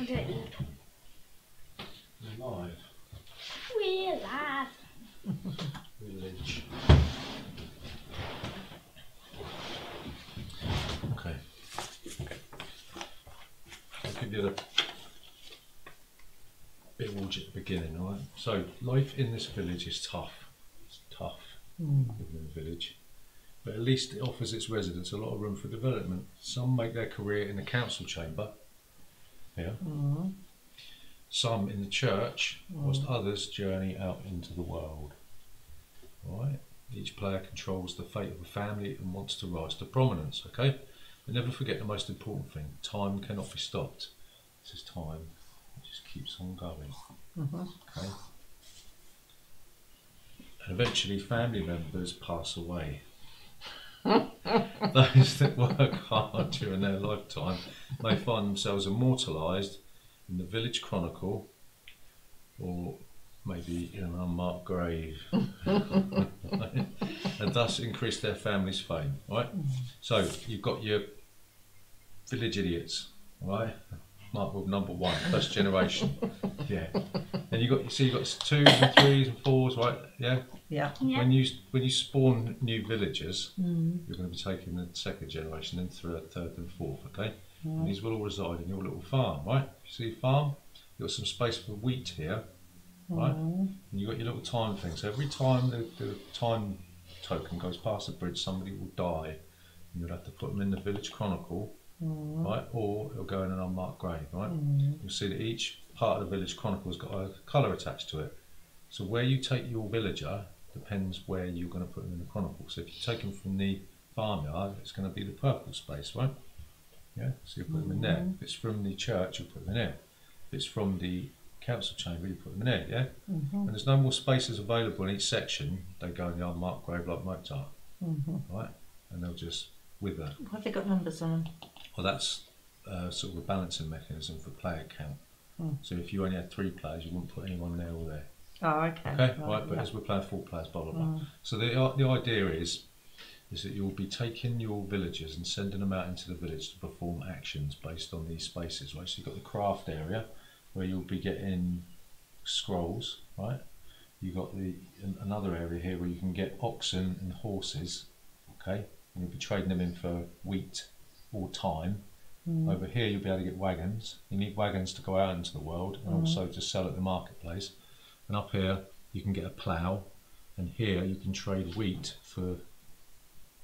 I don't need. We're live. We're live. Village. Okay. I'll give you the bit of orgy at the beginning, alright? So, life in this village is tough. It's tough living in a village. But at least it offers its residents a lot of room for development. Some make their career in the council chamber. Yeah. Some in the church, whilst others journey out into the world. Right? Each player controls the fate of a family and wants to rise to prominence, okay? But never forget the most important thing, time cannot be stopped. This is time, it just keeps on going, okay? And eventually family members pass away. Those that work hard during their lifetime may find themselves immortalised in the village chronicle, or maybe in an unmarked grave, and thus increase their family's fame. Right? So you've got your village idiots, right? Mark with number one, first generation. Yeah. And you've got 2s and 3s and 4s, right? Yeah. Yeah. When you spawn new villagers, you're going to be taking the second generation, then third and fourth. Okay. And these will all reside in your little farm, right? You see farm? You've got some space for wheat here, right? And you've got your little time thing. So every time the time token goes past the bridge, somebody will die. And you'll have to put them in the village chronicle, right? Or it'll go in an unmarked grave, right? You'll see that each part of the village chronicle has got a colour attached to it. So where you take your villager depends where you're going to put them in the chronicle. So if you take them from the farmyard, it's going to be the purple space, right? Yeah, so you put them in there. If it's from the church, you put them in there. If it's from the council chamber, you put them in there, yeah? And there's no more spaces available in each section, they go in the unmarked grave like Mozart, right? And they'll just wither. Have they got numbers on them? Well, that's sort of a balancing mechanism for player count. So if you only had 3 players, you wouldn't put anyone there or there. Oh, okay. Okay, right, but as we're playing 4 players, blah, blah, blah. So the idea is that you'll be taking your villagers and sending them out into the village to perform actions based on these spaces, right? So you've got the craft area where you'll be getting scrolls, right? You've got another area here where you can get oxen and horses, okay? And you'll be trading them in for wheat or time. Over here you'll be able to get wagons. You need wagons to go out into the world and also to sell at the marketplace. And up here you can get a plough, and here you can trade wheat for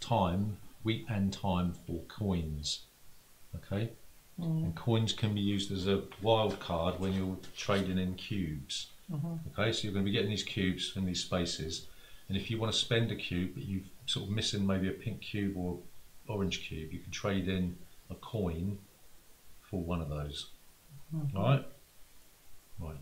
time, wheat and time for coins, okay? And coins can be used as a wild card when you're trading in cubes, okay? So you're going to be getting these cubes in these spaces, and if you want to spend a cube but you're sort of missing maybe a pink cube or orange cube, you can trade in a coin for one of those. Alright? Right.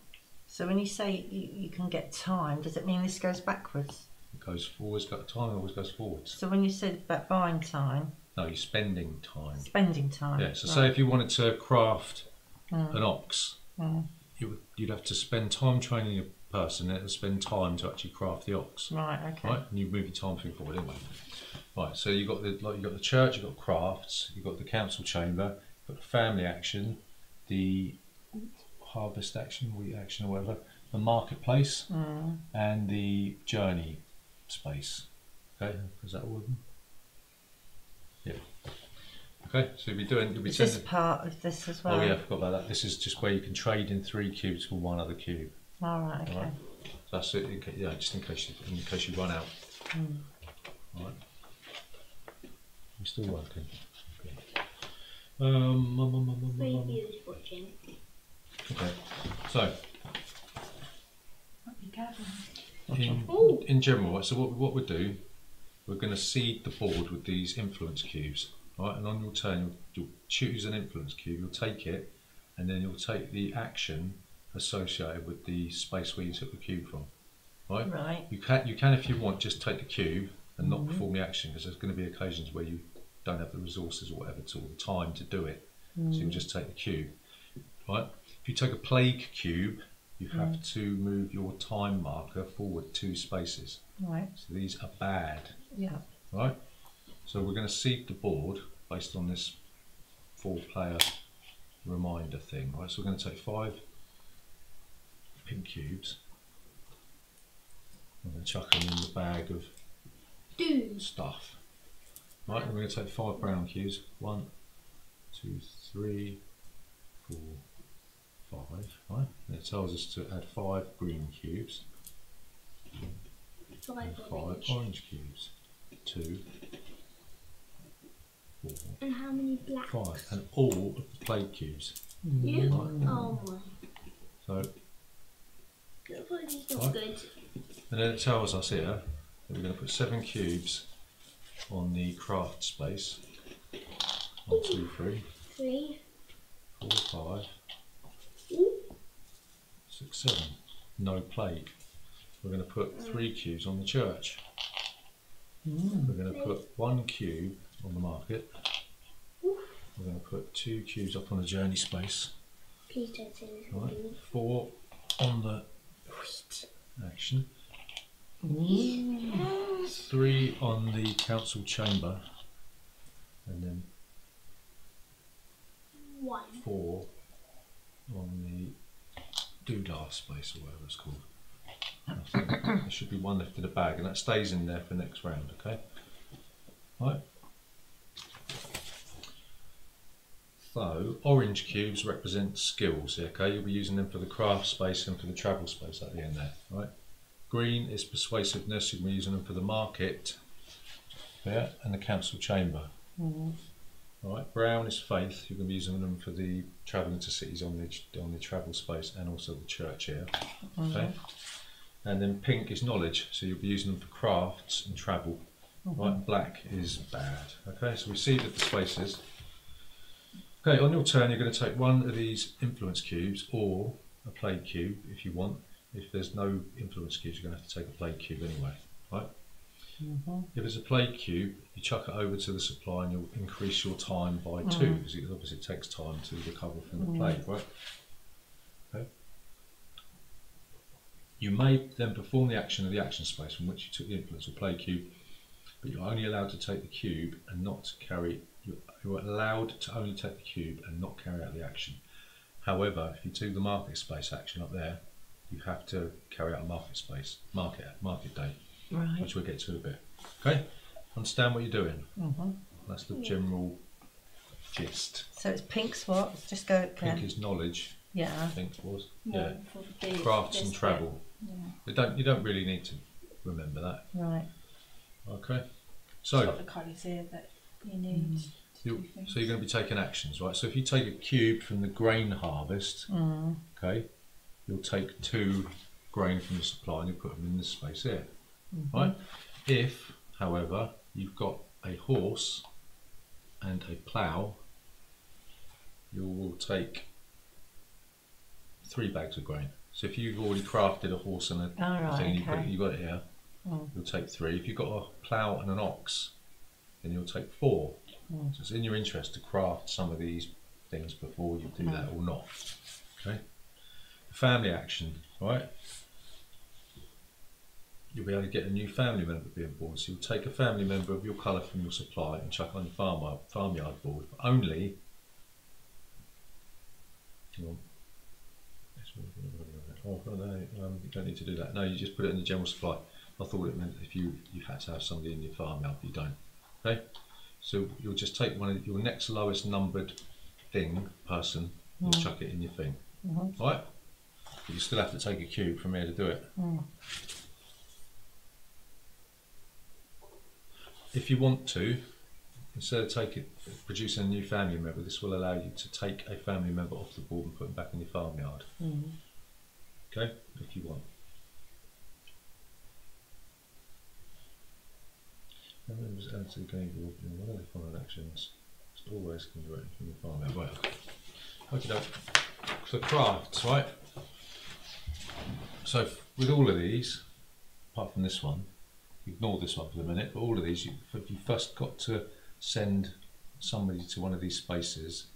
So when you say you can get time, does it mean this goes backwards? It goes forwards, time always goes forwards. So when you said about buying time... No, you're spending time. Spending time. Yeah, so say if you wanted to craft an ox, you'd have to spend time training your person and spend time to actually craft the ox. Right, okay. Right, and you move your time thing forward anyway. Right, so you've got the church, you've got crafts, you've got the council chamber, you've got the family action, the harvest action, wheat action, or whatever, the marketplace, and the journey space. Okay, is that all of them? Yeah. Okay, so you'll be Is this part of this as well? Oh yeah, I forgot about that. This is just where you can trade in 3 cubes for 1 other cube. Alright, okay. All right. So that's it. Yeah, just in case you run out. All right. We're still working. Preview's watching. Okay, so Ooh. in general, right, so what we do, we're going to seed the board with these influence cubes, right? And on your turn, you'll choose an influence cube. You'll take it, and then you'll take the action associated with the space where you took the cube from, right? Right. You can, if you want, just take the cube and not perform the action, because there's going to be occasions where you don't have the resources or whatever or the time to do it. So you'll just take the cube, right? If you take a plague cube, you have to move your time marker forward 2 spaces. Right. So these are bad. Yeah. Right? So we're going to seed the board based on this 4-player reminder. kind of thing, right? So we're going to take 5 pink cubes. I'm going to chuck them in the bag of stuff. Right, and we're going to take 5 brown cubes. 1, 2, 3, 4, 5. Right, and it tells us to add 5 green cubes. 5 and 5 orange cubes. 2, 4, and how many black? 5, and all of the plate cubes. Yeah. Right. Oh my. So, It's not good. and then it tells us here that we're going to put 7 cubes on the craft space. 1, 2, 3, 3, 4, 5, 6, 7. No plate. We're going to put 3 cubes on the church. We're going to put 1 cube on the market. We're going to put 2 cubes up on the journey space. Please don't say this. Right. 4 on the action. 3 on the council chamber. And then 1. 4 on the doodah space, or whatever it's called. I think there should be 1 left in the bag, and that stays in there for next round, okay? Right. So, orange cubes represent skills, okay? You'll be using them for the craft space and for the travel space at the end there, right? Green is persuasiveness, you'll be using them for the market, yeah, and the council chamber. Right, brown is faith, you're going to be using them for the travelling to cities on the travel space and also the church here, okay? And then pink is knowledge, so you'll be using them for crafts and travel. Right, black is bad, okay? So we see that the spaces. Okay, on your turn, you're going to take 1 of these influence cubes or a plague cube if you want. If there's no influence cubes, you're going to have to take a plague cube anyway, right? If it's a plague cube, you chuck it over to the supply and you'll increase your time by 2, because it obviously takes time to recover from the plague, right? Okay. You may then perform the action of the action space from which you took the influence or plague cube, but you're only allowed to take the cube and not carry. You're allowed to only take the cube and not carry out the action. However, if you do the market space action up there, you have to carry out a market day, Right. which we'll get to in a bit. Okay, understand what you're doing. That's the general gist. So it's pink's what? Let's just go again. Pink is knowledge. Yeah. I think it was. Yeah. For the Crafts and travel. Yeah. You don't really need to remember that. Right. Okay. It's So got the colours here that you need. so you're going to be taking actions, right? So if you take a cube from the grain harvest, okay, you'll take 2 grain from the supply and you put them in this space here, right? If, however, you've got a horse and a plough, you will take 3 bags of grain. So if you've already crafted a horse and a thing, you got it here, you'll take 3. If you've got a plough and an ox, then you'll take 4. So it's in your interest to craft some of these things before you do that or not. Okay. Family action, right? You'll be able to get a new family member being born. So you'll take a family member of your colour from your supply and chuck on the farmyard board. But only. Oh no, you don't need to do that. No, you just put it in the general supply. I thought it meant if you had to have somebody in your farmyard, but you don't. Okay. So you'll just take one of your next lowest numbered person, you'll chuck it in your thing. Right? But you still have to take a cube from here to do it. If you want to, instead of producing a new family member, this will allow you to take a family member off the board and put them back in your farmyard. Okay? If you want. Members add to the game board in one of the following actions. It's always can directly from your farmyard. Right. Okay. So crafts, right? So with all of these, apart from this one, ignore this one for the minute, but all of these, you first got to send somebody to one of these spaces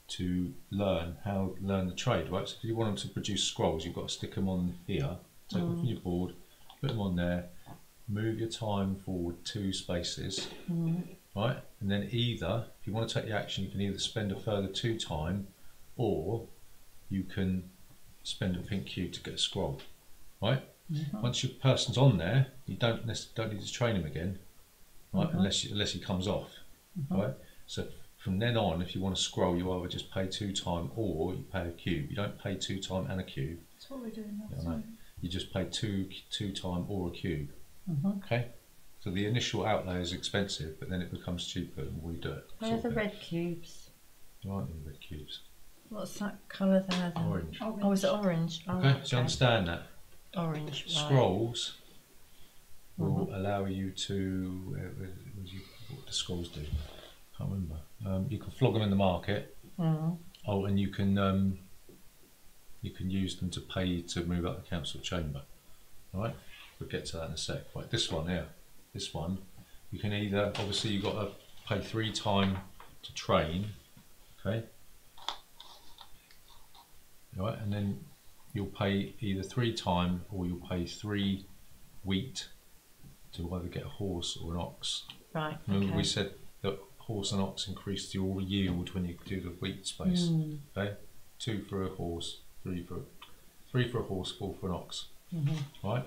to learn the trade, right? So if you want them to produce scrolls, you've got to stick them on here, take them from your board, put them on there, move your time forward 2 spaces, right? And then either, if you want to take the action, you can either spend a further 2 time or you can spend a pink cube to get a scroll, right? Once your person's on there, you don't need to train him again, right? Unless he comes off, right? So from then on, if you want to scroll, you either just pay 2 time or you pay a cube. You don't pay 2 time and a cube. That's what we're doing now. You know, you just pay two time or a cube. Okay. So the initial outlay is expensive, but then it becomes cheaper the more you do it. Where are the red cubes? There aren't any red cubes. What's that colour there then? Orange. Oh, is it orange? Oh, Okay. Do you understand that? Orange. Right. Scrolls will allow you to. What do scrolls do? Can't remember. You can flog them in the market. Oh, and you can use them to pay to move up the Capsule Chamber. All right, we'll get to that in a sec. Right, this one here, this one, you can either, obviously you've got to pay 3 time to train, okay? All right, and then you'll pay either 3 time or you'll pay 3 wheat to either get a horse or an ox. Right. Remember okay. we said that horse and ox increase your yield when you do the wheat space. Okay, 2 for a horse, 3 for a horse, 4 for an ox. Right.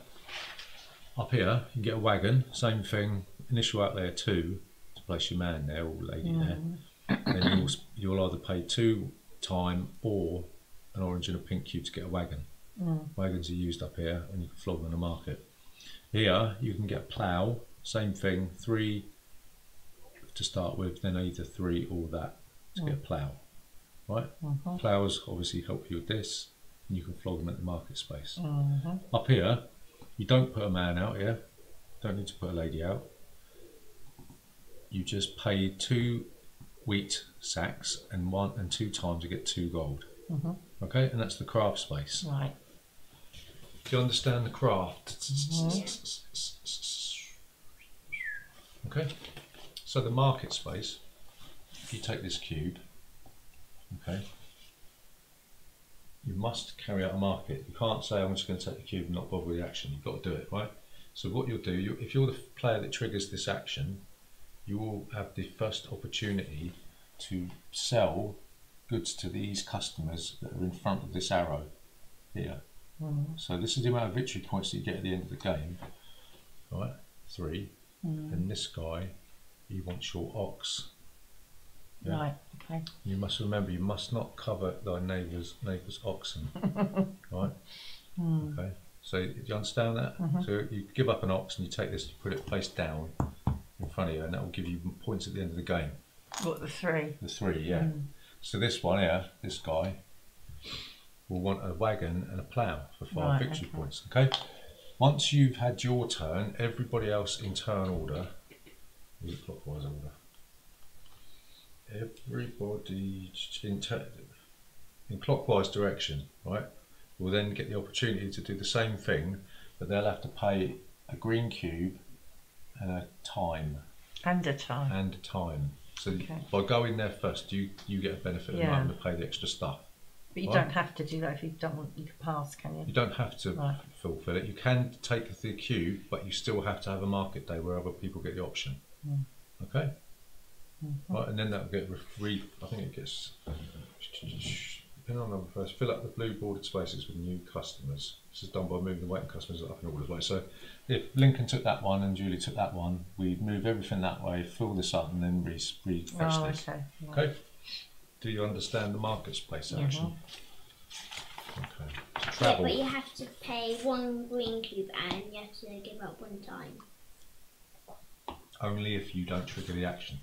Up here you can get a wagon, same thing. Initial outlay of 2 to place your man there or lady there. Then you'll either pay 2 time or an orange and a pink cube to get a wagon. Wagons are used up here and you can flog them in the market. Here you can get a plough, same thing, 3 to start with, then either 3 or that to get a plough. Right? Ploughs obviously help you with this, and you can flog them at the market space. Up here, you don't put a man out here, don't need to put a lady out. You just pay 2 wheat sacks and 1 and 2 times to get 2 gold. Okay, and that's the craft space. Right. Do you understand the craft? Okay, so the market space, if you take this cube, okay, you must carry out a market. You can't say I'm just going to take the cube and not bother with the action. You've got to do it, right? So what you'll do, if you're the player that triggers this action, you will have the first opportunity to sell goods to these customers that are in front of this arrow here. So this is the amount of victory points that you get at the end of the game, right? 3. And this guy, he wants your ox. Yeah? Right. Okay. You must remember, you must not cover thy neighbour's oxen, right? Okay. So do you understand that? So you give up an ox and you take this, you put it face down in front of you, and that will give you points at the end of the game. What, the 3? The 3, yeah. So this one here, this guy, will want a wagon and a plough for 5 victory points. Okay. Once you've had your turn, everybody else in turn order, clockwise order. Everybody in clockwise direction, right, will then get the opportunity to do the same thing, but they'll have to pay a green cube and a time. And a time. And a time. So by going there first, you get a benefit of not having to pay the extra stuff. But you don't have to do that if you don't want. You can pass, can you? You don't have to fulfill it. You can take the cube, but you still have to have a market day where other people get the option. Okay. Right, and then that will get I think it gets. Depending on number first, fill up the blue bordered spaces with new customers. This is done by moving the waiting customers up in all the way. So if Lincoln took that one and Julie took that one, we move everything that way, fill this up, and then refresh this. Okay. Okay. Do you understand the market space action? Okay. Yeah, Travel. but you have to pay 1 green cube and you have to give up 1 time. Only if you don't trigger the action.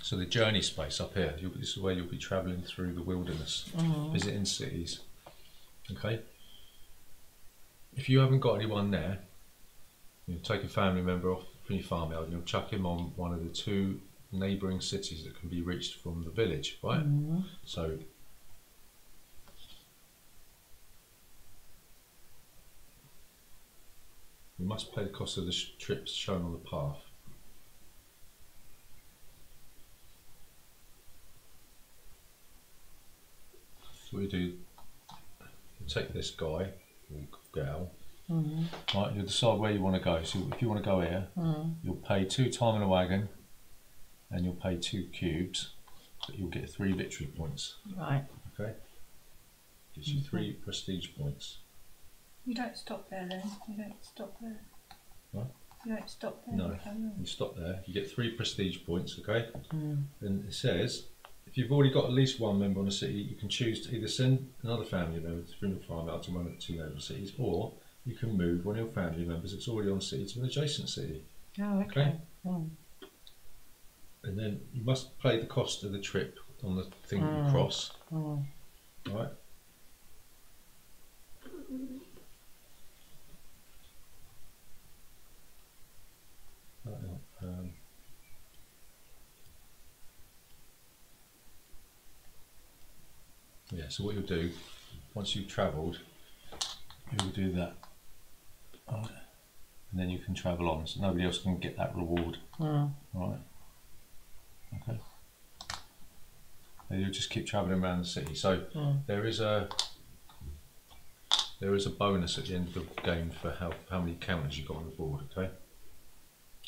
So the journey space up here, this is where you'll be travelling through the wilderness, visiting cities. Okay. If you haven't got anyone there, you take a family member off from your farmyard and you'll chuck him on one of the 2 neighbouring cities that can be reached from the village, right? So you must pay the cost of the trips shown on the path. So we do, you take this guy or gal, right, you'll decide where you want to go. So if you want to go here, you'll pay 2 time in a wagon and you'll pay 2 cubes, but you'll get 3 victory points. Right. Okay, gives you 3 prestige points. You don't stop there then. You don't stop there. What? You don't stop there. No, You carry on. you stop there. You get 3 prestige points. Okay, Mm. and it says if you've already got at least one member on a city, you can choose to either send another family member from your farm out to one of 2 neighbouring cities, or you can move one of your family members that's already on city to an adjacent city. Oh, okay. Mm. And then you must pay the cost of the trip on the thing that you cross. Mm. Right. Yeah, so what you'll do, once you've travelled, you'll do that. Right. And then you can travel on, so nobody else can get that reward. Mm. Right. Okay. And you'll just keep travelling around the city. So there is a bonus at the end of the game for how many counters you've got on the board. Okay.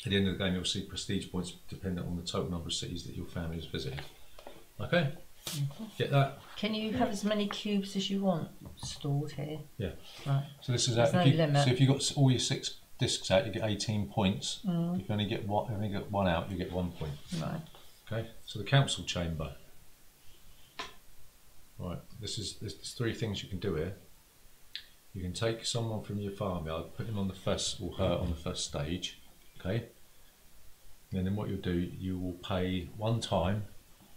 At the end of the game, you'll see prestige points dependent on the total number of cities that your family has visited. Okay. Get that? Can you have as many cubes as you want stored here? Yeah. Right. So this is There's no limit. So if you got all your 6 discs out, you get 18 points. If you only get one out, you get 1 point. Right. Okay. So the Capsule Chamber. Right. There's 3 things you can do here. You can take someone from your farmyard, put him on the first or her on the first stage. Okay. And then what you'll do, you will pay 1 time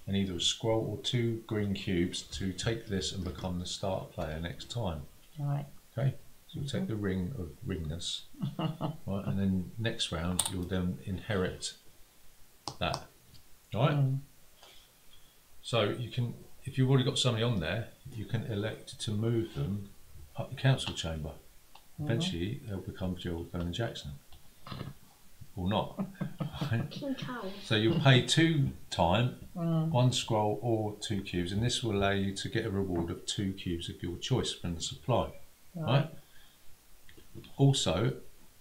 and either a scroll or 2 green cubes to take this and become the start player next time. Right. Okay, so you'll take the ring of ringness, right, and then next round you'll then inherit that. Alright? So you can, if you've already got somebody on there, you can elect to move them up the council chamber. Eventually they'll become Gerald Vernon Jackson. Or not. King Charles. So you'll pay 2 time, 1 scroll or 2 cubes, and this will allow you to get a reward of 2 cubes of your choice from the supply. Right? Also,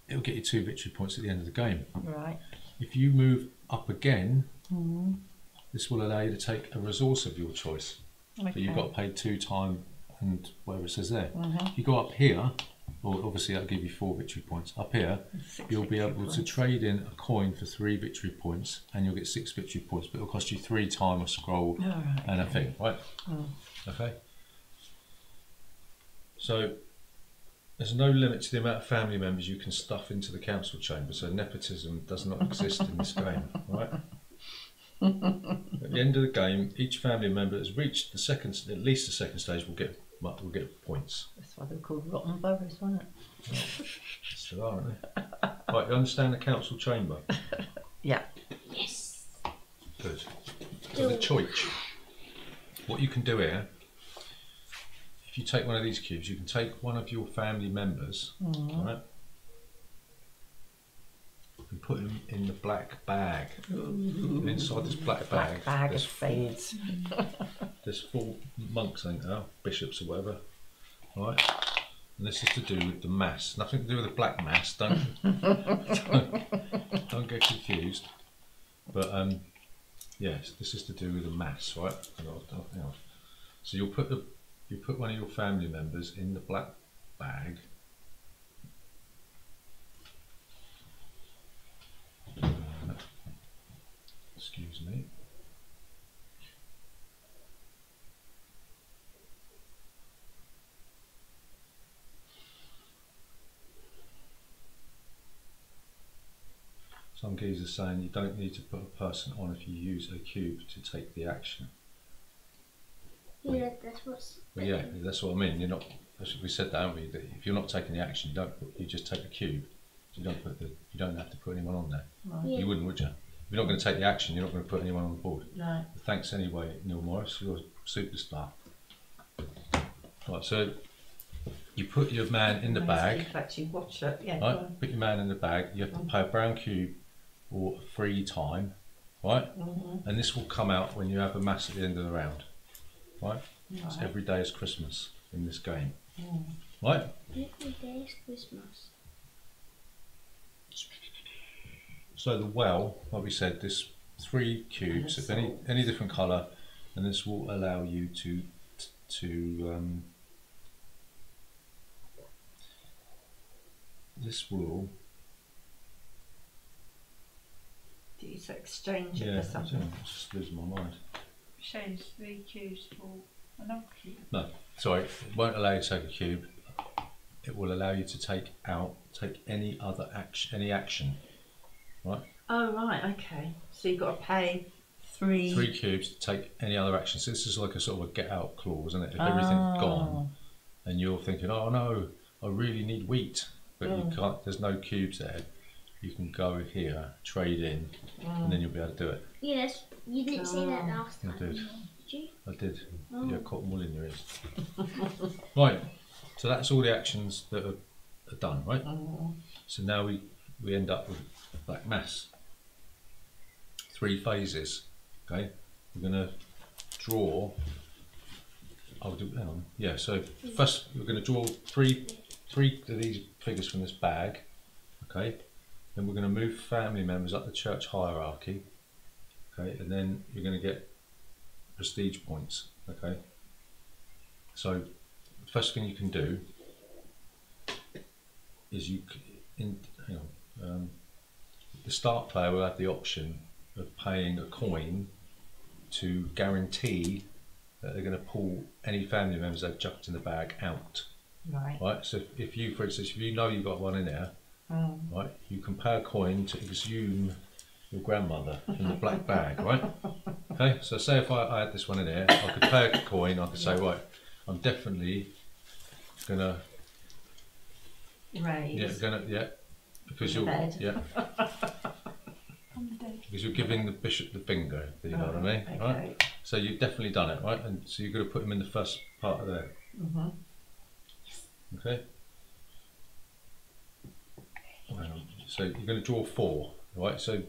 it'll get you 2 victory points at the end of the game. Right. If you move up again, this will allow you to take a resource of your choice. Okay. But you've got to pay 2 time and whatever it says there. If you go up here, well, obviously that'll give you 4 victory points. Up here, 6 you'll be victory able to points. trade in a coin for 3 victory points, and you'll get 6 victory points. But it'll cost you 3 time a scroll right, and a okay. thing, right? Okay. So there's no limit to the amount of family members you can stuff into the council chamber. So nepotism does not exist in this game, right? At the end of the game, each family member has reached the second, at least the second stage, will get points. That's why they're called rotten boroughs, wasn't it? Still are, aren't they? Right, you understand the council chamber? Yeah. Yes. Good. So the choice. What you can do here, if you take one of these cubes, you can take one of your family members, right, and put them in the black bag. And inside this black bag, Bag there's of fades. there's 4 monks, ain't there? Bishops or whatever. Right? And this is to do with the mass. Nothing to do with the black mass. Don't get confused. But yes, this is to do with the mass, right? Hang on. So you'll put one of your family members in the black bag. Excuse me. Some geezers are saying you don't need to put a person on if you use a cube to take the action. Yeah, that's what's. Well, yeah, that's what I mean. You're not. We said that, haven't we? That if you're not taking the action, you just take the cube. So you don't have to put anyone on there. Yeah. You wouldn't, would you? If you're not going to take the action, you're not going to put anyone on the board. No. But thanks anyway, Neil Morris. You're a superstar. Right, so you put your man in the bag. If actually watch it, yeah. Right, put your man in the bag. You have to pay a brown cube or a free time, right? And this will come out when you have a mass at the end of the round, right? So every day is Christmas in this game, right? Every day is Christmas. So the well, like we said, there's 3 cubes of any different colour, and this will allow you to to this will. Do you exchange it Yeah, for something? I'm just losing my mind. Shows 3 cubes for another cube. No, sorry, it won't allow you to take a cube. It will allow you to take any other action, right? Oh right, okay. So you've got to pay 3 cubes to take any other action. So this is like a sort of a get out clause, isn't it? If everything's gone and you're thinking, oh no, I really need wheat, but you can't, there's no cubes there, you can go here, trade in, and then you'll be able to do it. Yes, you didn't say that last time. I did. Did you? I did. Oh. You got cotton wool in your ears. Right, so that's all the actions that are done, right? So now we end up with black mass. 3 phases, okay? We're going to draw, hang on, yeah, so first we're going to draw three of these figures from this bag, okay? Then we're going to move family members up the church hierarchy, okay? And then you're going to get prestige points, okay? So the first thing you can do is the start player will have the option of paying a coin to guarantee that they're going to pull any family members they've chucked in the bag out. Right. So if you, for instance, if you know you've got one in there, right, you can pay a coin to exhume your grandmother from the black bag, right? Okay. So say if I had this one in there, I could pay a coin. I could say, right, I'm definitely gonna raise. Because you're because you're giving the bishop the finger. Do you know what I mean? Okay. Right. So you've definitely done it, right? And so you've got to put him in the first part of there. Okay. Hang on. So you're going to draw 4, right? So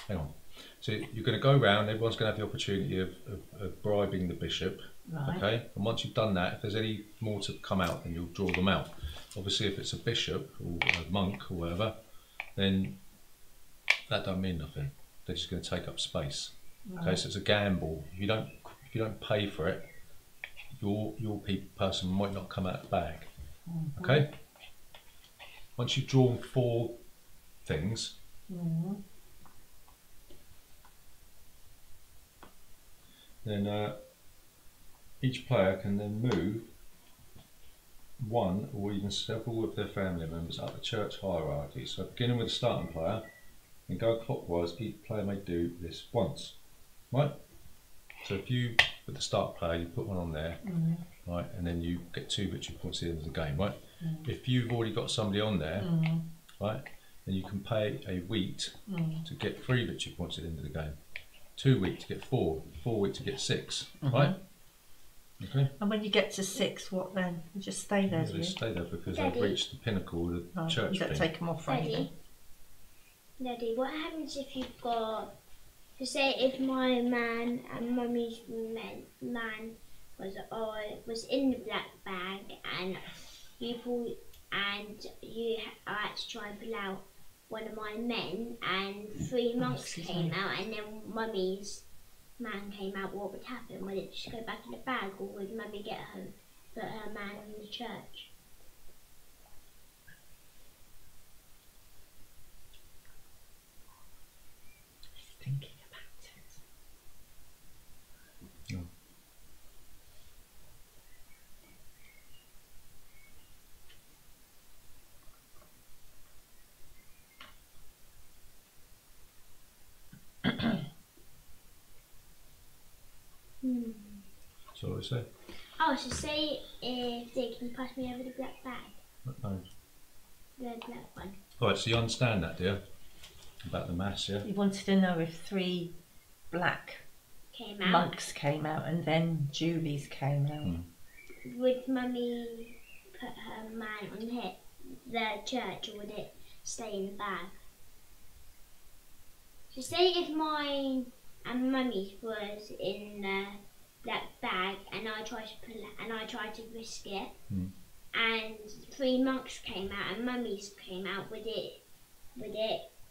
hang on. So you're going to go round. Everyone's going to have the opportunity of bribing the bishop. Right. Okay. And once you've done that, if there's any more to come out, then you'll draw them out. Obviously, if it's a bishop or a monk or whatever, then that don't mean nothing. They're just going to take up space. Okay, so it's a gamble. If you don't pay for it, your person might not come out of the bag. Okay. Once you've drawn 4 things, then each player can then move one or even several of their family members up the church hierarchy. So beginning with the starting player and go clockwise, each player may do this once, right? So if you, with the start player, you put one on there, right, and then you get 2 victory points at the end of the game, right? If you've already got somebody on there, right, then you can pay a wheat to get 3 victory points at the end of the game, 2 wheat to get 4, 4 wheat to get 6, right? Okay. And when you get to 6, what then? You just stay there, do They you? stay there because Daddy. they've reached the pinnacle of the church You don't thing. take them off or anything. Daddy, what happens if you've got, so say if my man and mummy's man was in the black bag and I had to try and pull out one of my men and 3 monks came out and then mummy's man came out, what would happen? Would it just go back in the bag or would mummy put her man in the church? Thinking about it. So what I say? Oh, so say if Dick, can you pass me over the black bag? No. The black one. Right, so you understand that, dear? About the mass, yeah? You wanted to know if 3 black Came out. monks came out and then Julie's came out. Would mummy put her man on the church or would it stay in the bag? So say if mine and mummy's was in the black bag and I tried to pull it and I tried to risk it and 3 monks came out and mummy's came out, would it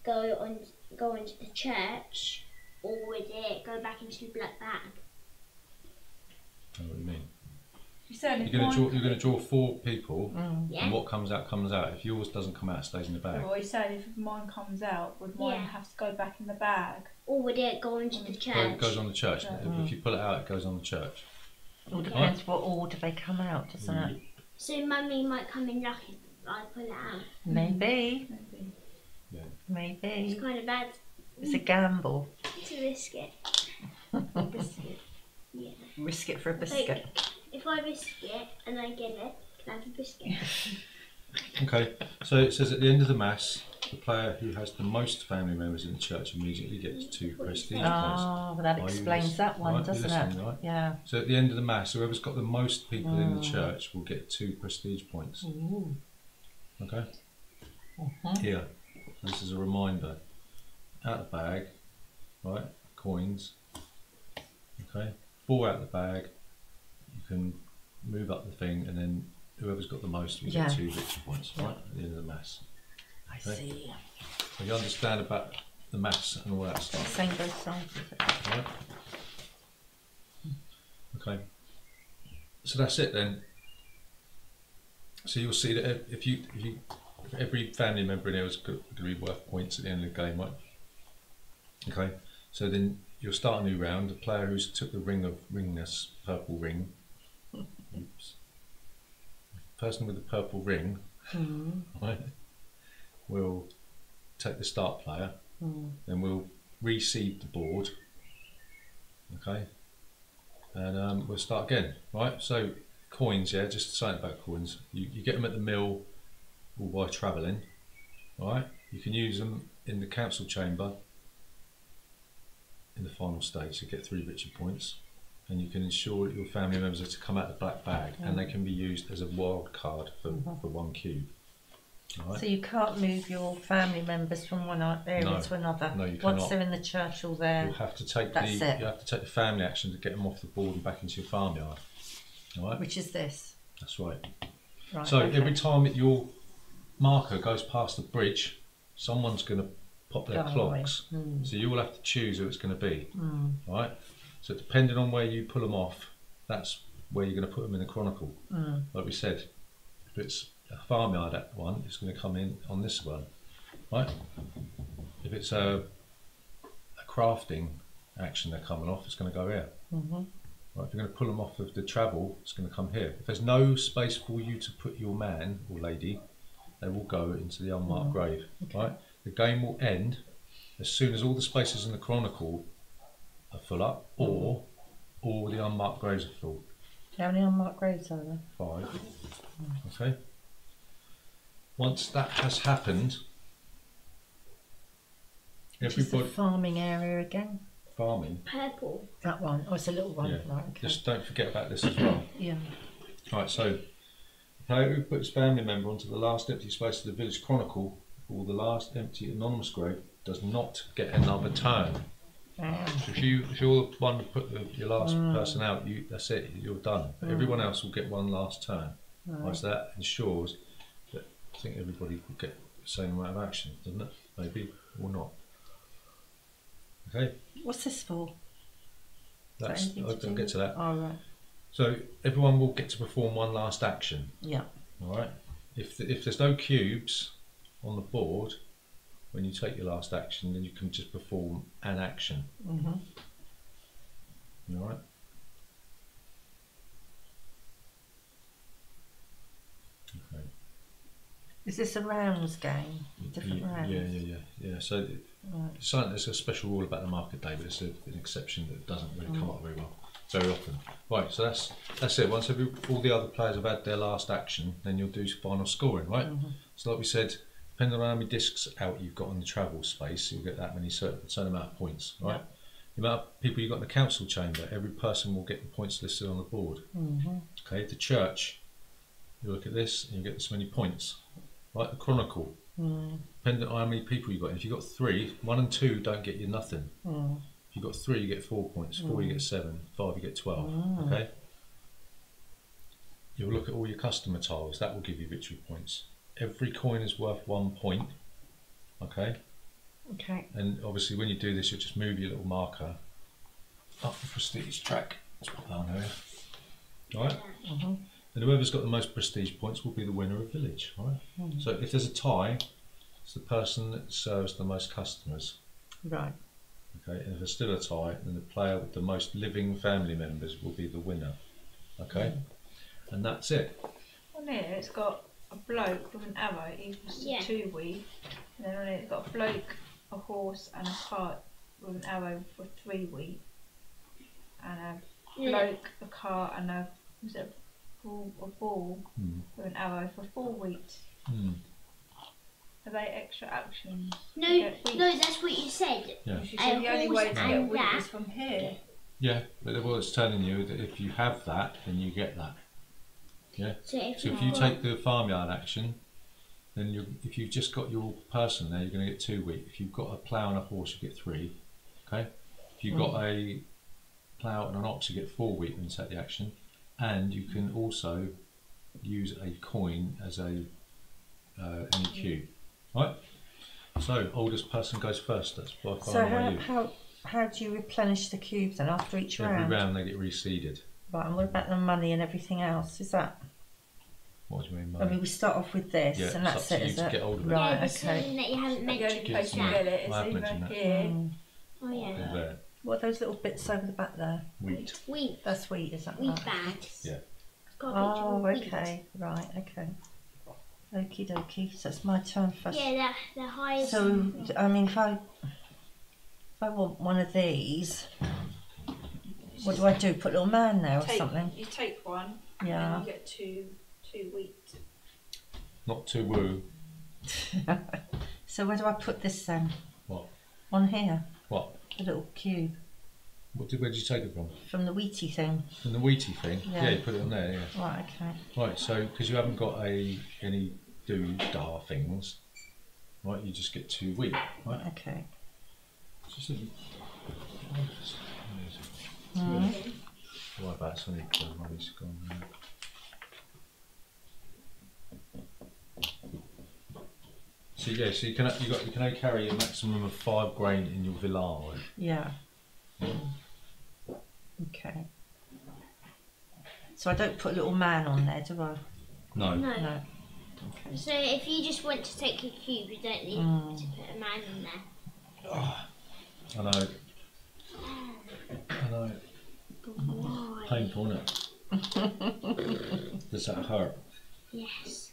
go into the church or would it go back into the black bag? I know what you mean. You said if You're mine, going to draw 4 people, Yeah. and what comes out comes out. If yours doesn't come out, it stays in the bag. well, he said if mine comes out, would mine Yeah. have to go back in the bag? Or would it go into the It church? goes on the church. If you pull it out, it goes on the church. All depends what order they come out, doesn't it? So Mummy might come in lucky if I pull it out. Maybe. Maybe. It's Maybe. kind of bad It's a gamble. to risk it. Biscuit. Yeah. Risk it for a biscuit. If I risk it and I get it, can I have a biscuit? Okay, so it says at the end of the mass, the player who has the most family members in the church immediately gets 2 prestige points. Oh, well, that Are you explains that one, right, doesn't you're it? listening, right? Yeah. So at the end of the mass, whoever's got the most people in the church will get 2 prestige points. Ooh. Okay? Mhm. Here, this is a reminder. Out the bag, right? Coins. Okay? 4 out the bag. You can move up the thing, and then whoever's got the most will get 2 victory points, right? At the end of the mass. I Okay. see. So you understand about the mass and all that stuff, Same both sides, is it? right? Okay. So that's it then. So you'll see that if every family member in here is going to be worth points at the end of the game, right? Okay. So then you'll start a new round. The player who's took the ring of ringness, purple ring. Oops. Person with the purple ring, right, will take the start player, then we'll reseed the board, okay, and we'll start again, right? So coins, yeah, just something about coins. You get them at the mill or by travelling, right? You can use them in the Capsule Chamber in the final stage to get 3 victory points. And you can ensure that your family members are to come out the black bag, and they can be used as a wild card for 1 cube. Right? So you can't move your family members from one area No. to another. No, you Once cannot. they're in the church or there. You'll have to take That's it. you have to take the family action to get them off the board and back into your farmyard. All right, Which is this. that's right. Right. So okay. every time that your marker goes past the bridge, someone's going to pop their Go clocks. So you will have to choose who it's going to be. All right. So depending on where you pull them off, that's where you're going to put them in the chronicle. Like we said, if it's a farmyard at one, it's going to come in on this one, right? If it's a crafting action they're coming off, it's going to go here. Right, if you're going to pull them off of the travel, it's going to come here. If there's no space for you to put your man or lady, they will go into the unmarked grave. Right? The game will end as soon as all the spaces in the chronicle are full up, or all the unmarked graves are full. How many unmarked graves are there? 5. Okay. Once that has happened, Which is the everybody farming area again? farming. Purple. That one. Oh, it's a little one. Yeah. Right, okay. Just don't forget about this as well. Yeah. Right, so the player who puts family member onto the last empty space of the village chronicle, or the last empty anonymous grave, does not get another turn. So if you're the one who put your last person out, that's it, you're done. But everyone else will get one last turn. Right, so that ensures that I think everybody will get the same amount of action, doesn't it? Maybe or not. Okay, What's this for? that's I'll get to that. Oh, right. So everyone will get to perform one last action. Yeah. All right. If there's no cubes on the board when you take your last action, then you can just perform an action. All right. Okay. Is this a rounds game? Different rounds? Yeah. So there's a special rule about the market day, but it's an exception that doesn't really come up very well, very often. Right, so that's it. Once all the other players have had their last action, then you'll do final scoring, right? So like we said, depending on how many discs out you've got on the travel space, you'll get that many certain amount of points, right? The amount of people you've got in the Council Chamber, every person will get the points listed on the board. Okay, the church, you look at this and you get this many points. Right, the chronicle, depending on how many people you've got. If you've got 3, 1 and 2 don't get you nothing. If you've got 3, you get 4 points. 4, you get 7. 5, you get 12. Okay. You'll look at all your customer tiles. That will give you victory points. Every coin is worth 1 point. Okay. Okay. And obviously, when you do this, you'll just move your little marker up the prestige track. Let's put that on there. Right? Mhm. And whoever's got the most prestige points will be the winner of village. Right? So if there's a tie, it's the person that serves the most customers. Right. Okay, and if there's still a tie, then the player with the most living family members will be the winner. Okay, and that's it. On here it's got a bloke with an arrow equals to Yeah. 2 wheat. And then on here it's got a bloke, a horse and a cart with an arrow for 3 wheat. And a bloke, a cart and a ball with an arrow for 4 wheat. Are they extra actions? No, to get wheat? no, that's what you said. Yeah. She said the only way to horse get and wheat that. is from here. Yeah, but what it's telling you that if you have that, then you get that. Yeah. So if So if you take the farmyard action, then if you've just got your person there, you're going to get 2 wheat. If you've got a plough and a horse, you get 3. Okay. If you've got a plough and an ox, you get 4 wheat when you take the action, and you can also use a coin as a any cube. Right. So oldest person goes first. That's by far So and away you. how do you replenish the cubes then after each Every round? round they get reseeded. Right, and what about the money and everything else? Is that? What do you mean, I mean, we start off with this, Yeah, and it's that's up it, to you is to it? get hold of it. Right, yeah, there's okay. something that you haven't The only mentioned place you Yeah. get it is I have either mentioned that. here. Oh yeah. Or there. What are those little bits over the back there? Wheat. Wheat. That's wheat, is that Wheat right? bags. Yeah. It's got a picture Oh, of wheat. okay, right, okay. Okie dokie, so it's my turn first. Yeah, the highest. So, I mean, if I want one of these, what do I do? Put a little man there or something? You take one Yeah. and you get two wheat. Not too woo. So where do I put this then? What? On here, What? the little cube Where did you take it from? from the wheaty thing. From the wheaty thing? Yeah. Yeah, you put it on there, yeah. Right, okay. Right, so because you haven't got any do-dar things, right, you just get 2 wheat, right? Okay. Just a, Mm. What about something the money's gone now? So yeah, so you can only carry a maximum of 5 grain in your village. Yeah. Okay. So I don't put a little man on there, do I? No. No. No. So if you just want to take a cube, you don't need to put a man in there. I know. I know. Why? Painful, isn't it? Does that hurt? Yes.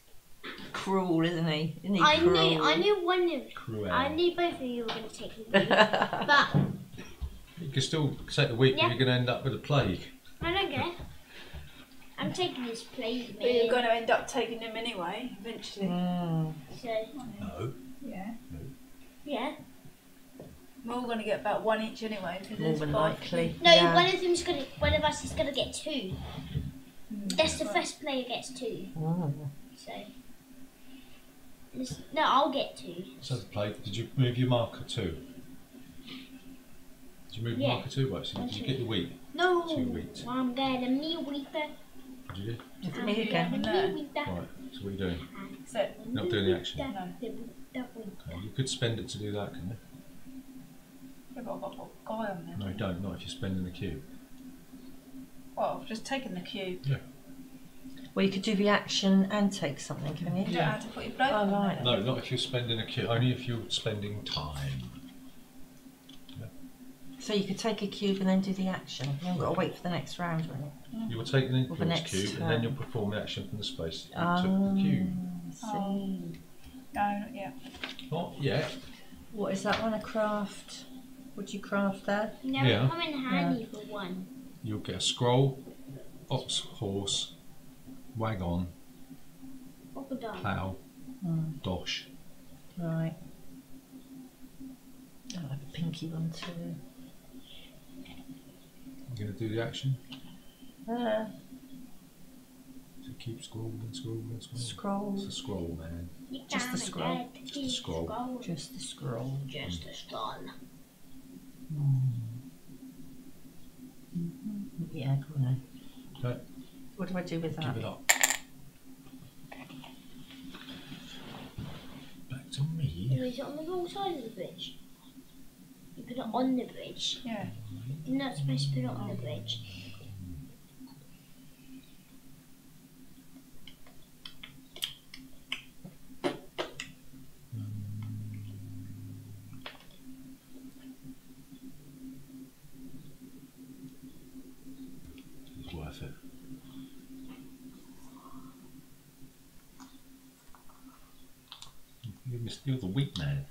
Cruel, isn't he? Isn't he I cruel? knew one of. Cruel. I knew both of you were going to take the cube, but You can still take the wheat, Yeah. but you're going to end up with a plague. I don't care. I'm taking this plate, But you're going to end up taking them anyway, eventually. Mm. So No. Yeah. yeah. We're all going to get about 1 each anyway. Because More there's than 5. likely. No, Yeah. one of us is gonna get 2. That's the first player gets 2. Mm. So no, I'll get 2. So the plague. Did you move your marker too? Did you move your Yeah. marker too? Right, so did you get the wheat? No, 2 wheat. I'm getting me weeper. Did you? It's me again. No. Right, so what are you doing? So, Not doing the action. No. Okay, you could spend it to do that, couldn't you? yeah, but I've got a guy on there. No, you don't. Not if you're spending the cube. Well, I've just taken the cube. Well, you could do the action and take something, can you? You don't have to put your bloke Oh, on right. there. No, not if you're spending a cube. Only if you're spending time. So you could take a cube and then do the action. You haven't got to wait for the next round, really. You will take an Or the influence next cube, turn. and then you'll perform the action from the space that you Oh, took the cube. I see. Oh. No, not yet. Not yet. What is that one? A craft? What do you craft there? No, Yeah. come in handy for one. You'll get a scroll, ox, horse, wagon, Crocodile. plough, dosh. Right. I'll have a pinky one too. You're going to do the action? Uh, So keep scrolling, scrolling, scrolling. scroll. It's a scroll, man. Just the scroll. Just the scroll. Just the scroll. Just a scroll. Yeah, go on then. Okay, What do I do with that? give it up. Back to me. Oh, is it on the wrong side of the bridge? You put it on the bridge. Yeah. You're not supposed to put it on the bridge. you're the wheat man.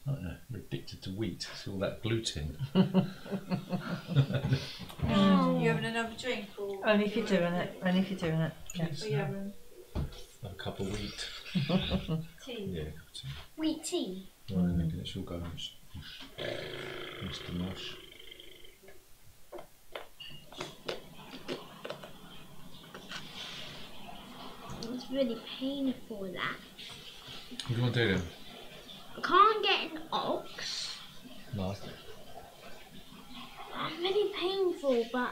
Aren't you? You're addicted to wheat. It's all that gluten. You having another drink? Or Only if you're doing it. Only if you're doing it. Yes. are you having Have a cup of wheat. tea? Yeah, a cup of tea. Wheat tea. Well, I'm thinking it shall go. Mr. Mosh. It's really painful that. What do you want to do then? I can't get an ox. No. I'm really painful, but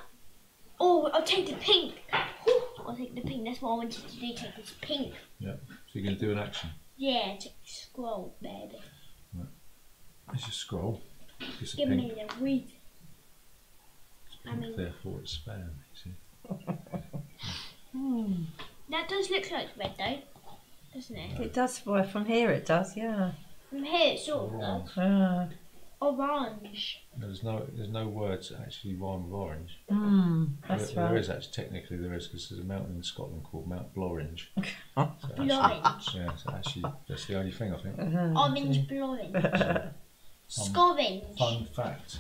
oh, I'll take the pink. Whew, I'll take the pink. That's what I wanted to do. Take this pink. Yeah. So you're going to do an action. Yeah, take the scroll, baby. There's your scroll. It's a Give pink. me the wheat. It's pink, therefore it's spam. You see. That does look like red though, doesn't it? It does. Well, from here it does. Yeah. From here it sort of Orange. does. Ah. Orange. There's no words that actually rhyme with orange. That's There right. is actually, technically there is, because there's a mountain in Scotland called Mount Blorange. Blorange. Yeah, so actually that's the only thing I think. Orange blorange. Scorange. Fun fact.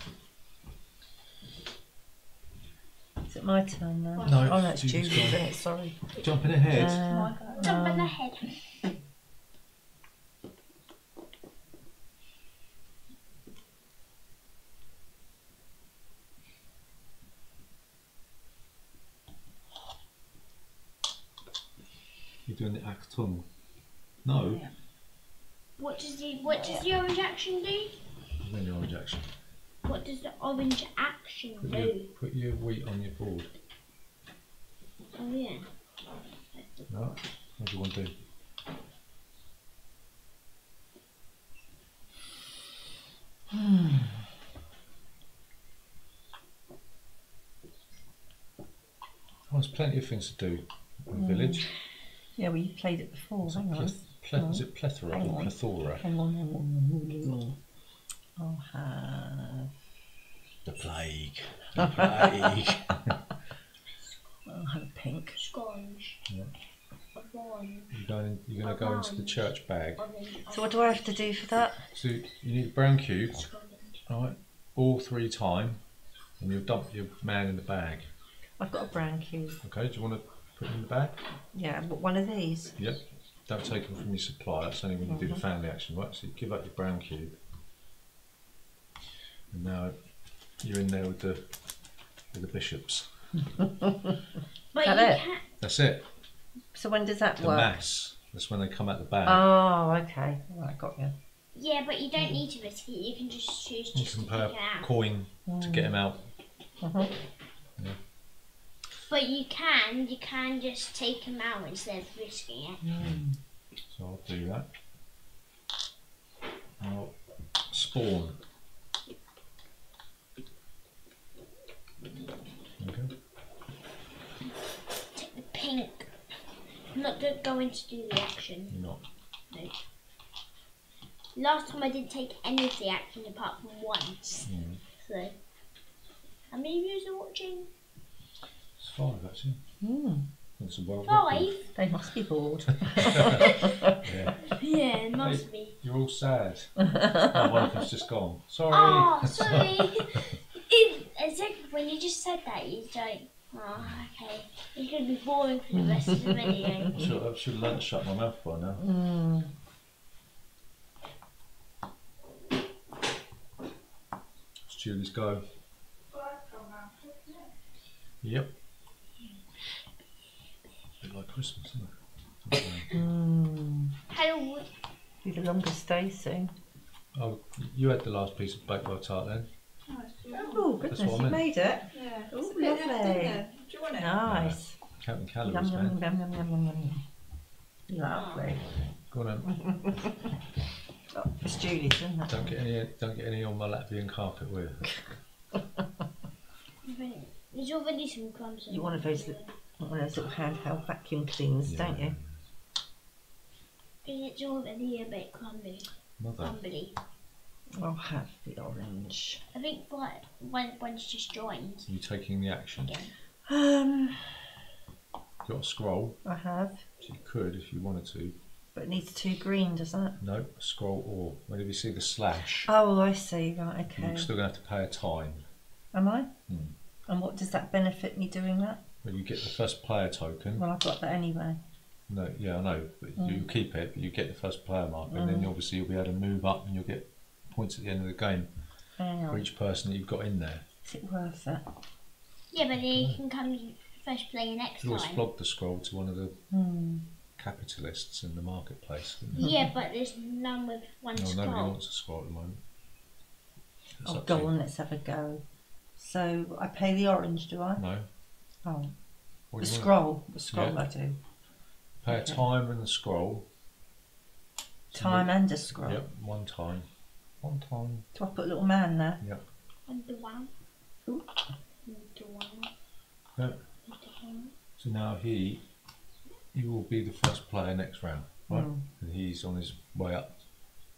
Is it my turn now? No, Oh no, it's Judy's Judy's, gone. isn't it? Sorry. Jumping ahead. Jump in the head. You're doing the actung. No. What does the orange action do? You're doing the orange action. What does the orange action do? Put your wheat on your board. Oh yeah. No. What do you want to do? Oh, there's plenty of things to do in the village. Yeah, well, you played it before. Hang on. Is it plethora Hang or on. plethora? Hang on. I'll have. The plague. The plague. I'll have a pink. Scorange. Yeah. Orange. You're going to go into the church bag. Orange. So what do I have to do for that? So you need a brown cube, Scorange. right? All 3 times, and you'll dump your man in the bag. I've got a brown cube. Okay, do you want to put it in the bag? Yeah, but one of these. Yep. Don't take them from your supply. That's only when you do the family action, right? So you give up your brown cube, and now you're in there with the bishops. But That you it? can't. That's it. So when does that The work? mass. That's when they come out the bag. Oh, okay. Right, got you. Yeah, but you don't need to risk it. You can just choose You just to can take pay it a out. coin to get them out. But you can just take them out instead of risking it. So I'll do that. I'll spawn. Okay. Take the pink. I'm not going to do the action. You're not. No. Last time I didn't take any of the action apart from once. So, how many viewers are watching? It's 5 actually. That's a world 5? record. They must be bored. Yeah. Yeah, it must be. You're all sad. My wife has just gone. Sorry. Oh, sorry. Exactly when you just said that, you like, oh, okay. It's going to be boring for the rest of the video. I should have learnt to shut my mouth by now. It's Julie's go. Yep. A bit like Christmas, isn't it? Hello. Be the longest day soon. Oh, you had the last piece of bakewell tart then? Oh, goodness, what I you meant. made it. Yeah. Oh, It's a bit left, lovely. isn't there? Do you want it? Nice. Counting Yum, calories, yum, man. yum, yum, yum, yum, yum. Lovely. Go on then. Oh, it's Julie's, isn't it? Don't get any on my Latvian carpet with. There's already some crumbs on You want one of those little handheld vacuum cleaners, don't you? It's already a bit crumbly. Mother. I'll have the orange. I think one's just joined You taking the action? again. You've got a scroll, I have. so you could, if you wanted to, But it needs 2 green, doesn't it? No, scroll or. Whenever you see the slash, Oh, I see. Right, okay. you're still going to have to pay a time. Am I? Hmm. And what does that benefit me doing that? Well, you get the first player token. Well, I've got that anyway. No, yeah, I know, but you keep it, but you get the first player mark, and then obviously you'll be able to move up and you'll get points at the end of the game for each person that you've got in there. Is it worth it? Yeah, but then you can come first player next You always time. flog the scroll to one of the capitalists in the marketplace. Yeah, but there's none with one No, scroll. nobody wants a scroll at the moment. It's Oh, up to go you. on, let's have a go. So I pay the orange, do I? No. Oh, What the do you want? scroll. The scroll Yeah. I do. Pay a time and the scroll. Time and a scroll. Yep, one time. One time. Do I put a little man there? Yep. And the one. Ooh. And the one. Yep. And the one. So now he will be the first player next round, right? Mm. And he's on his way up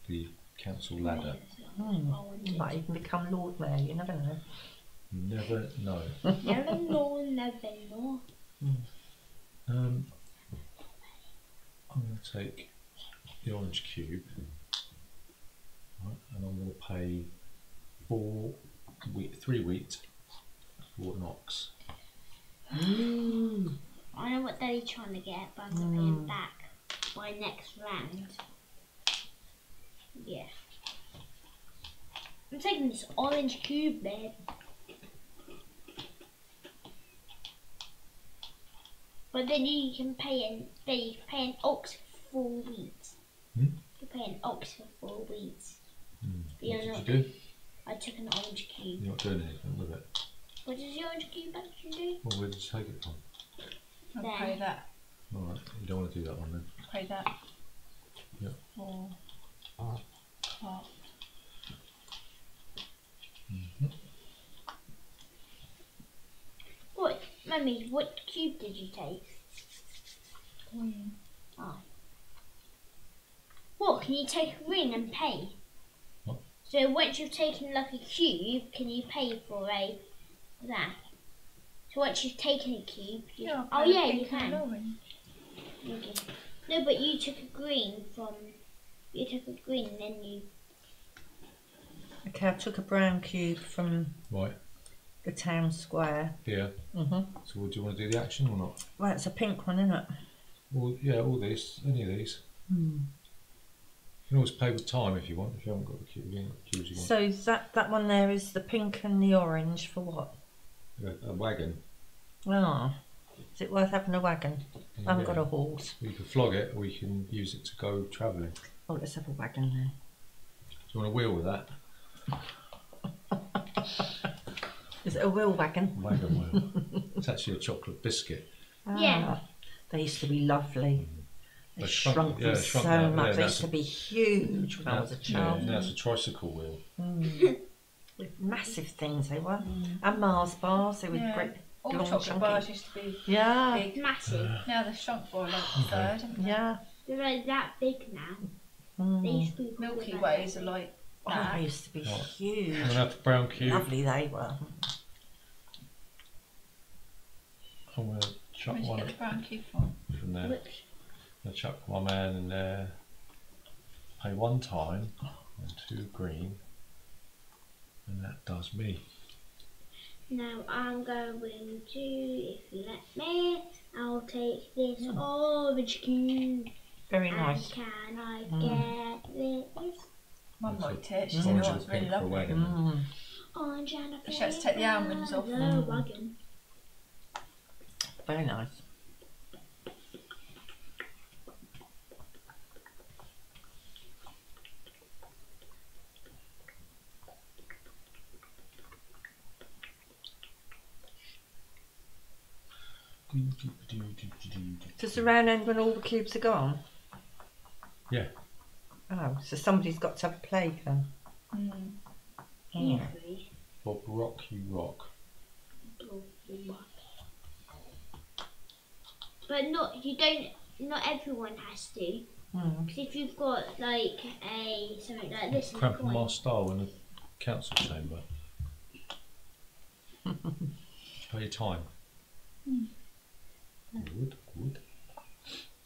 the council ladder. You might even become Lord Mayor, you never know. You never know. Never know, never know. I'm going to take the orange cube, right, and I'm going to pay 3 wheat, 4 knocks. I know what Daddy's trying to get, but I'm going to pay him back by next round. Yeah. I'm taking this orange cube, babe. But then you can pay an ox for 4 wheat. You pay an ox for 4 wheat. What did you do? I took an orange cube. You're not doing anything with it. What does the orange cube actually do? Well, where did you take it from? I'll There. pay that. Alright, you don't want to do that one then. Pay that. Yep. For cart. What, Mummy, what cube did you take? Green. Oh. What, can you take a ring and pay? What? So once you've taken like a cube, can you pay for that? So once you've taken a cube, you I'll pay you pink and can. orange. Okay. No, but you took a green and then you. Okay, I took a brown cube from Right, the town square. here. Mm-hmm. So do you want to do the action or not? Well, it's a pink one, isn't it? Well, yeah, all these, any of these. You can always pay with time if you want, if you haven't got the cube, you ain't got the cubes you want. So that one there is the pink and the orange for what? A wagon. Ah, is it worth having a wagon? I haven't Yeah. got a horse. You can flog it or you can use it to go travelling. Oh, let's have a wagon there. Do you want a wheel with that? Is it a wheel wagon? Wagon wheel. It's actually a chocolate biscuit. Yeah. They used to be lovely. They They shrunk yeah, them shrunk so down. much. Yeah, They that's used to be huge when I was a child. Yeah, now it's a tricycle wheel. With massive things they were. And Mars bars, they were Yeah. great. All long, chocolate chunky. bars used to be Yeah, big. Massive. Now they're shrunk by like a third. haven't they? yeah. They're like that big now. They Mm. used to be Milky like Ways that are like Oh, that. they used to be Right. I'm huge. going to have the brown cube. Lovely they were. I'm going to chuck Where'd you one get the brown cube from? from there. Which, I'll chuck my man in there. Pay 1 time and 2 green. And that does me. now I'm going to, if you let me, I'll take this orange cube. Very And nice. can I get this? Mum That's liked it. She said, Orange oh, and it's really pink for a lovely. wagon. Mm. Orange and a She had to take the almonds off. the wagon. Very nice. Does the round end when all the cubes are gone? Yeah. Oh, so somebody's got to have a plague then. Mm. Yeah. Easily. Bob Rock, you rock. But not everyone has to. Mm. Because if you've got like something like this in the Cramping coin, my style in the council chamber. Pay your time. Good, good.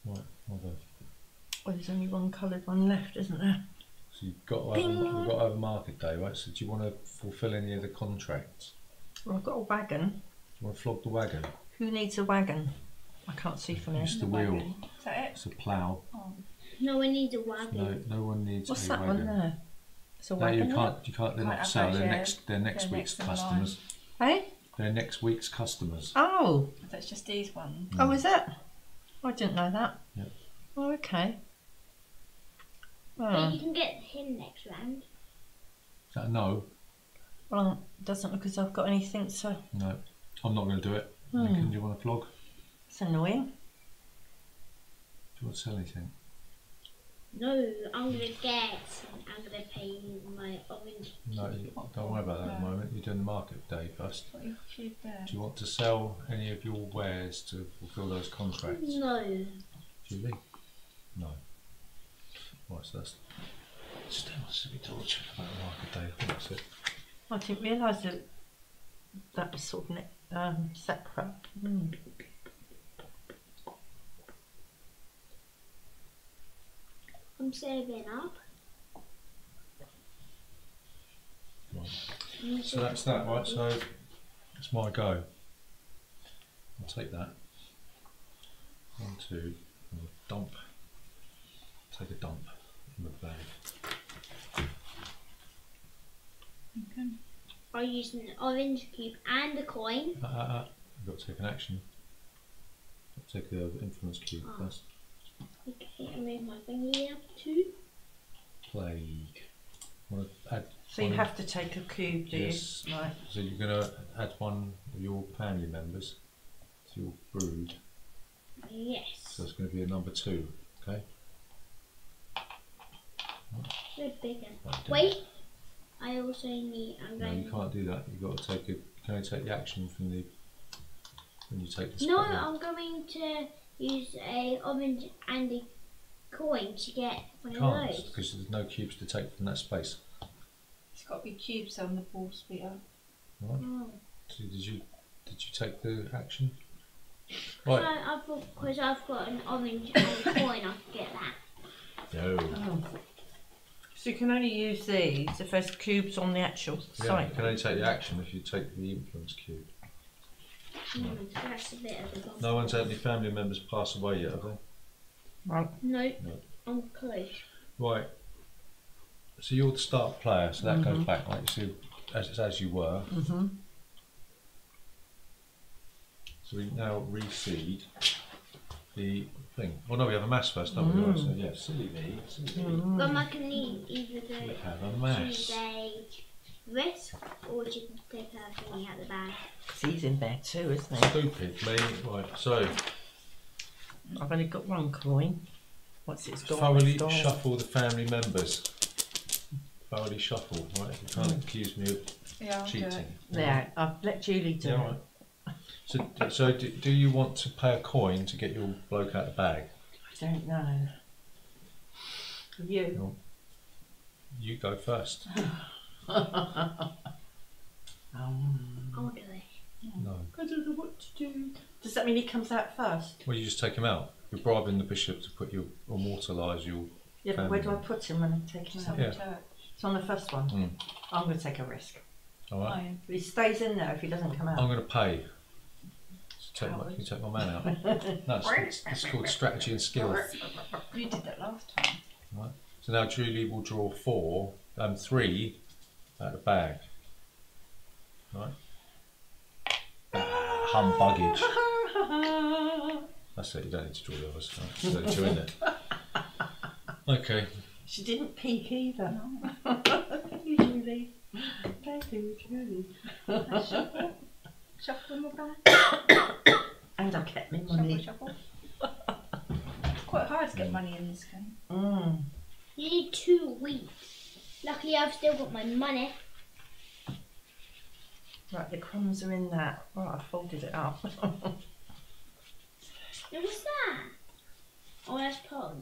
Right, I'll go. Well, there's one coloured one left, isn't there? So you've got to have a market day, right? So do you want to fulfil any of the contracts? Well, I've got a wagon. Do you want to flog the wagon? Who needs a wagon? I can't see from here. It's the wheel. Is that it? It's a plough. Oh. No one needs a wagon. No one needs What's a that wagon. one there? It's a No, wagon. you can't. They're not for sale. They're next week's customers. Hey? They're next week's customers. Oh. So it's just these ones. Oh, is it? I didn't know that. Yep. Oh, okay. But Oh. you can get him next round. Is that a no? Well, it doesn't look as I've got anything, so No. I'm not going to do it. Lincoln, do you want to flog? it's annoying. Do you want to sell anything? No, I'm gonna pay my orange. No, don't worry about that at the moment. You're doing the market day first. What you cube there? Do you want to sell any of your wares to fulfil those contracts? No. Julie? No. Right, so that's still must be double check about the market day. I think that's it. I didn't realise that was sort of separate. I'm saving up. Right. So that's that, right? So it's my go. I'll take that. 1, 2, and we'll dump. Take a dump in the bag. Okay. I use an orange cube and a coin. You've got to take an action. Got to take the influence cube first. Okay, I move my thingy up too. Plague. Want to add? So you have to take a cube, do Yes. you? Right. So you're going to add one of your family members to your brood. Yes. So it's going to be a number 2. Okay. They're bigger. Right, Wait. I also need. No, you can't do that. You've got to take it. You can only take the action from the when you take the. No, spell. I'm going to use a orange and a coin to get one of Can't those. because there's no cubes to take from that space. It's got to be cubes on the ball splitter. Right. Oh. So did you take the action? Right. I thought because I've got an orange and a coin, I can get that. No. Oh. So you can only use these if there's cubes on the actual Yeah, site. you can only take the action if you take the influence cube. So that's a bit of a bump. No one's had any family members pass away yet, have they? Right. No, No. I'm close. Right. So you're the start player, so that goes back, right? So as you were. So we now reseed the thing. Oh no, we have a mass first, don't we? Right, so yeah, silly me. But I can either We have a choose mass. a risk or you can take a thingy out the bag. He's in there too, isn't he? Stupid me. Right, so I've only got one coin. What's it got? thoroughly shuffle the family members. Thoroughly shuffle, right? You can't accuse me of Yeah, I'll do cheating. it. Yeah, I've let Julie do Yeah, it. right. So do you want to pay a coin to get your bloke out of the bag? I don't know. You? No. You go first. I'll do it. No. I don't know what to do. Does that mean he comes out first? Well, you just take him out. You're bribing the bishop to put your immortalise your. Yeah, but where do I family. put him when I take him It's out? on Yeah. the church. It's on the first one. Mm. I'm going to take a risk. All right. Oh, yeah. But he stays in there if he doesn't come out. I'm going to pay. So can you take my man out? No, it's called strategy and skill. You did that last time. Right. So now Julie will draw 3 out of the bag. Right. Humbuggage. That's it. You don't need to draw the others. Right. There's only 2 in there. Okay. She didn't peek either. Thank you, Julie. Thank you, Julie. Shuffle in the bag. And I kept my money. Shuffle. Quite hard to get money in this game. You need 2 weeks. Luckily, I've still got my money. Right, the crumbs are in that. Right, I folded it up. Now, what's that? Oh, that's part of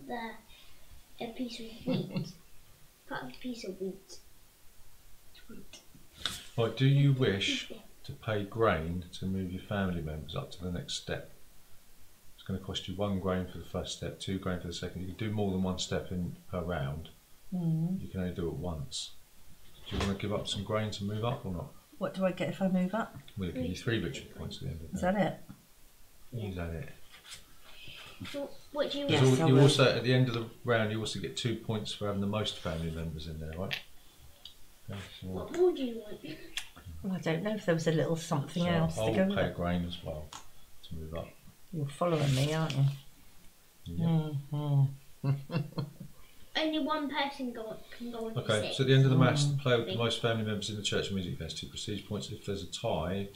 a piece of wheat. Part of a piece of wheat. Right. Do you wish to pay grain to move your family members up to the next step? It's going to cost you 1 grain for the first step, 2 grain for the second. You can do more than 1 step in per round. You can only do it once. Do you want to give up some grain to move up or not? What do I get if I move up? We'll give you 3 victory points at the end of the day. Is that it? Is that it? What do you Yes, want? I You will. also, at the end of the round, you also get 2 points for having the most family members in there, right? Okay, so What more do you want? Well, I don't know if there was a little something else to I'll go with pay a it. grain as well to move up. You're following me, aren't you? Yeah. Only one person can go on to Okay, 6. so at the end of the match, the player with the most family members in the church and music gets 2 prestige points. If there's a tie,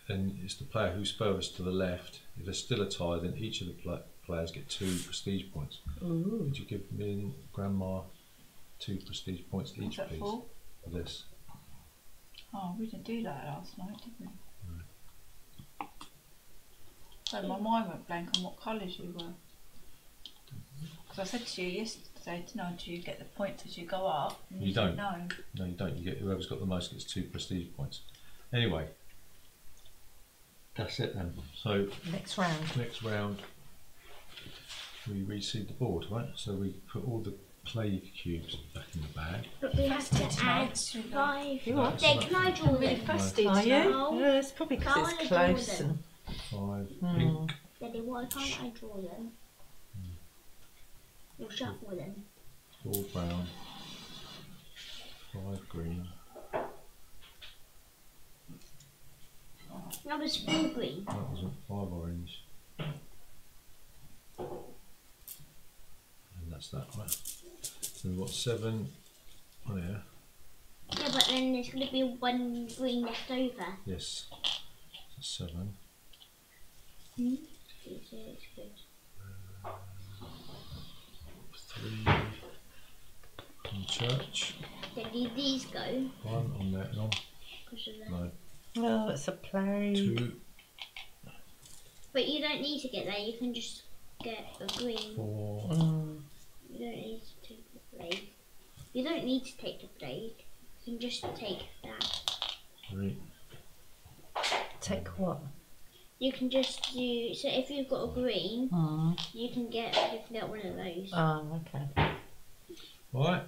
then it's the player who's furthest to the left. If there's still a tie, then each of the players get 2 prestige points. Ooh. Would you give me and Grandma 2 prestige points each, What's that please? for? For this. Oh, we didn't do that last night, did we? So my mind went blank on what colours you were. Because I said to you yesterday, didn't I, do you get the points as you go up? And You said don't. No. No, you don't. You get whoever's got the most gets 2 prestige points. Anyway, that's it then. So Next round. next round, we reseed the board, right? So we put all the plague cubes back in the bag. But we have to tonight, add sweetheart. 5. You are? Then can I draw Really them? fusty Are you? tonight. No. Yeah, it's probably because I it's wanna draw close. them. 5 Hmm. pink, Daddy, why can't I draw them? You'll shuffle them. 4 brown, 5 green, That was 4 green. that was a 5 orange. And that's that, right? So we've got 7 on here. Yeah, but then there's going to be 1 green left over. Yes. So 7. It's good. 3 on church. Then these go. 1 on there. No. Because of that. No. Oh, it's a plague. 2, But you don't need to get that, you can just get a green. 4. You don't need to take the blade. You don't need to take the blade. You can just take that. 3. Take what? You can just do, so if you've got a green, you can get one of those. Oh, okay. Alright.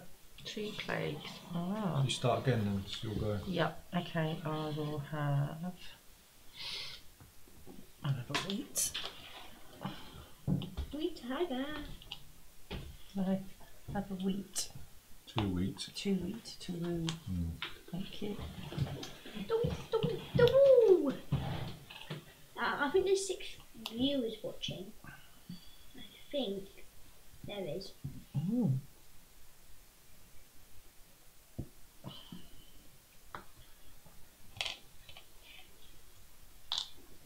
2 plagues. Oh. You start again then, so you'll go. Yep. Okay. I will have another wheat. Wheat tiger. I have a wheat. 2 wheat. 2 wheat. 2. Thank you. Doo. I think there's 6 viewers watching. I think there is. Ooh.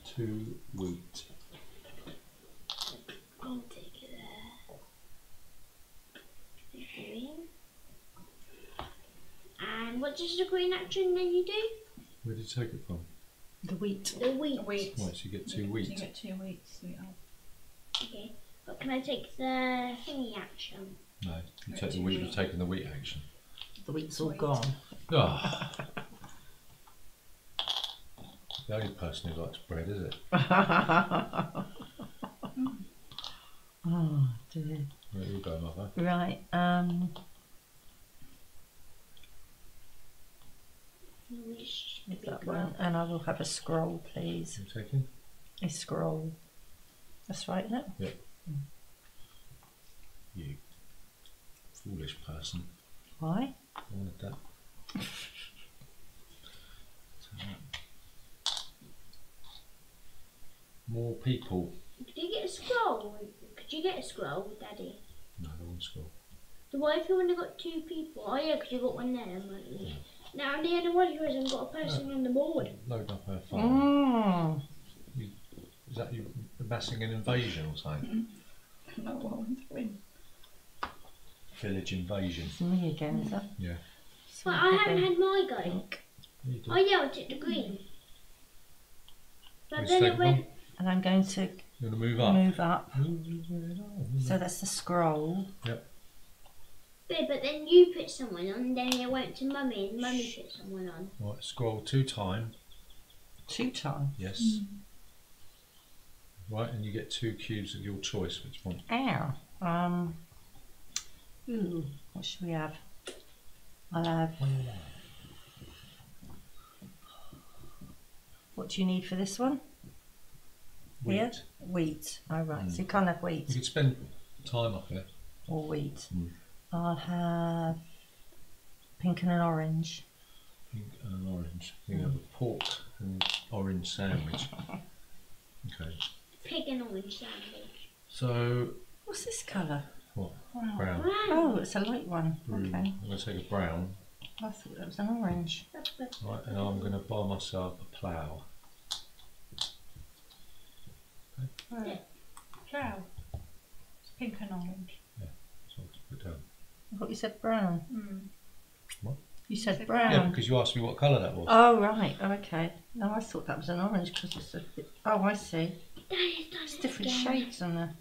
Two wheat. I'll take it there. Green. And what does the green action then you do? Where did you take it from? The wheat. The wheat. Wheat. Right, so you get 2 So you wheat. get 2 wheats, sweetheart. Okay. But can I take the thingy action? No, you Right, take the 2 wheat, wheat. you've taken the wheat action. The wheat's all Wheat. gone. Ah. The only person who likes bread, is it? Oh dear. There you go, mother. Right. That one, and I will have a scroll, please. You taking? A scroll. That's right, isn't it? Yep. You foolish person. Why? I wanted that. So that. More people. Could you get a scroll? Could you get a scroll, Daddy? No, the one school. So what if you only got 2 people? Oh yeah, because you got one there, haven't you? Now the other one who hasn't got a person on the board. Load up her phone. Mm. Is that you amassing an invasion or something? No, what I'm doing. Village invasion. It's me again, is it? Yeah. So But I'll I have haven't a had my go. pink. You do. Oh yeah, I took the green. But Which then it second went. one? And I'm going to You want to move up? move up. Move it on. So that's the scroll. Yep. Yeah, but then you put someone on, then it went to Mummy, and Mummy put someone on. Right, scroll 2 times. 2 times. Yes. Right, and you get 2 cubes of your choice. Which one? Ow. Ooh, what should we have? I'll have. What do you need for this one? Wheat. Here? Wheat. Oh, right. So you can't have wheat. You could spend time up here. Or wheat. Mm. I'll have pink and an orange. Pink and an orange. You have a pork and orange sandwich. Okay. Pig and orange sandwich. So, What's this colour? what? Wow. Brown. Oh, it's a light one. Brown. Okay. I'm going to take a brown. I thought that was an orange. Right, and I'm going to buy myself a plough. Plough. It's pink and orange. So I'll put down. I thought you said brown. What? You said said brown. Yeah, because you asked me what colour that was. Oh, right. Okay. No, I thought that was an orange because it's a bit... Oh, I see. It's different shades on there.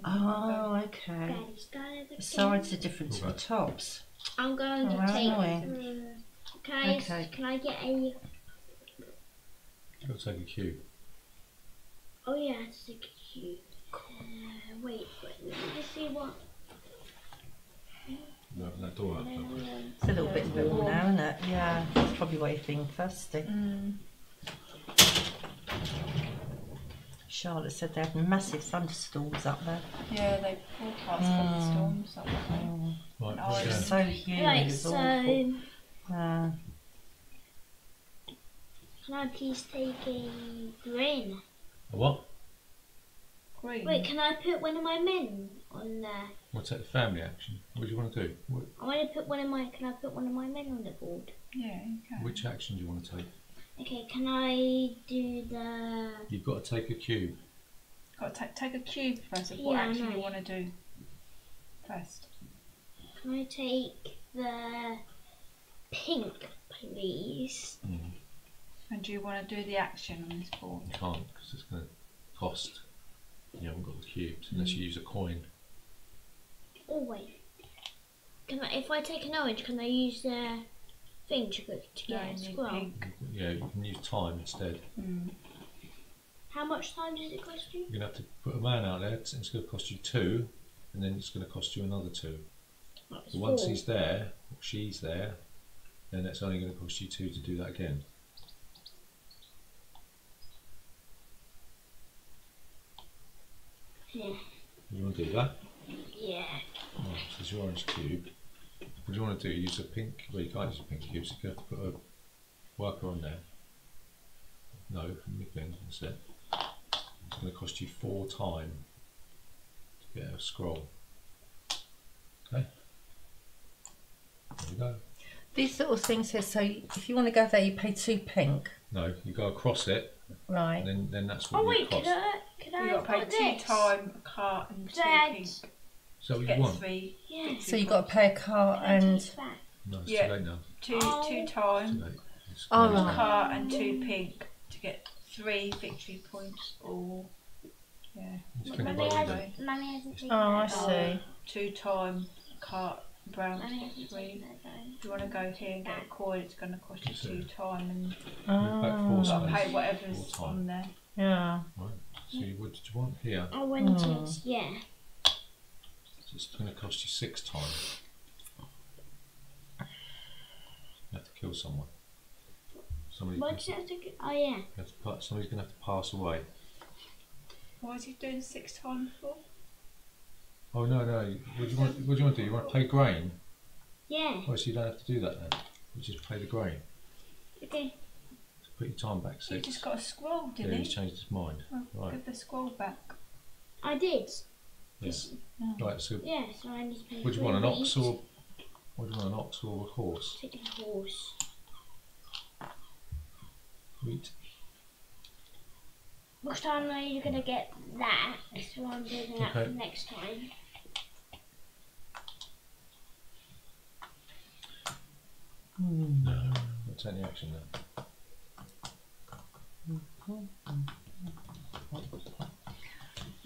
Oh, okay. Daddy's done it The again. sides are different to the Right. tops. I'm going to Oh, how take. annoying. Okay. Can I get a? You've got to take a cube. Oh yeah, it's a cube. Wait, let me just see what. You open that door up. It's a little bit warm now, isn't it? Yeah, that's probably why you're feeling thirsty. Charlotte said they had massive thunderstorms up there. Yeah, they forecast thunderstorms up there. Right, Oh, put it down. So humid, Right, it's so awful. can I please take a green? A what? Green. Wait, can I put one of my men on there? We'll take the family action. What do you want to do? I want to put one of my. Can I put one of my men on the board? Yeah, you can. Which action do you want to take? Okay, can I do the? You've got to take a cube. Got to take a cube first of what Yeah, I action know. you want to do first. Can I take the pink, please? And do you want to do the action on this board? You can't because it's going to cost. You haven't got the cubes unless you use a coin. Oh wait. Can I? If I take an orange, can I use the thing to get No, a you need scroll? pink. Yeah, you can use time instead. How much time does it cost you? You're going to have to put a man out there. It's going to cost you 2, and then it's going to cost you another 2. That's So once 4. he's there, or she's there, then it's only going to cost you 2 to do that again. Yeah. You want to do that? Yeah. Right, so it's your orange cube. What do you want to do? Use a pink? Well, you can't use a pink cube, so you have to put a worker on there. No, nothing. That's it. It's going to cost you 4 time to get a scroll. Okay. There you go. These little things here, so if you want to go there, you pay 2 pink. No, you go across it, Right. and then that's what Oh it wait, costs. could I You've have got to got pay 2 this? time, a cart and 2 Dad. pink. So what you Get want? 3. Yeah. So you've got to pay a car Can I take and... it back? No, it's Yeah. too late now. Two Oh. two Too time, late. It's Oh, closed right. now. car and 2 pink to get 3 victory points or It's Mummy pink by window. hasn't taken Oh, I that see. 2 time, cart, brown Mummy hasn't 3. taken that though. If you want to go here and get a coin, it's going to cost you 2 time and Move back 4 Oh, you've got to spaces. pay whatever's 4 on time. there. yeah. Right. So what did you want here? I wanted, yeah. So it's going to cost you 6 time. You have to kill someone. Why does it have to go? Oh yeah. Somebody's going to have to pass away. What is he doing 6 times for? Oh no. What do you want to do? You want to pay grain? Yeah. Oh, so you don't have to do that then. You just pay the grain. Okay. So put your time back He 6. just got a scroll, Yeah, didn't he's he? changed his mind. Oh, Right. Give the scroll back. I did. Yeah. This- Right. So Yeah, so I need to pay. what do you want? An ox wheat. or what do you want? An ox or a horse? Take a horse. Wheat. Which time are you gonna get that? So I'm doing that Okay. for next time. No. Not take any action now.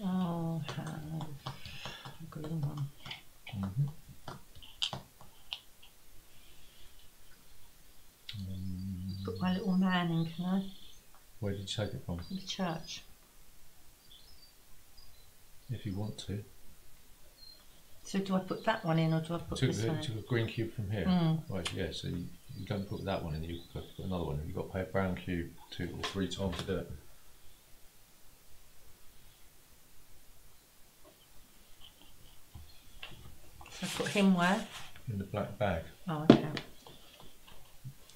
I'll have a green one. Put my little man in, can I? Where did you take it from? The church. if you want to. So do I put that one in or do I put Took this one in? a green cube from here. Mm. Right, yeah, so you don't put that one in, you put another one. You've got to pay a brown cube 2 or 3 times to do it. So I put him where? In the black bag. Oh, okay.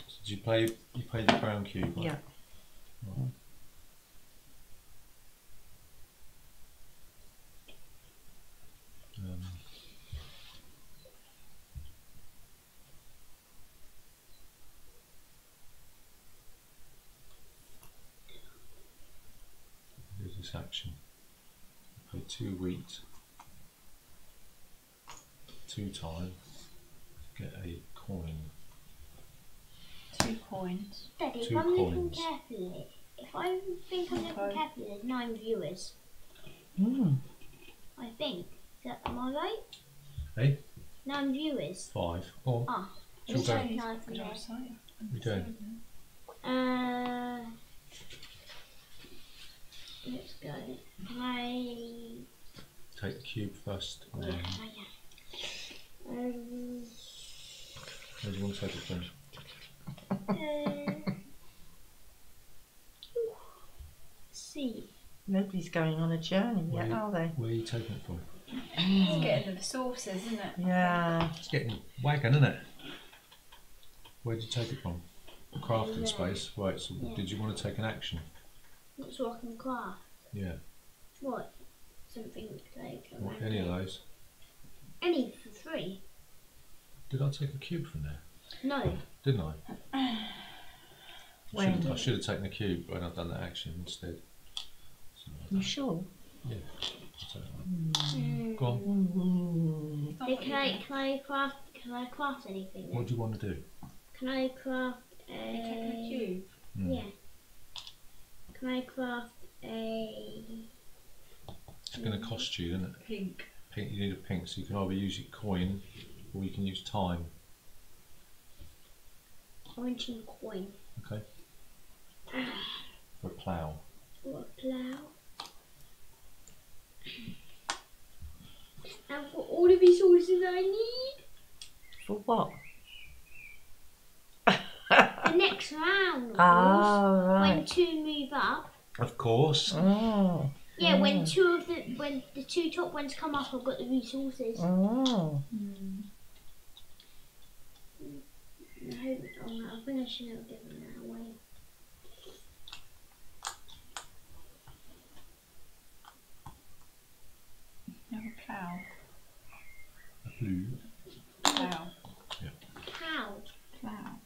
So did you paid the brown cube, right? Yeah. Right. Here's this action. Pay 2 wheat 2 times, get a coin. 2 coins. Daddy, 2 if I'm looking coins. carefully, if I think I'm looking carefully, there's 9 viewers. Mm. I think. Am I right? Hey? 9 viewers. 5. Go on. Ah, Shall we it's go? only 9 from there. What are you doing? Let's go. Take the cube first. And then, Um, where do you want to take it from? C. Nobody's going on a journey Where yet, you- are they? Where are you taking it from? It's getting the sources, isn't it? Yeah. It's getting wagon, isn't it? Where did you take it from? Crafting space. Right, so Yeah. did you want to take an action? What's rock and craft? Yeah. What? Something like What, any of those? Any for free? Did I take a cube from there? No. Didn't I? When? I should have taken a cube when I've done that action instead. So, You sure? yeah. So, go on. Mm. Hey, can I craft anything then? What do you want to do? Can I craft Taking a a... cube. Mm. Yeah. Can I craft a... It's going to cost you, isn't it? Pink. Pink. You need a pink, so you can either use your coin or you can use time. orange and coin? Okay. For a plough. Or a plough? And for all the resources I need? For what? The next round, of course. Oh, When right. 2 move up. Of course. Oh. Yeah, when the 2 top ones come up, I've got the resources. Oh. I think I should have given that away. You have a plough. A blue. Plough. Cow. Plough.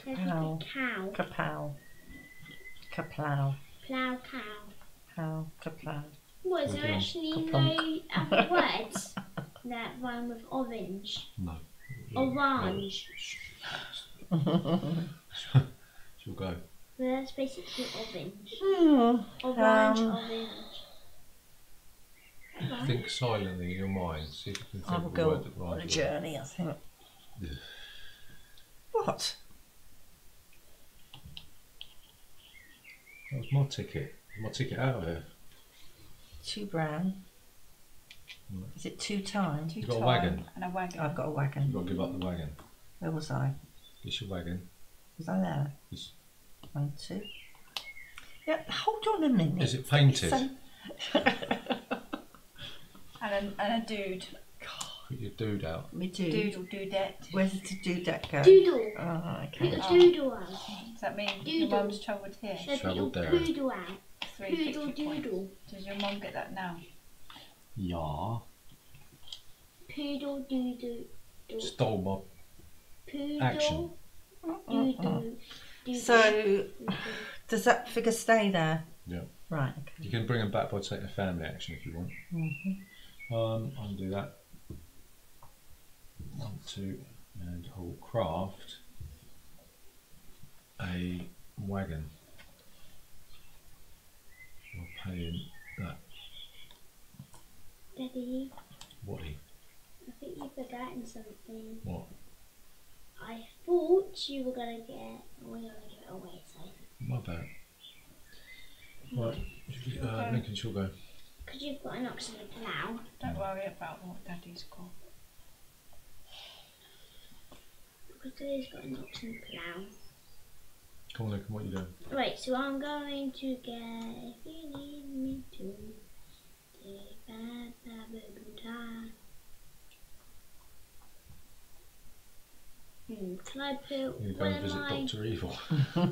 There's Kapow. like a cow. Kapow. Kaplow. Plough cow. Pow. Kaplow. What, is We're there doing actually kaplunk. no other words that rhyme with orange? No. Orange. She'll go. Well, that's basically orange. Hmm. Orange, Um, orange. Right. Think silently in your mind. See if you can I think will of a go word that on rhymes a with it. journey, I think. Yeah. What? That was my ticket. My ticket out of here. 2 brown. Right. Is it 2 times? You got a wagon? And a wagon. I've got a You've wagon. got to give up the wagon. Where was I? It's your wagon. Was I there? Is, 1, 2. Yeah, hold on a minute. is it painted? So- And a dude. Put your dude out. Me too. Dude or dudette. Where's the dudette go? Doodle. Oh, Put okay. a doodle out. Does that mean your Doodle. mum's travelled here? So put your Travelled there. poodle out. 3 Poodle victory points. doodle. Does your mum get that now? Yeah. Poodle doodle. Stole Poodle my action. doodle. Doodle. So, does that figure stay there? Yeah. Right, okay. You can bring them back by taking a family action if you want. I'll do that. 1, 2, and I'll craft a wagon. I'll pay in that. Daddy, Whatty? I think you've forgotten something. What? I thought you were gonna get. We're gonna give it away, so. My bad. Right. Lincoln, she'll go. because you've got an ox and a plough. Don't worry about what Daddy's got. Because Daddy's got an ox and a plough. Come on, Lincoln, what are you doing? Right, so I'm going to get. If you need me to. Can I put You're one going to of visit my? Dr. Evil. I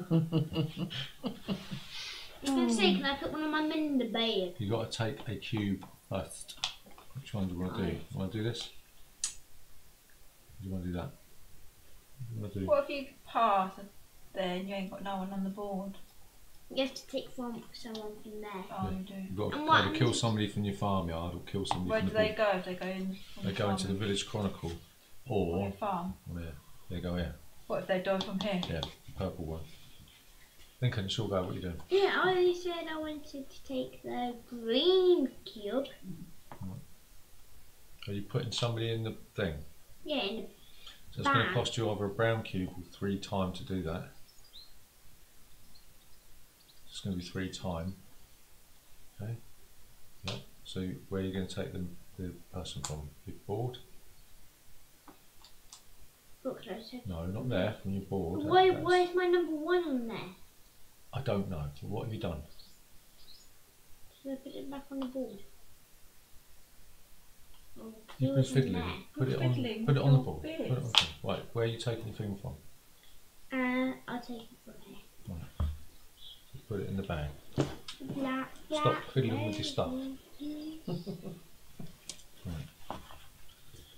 was going to say, can I put one of my men in the bed? You've got to take a cube first. Which one do you want to do? You want to do this? Or do you want to do that? What do you want to do? What if you pass there and you ain't got no one on the board? You have to take from someone from there. Oh, Yeah. you do. You've got to And what either kill happens- somebody from your farmyard or kill somebody Where from do the they board. go if they go in? From They the go into the farm? Village Chronicle Or or your farm. yeah, they go here. What if they die from here? Yeah, purple one. Lincoln, it's all go. What are you doing? Yeah, I said I wanted to take the green cube. Are you putting somebody in the thing? Yeah, in So it's going to Bag. cost you either a brown cube or 3 time to do that. It's going to be 3 time. Okay. Yep. So where are you going to take the person from? Your board? look closer. No, not there. From your board. Why That's- is my number 1 on there? I don't know. What have you done? Should I put it back on the board? Oh, You've it been was in fiddling. there. Put it Fiddling on. Put it with on the your board. Put bits. it on the board. Right. Where are you taking your thing from? I'll take it from here. Put it in the bag. Black, Stop fiddling with your stuff.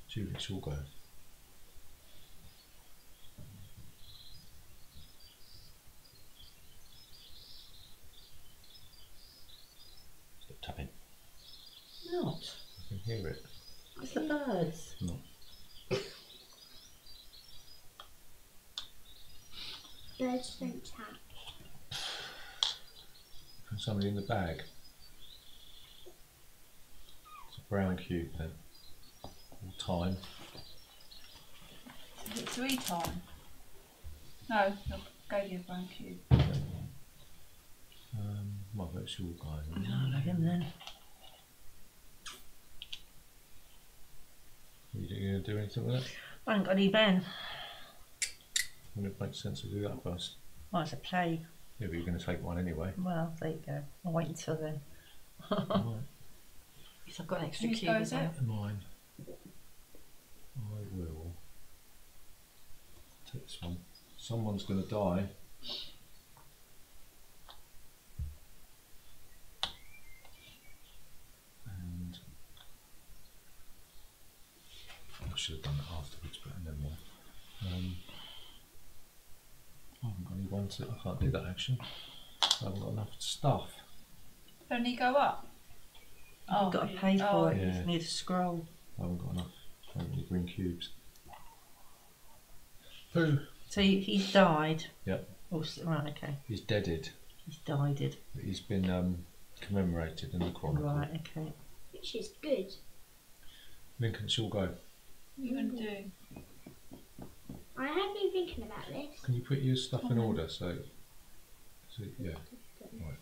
Julie's all go. Stop tapping. Not. I can hear it. It's the birds. No. Birds don't tap. Put somebody in the bag. It's a brown cube then. All time. Is it 3 time? No, I gave you a brown cube. Well, that's your guy. No, let him then. Are you going to do anything with it? I haven't got any Ben. Wouldn't it make sense to do that first? Well, it's a plague. Yeah, but you're going to take one anyway. Well, there you go. I'll wait until then. Right. Because I've got an extra Whose cube go as is well. it? Mine. I will take this one. Someone's going to die. And I should have done that afterwards, but never mind. I haven't got any ones that I can't do that action. I haven't got enough stuff. Don't he go up? You've got to pay for it. Yeah. You need a scroll. I haven't got enough. I haven't got any green cubes. Who? So he's died. Yep. Oh, right, okay. He's deaded. He's died. But he's been commemorated in the chronicle. Right, okay. Which is good. Lincoln, shall go. What are you going to do? I have been thinking about this. Can you put your stuff in order? So yeah. Right.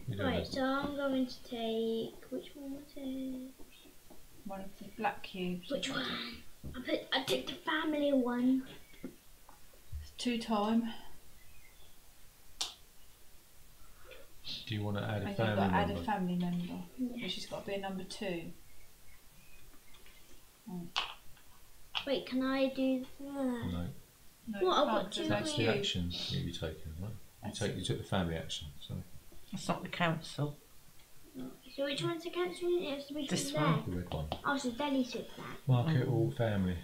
You doing Right, that? so I'm going to take. Which one was it? One of the black cubes. Which one? I took the family one. It's 2 time. Do you want to add a And you've family got to add member? a family member. Yeah. Which has got to be a number 2. Wait, can I do that? No, No, What, I've you got can't, 'cause two there's that's no the cube. action that you're taking, right? You took the family action. So That's not the council. So which one's the council? It has to be This from one. there. the red one. Oh, so Daddy took that. Mark it all family.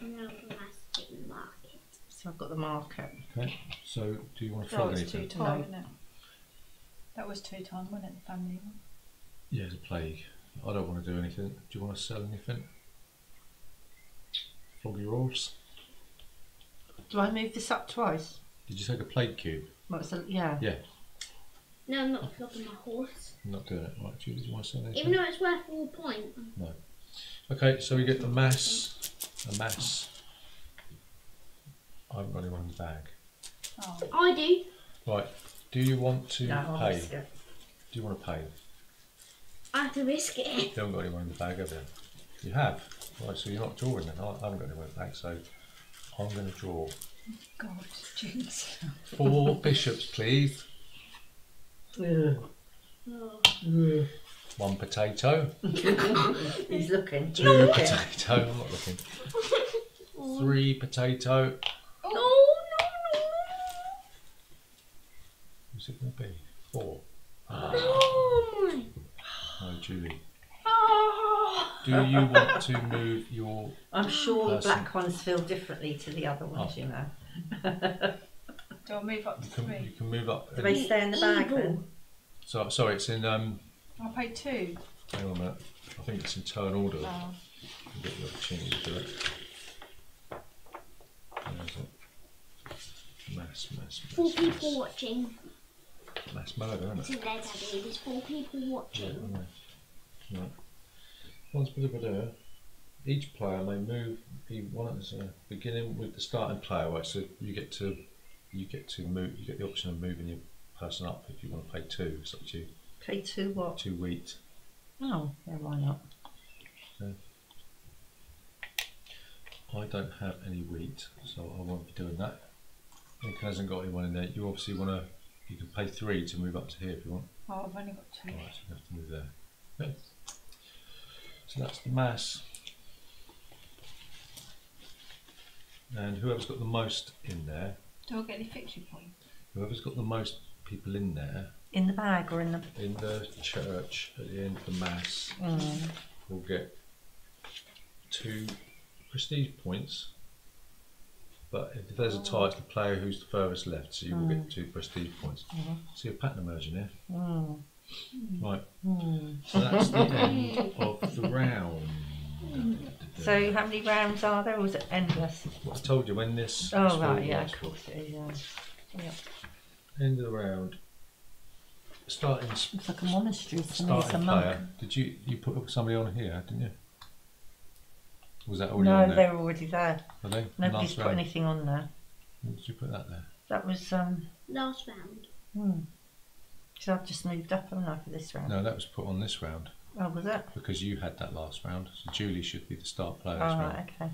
And now I'm going to take the market. So I've got the marker. Okay. So do you want to That flog was 2 anything? time, No. wasn't it? That was 2 time, wasn't it? The family one. Yeah, it's a plague. I don't want to do anything. Do you want to sell anything? Flog your horse. Do I move this up twice? Did you take a plague cube? Well, it's a, yeah. Yeah. No, I'm not flogging my horse. I'm not doing it. Right, Julie, do you want to sell anything? Even though it's worth 4 points. No. Okay, so we get the mass. A mass. I haven't got anyone in the bag. Oh. I do. Right, Do you want to No, I'll pay? risk it. Do you want to pay? I have to risk it. You haven't got anyone in the bag, have you? You have. Right, so you're not drawing then. I haven't got anyone in the bag, so I'm going to draw God, jinx. 4 bishops, please. Oh. 1 potato. He's looking. 2 potato. I'm not looking. 3 potato. No, no, no. Who's it going to be? 4. No. Oh, Julie. Oh. Do you want to move your... I'm sure the Person. black ones feel differently to the other ones, Oh. you know. Do I move up to You 3? can move up. Do they stay in the bag then? So, sorry, it's in... I'll pay 2. hang on a minute. I think it's in turn order. Oh. You get the opportunity to do it. There's it. Mass, 4 people watching. mass murder, isn't It's it? in there, Daddy. There's 4 people Yeah, watching. I know. Right. Once there, each player may move one at a beginning with the starting player. Right, so you get to move. You get the option of moving your person up if you want to pay 2. It's up to you. Pay 2 what? 2 wheat. Oh, yeah, why not? I don't have any wheat, so I won't be doing that. Nick hasn't got anyone in there. You obviously want to. You can pay 3 to move up to here if you want. Oh, I've only got 2. Right, so you have to move there. Okay. So that's the mass. And whoever's got the most in there, Do I get any victory points? whoever's got the most people in there, In the bag or in the... in the church at the end of the mass, will get 2 prestige points. But if there's a tie, it's the player who's the furthest left, so you will get 2 prestige points. See a pattern emerging here. Right. So that's the end of the round. So how many rounds are there, or was it endless? Well, I told you when this. Oh, this right, fall yeah, was. of course it is, yeah. End of the round. Starting It's like a monastery to me, it's a starting monk. player. Did you put somebody on here, didn't you? Was that already No, on there? they're already there. Are they? Nobody's Last put round. anything on there. When did you put that there? That was, Last round. so I've just moved up, haven't I, for this round? No, that was put on this round Oh, was it? because you had that last round. So Julie should be the start player Oh, this round. right, okay.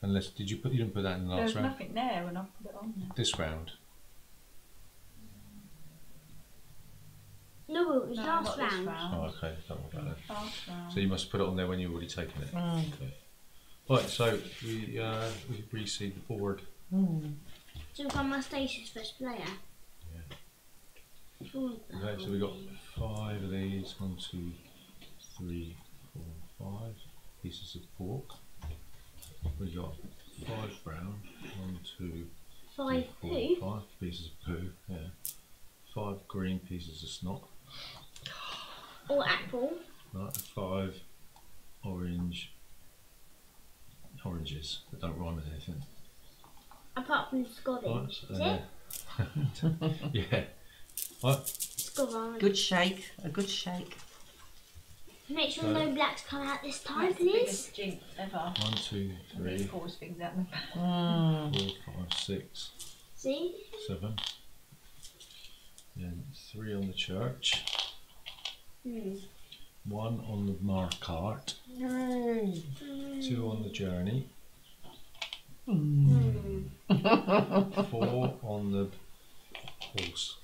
Unless you didn't put that in the There last was round? nothing there when I put it on there. This round. No, it was No, last not this round. Oh, okay. Don't worry about that. Last round. So you must put it on there when you've already taken it. Okay. Right. So we reseed the board. So we've got my status first player. Yeah. Sure. Okay. So we got 5 of these. 1, 2, 3, 4, 5 pieces of pork. We got 5 brown. 1, 2, 5 3, 4, poo. 5 pieces of poo. Yeah. 5 green pieces of snot. Or apple. Right. 5 oranges that don't rhyme with anything. Apart from Scotland. Right, so, Is it? yeah. Right. Scotland. Good shake, a good shake. Make sure So- no blacks come out this time, That's the please. biggest jinx ever. 1, 2, And he 3, pours things out in the back. 4, 5, 6, See? 7. Then 3 on the church. 1 on the marcart. 2 on the journey. 4 on the horse.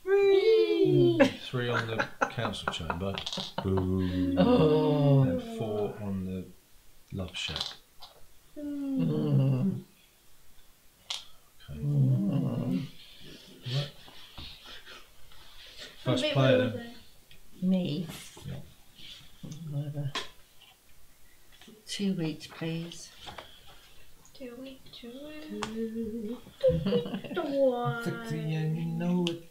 3 on the council chamber. Boo. And 4 on the love shack. Okay. Right. First player then. Me. Yeah. Whatever. 2 weeks, please. 2 weeks, 2 And you know it.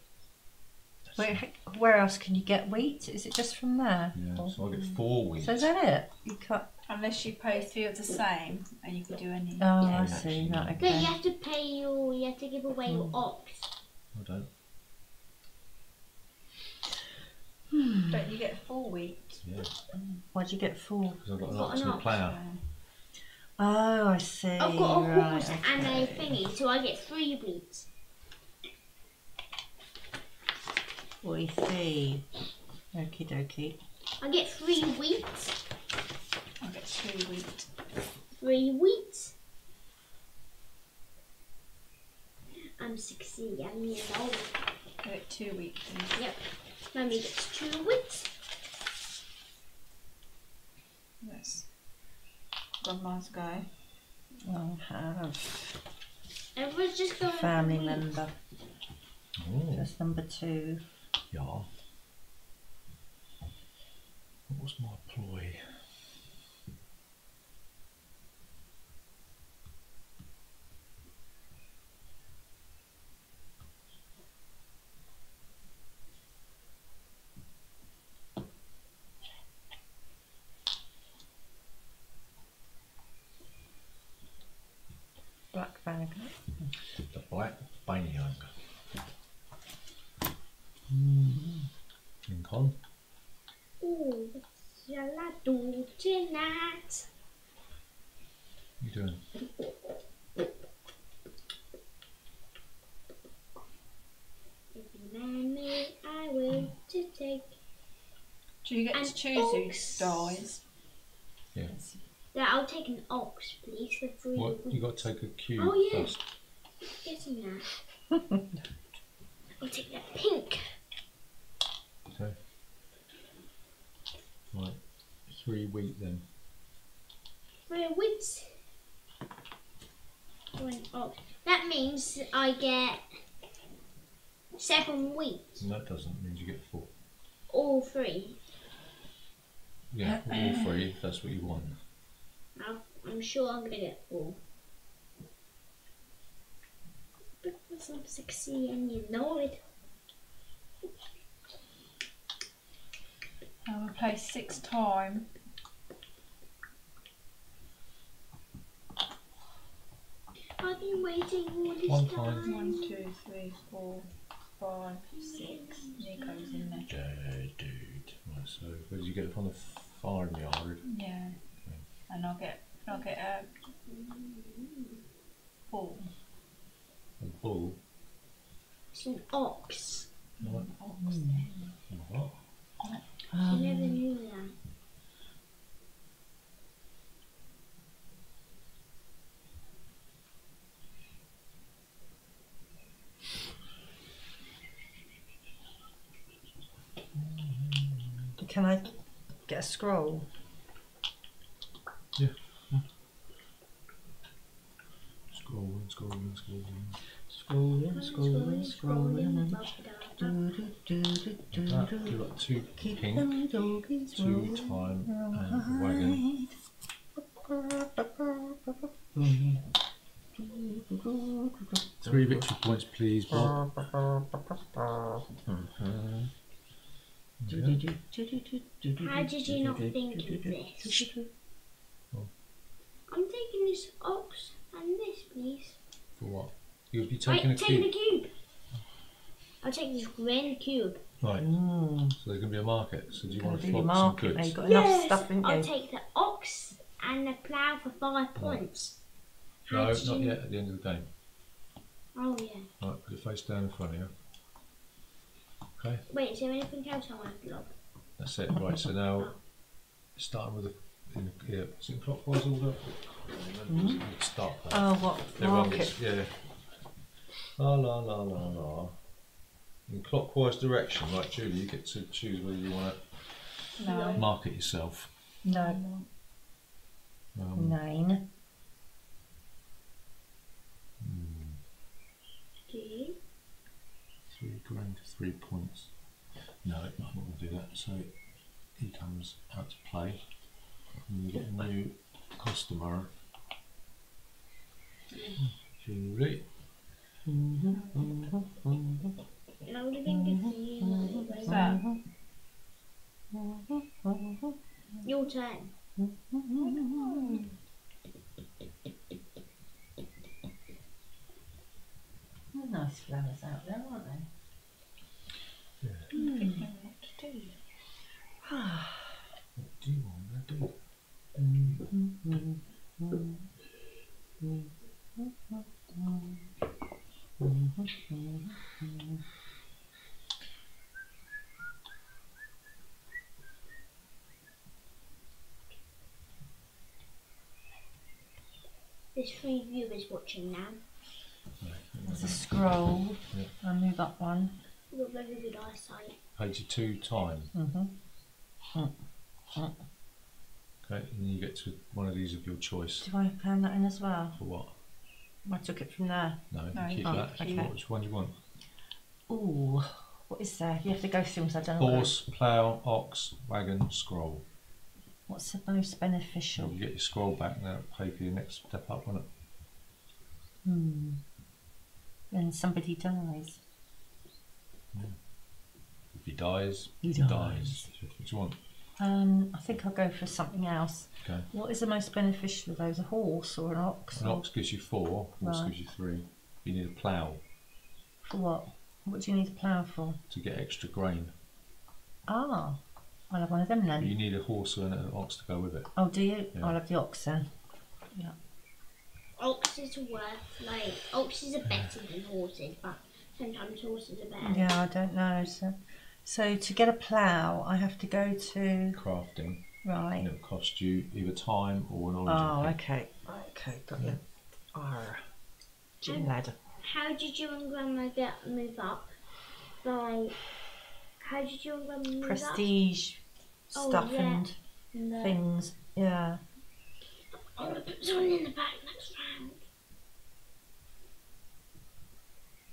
Where else can you get wheat? Is it just from there? Yeah, so I get 4 weeks. So is that it? You cut. Unless you pay 3 of the same and you could do any. Oh, I Yeah. see. Right, But you okay. have to pay you have to give away your ox. I don't. Don't you get 4 weeks? Yeah, Why'd you get 4? because I've got an Got ox an and a ox, plough. Oh, I see. I've got a right, horse and a okay. thingy, so I get 3 weeks. We see. Okie dokie. I get 3 wheat. I get 2 wheat. 3 wheat. I'm 60 years old. I get 2 wheat, please. Yep. Mummy gets 2 wheat. That's Grandma's go. I'll have Everyone's just going family for wheat. member. Oh, That's number 2. yeah. What was my ploy? Black bag. The black bag. Lincoln. Oh, what shall I do tonight? What are you doing? If you man me, I will to take. Do you get An to choose who ox. dies? Yeah. Yeah, I'll take an ox, please, for 3 What? wheat. You got to take a cube Oh, yeah. first. Getting that. I'll take that pink. Okay. Right. 3 wheat then. 3 wheat. For an ox. That means I get 7 wheat. And that doesn't mean you get 4. All 3. Yeah, all 3 if that's what you want. I'm sure I'm gonna get 4. Because I'm 60 and you know it. I will play 6 times. I've been waiting all this One time. time. 1, 2, 3, 4, 5, 6. Nico's in there. Yeah, dude. Right, so where did you get it from? The farmyard? Yeah. And I'll get a bull. A bull? It's an ox. What? Ox then. What? I never knew that. Can I get a scroll? Yeah. Scrolling, scrolling, scrolling. Scrolling, scrolling. That, you got 2 Keep pink, them doggies 2 rolling time, and a wagon. Three victory points, please, Bob. How did you not think of this? I'm taking this ox and this, please. For what? You'll be taking Wait, a taking cube. the cube. I'll take this grand cube. Right, Mm. so there's going to be a market. So do you want to Do your flog some market. Now goods? you've got enough stuff, haven't I'll you? take the ox and the plough for 5 points. How No, did not you- yet, at the end of the game. Oh yeah. Right, put it face down in front of you. Okay, Wait, is there anything else I want to flog? that's it. Right, so now, starting with yeah, is it in clockwise order? Start there. Oh, what? Everyone Market. gets, yeah. La la la la la. In clockwise direction, right, Julie, you get to choose whether you want to No. market yourself. No. 9. Okay. 3 grand, 3 points. No, I'm not going to do that. So he comes out to play, and you get a new customer. Julie. Loading the thing. What's that? Your turn. Nice flowers out there, aren't they? Yeah. I think I know what to do. What do you want to do? There's 3 viewers watching now. There's a scroll. Yeah. I'll move up one. You've got very good eyesight. Page 2 time. Okay, and you get to one of these of your choice. Do I plan that in as well? For what? I took it from there. No, No, you keep oh, that. okay. Which one do you want? Ooh, what is there? You have to go through them, so I don't know. Horse, plough, ox, wagon, scroll. What's the most beneficial? You get your scroll back and that'll pay for your next step up on it. When somebody dies. If he dies, He dies. dies. What do you want? I think I'll go for something else. Okay. What is the most beneficial of those? A horse or an ox? An ox gives you 4, horse Right. gives you 3. You need a plough For what? What do you need a plough for? to get extra grain. Ah, I'll have one of them But then. you need a horse and an ox to go with it. Oh, do you? Yeah. I'll have the ox then. Yeah. Oxes are worth, like, oxes are better than horses, but sometimes horses are better. Yeah, I don't know. So to get a plough, I have to go to Crafting. right. And it'll cost you either time or an origin. Oh, kit. okay. Okay, got you. Arr. Gym ladder. How did you and Grandma move up? Like, how did you and Grandma move Prestige Oh, stuff yeah. and up? No. things. Yeah. I'm going to put someone in the back next round.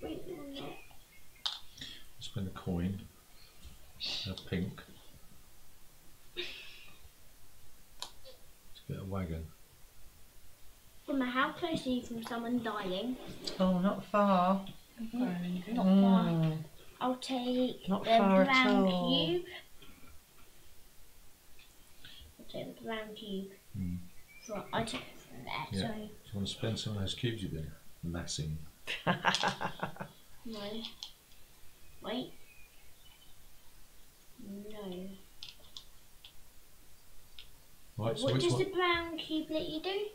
Wait a minute. Spend a coin. A pink. To get a wagon. Grandma, how close are you from someone dying? Oh, not far. Not far. I'll take Not the far at brown all. cube. I'll take the brown cube. I took it from there, Yeah. sorry. Do you want to spend some of those cubes you've been amassing? No. Wait. No. Right, so What which does one? the brown cube let you do?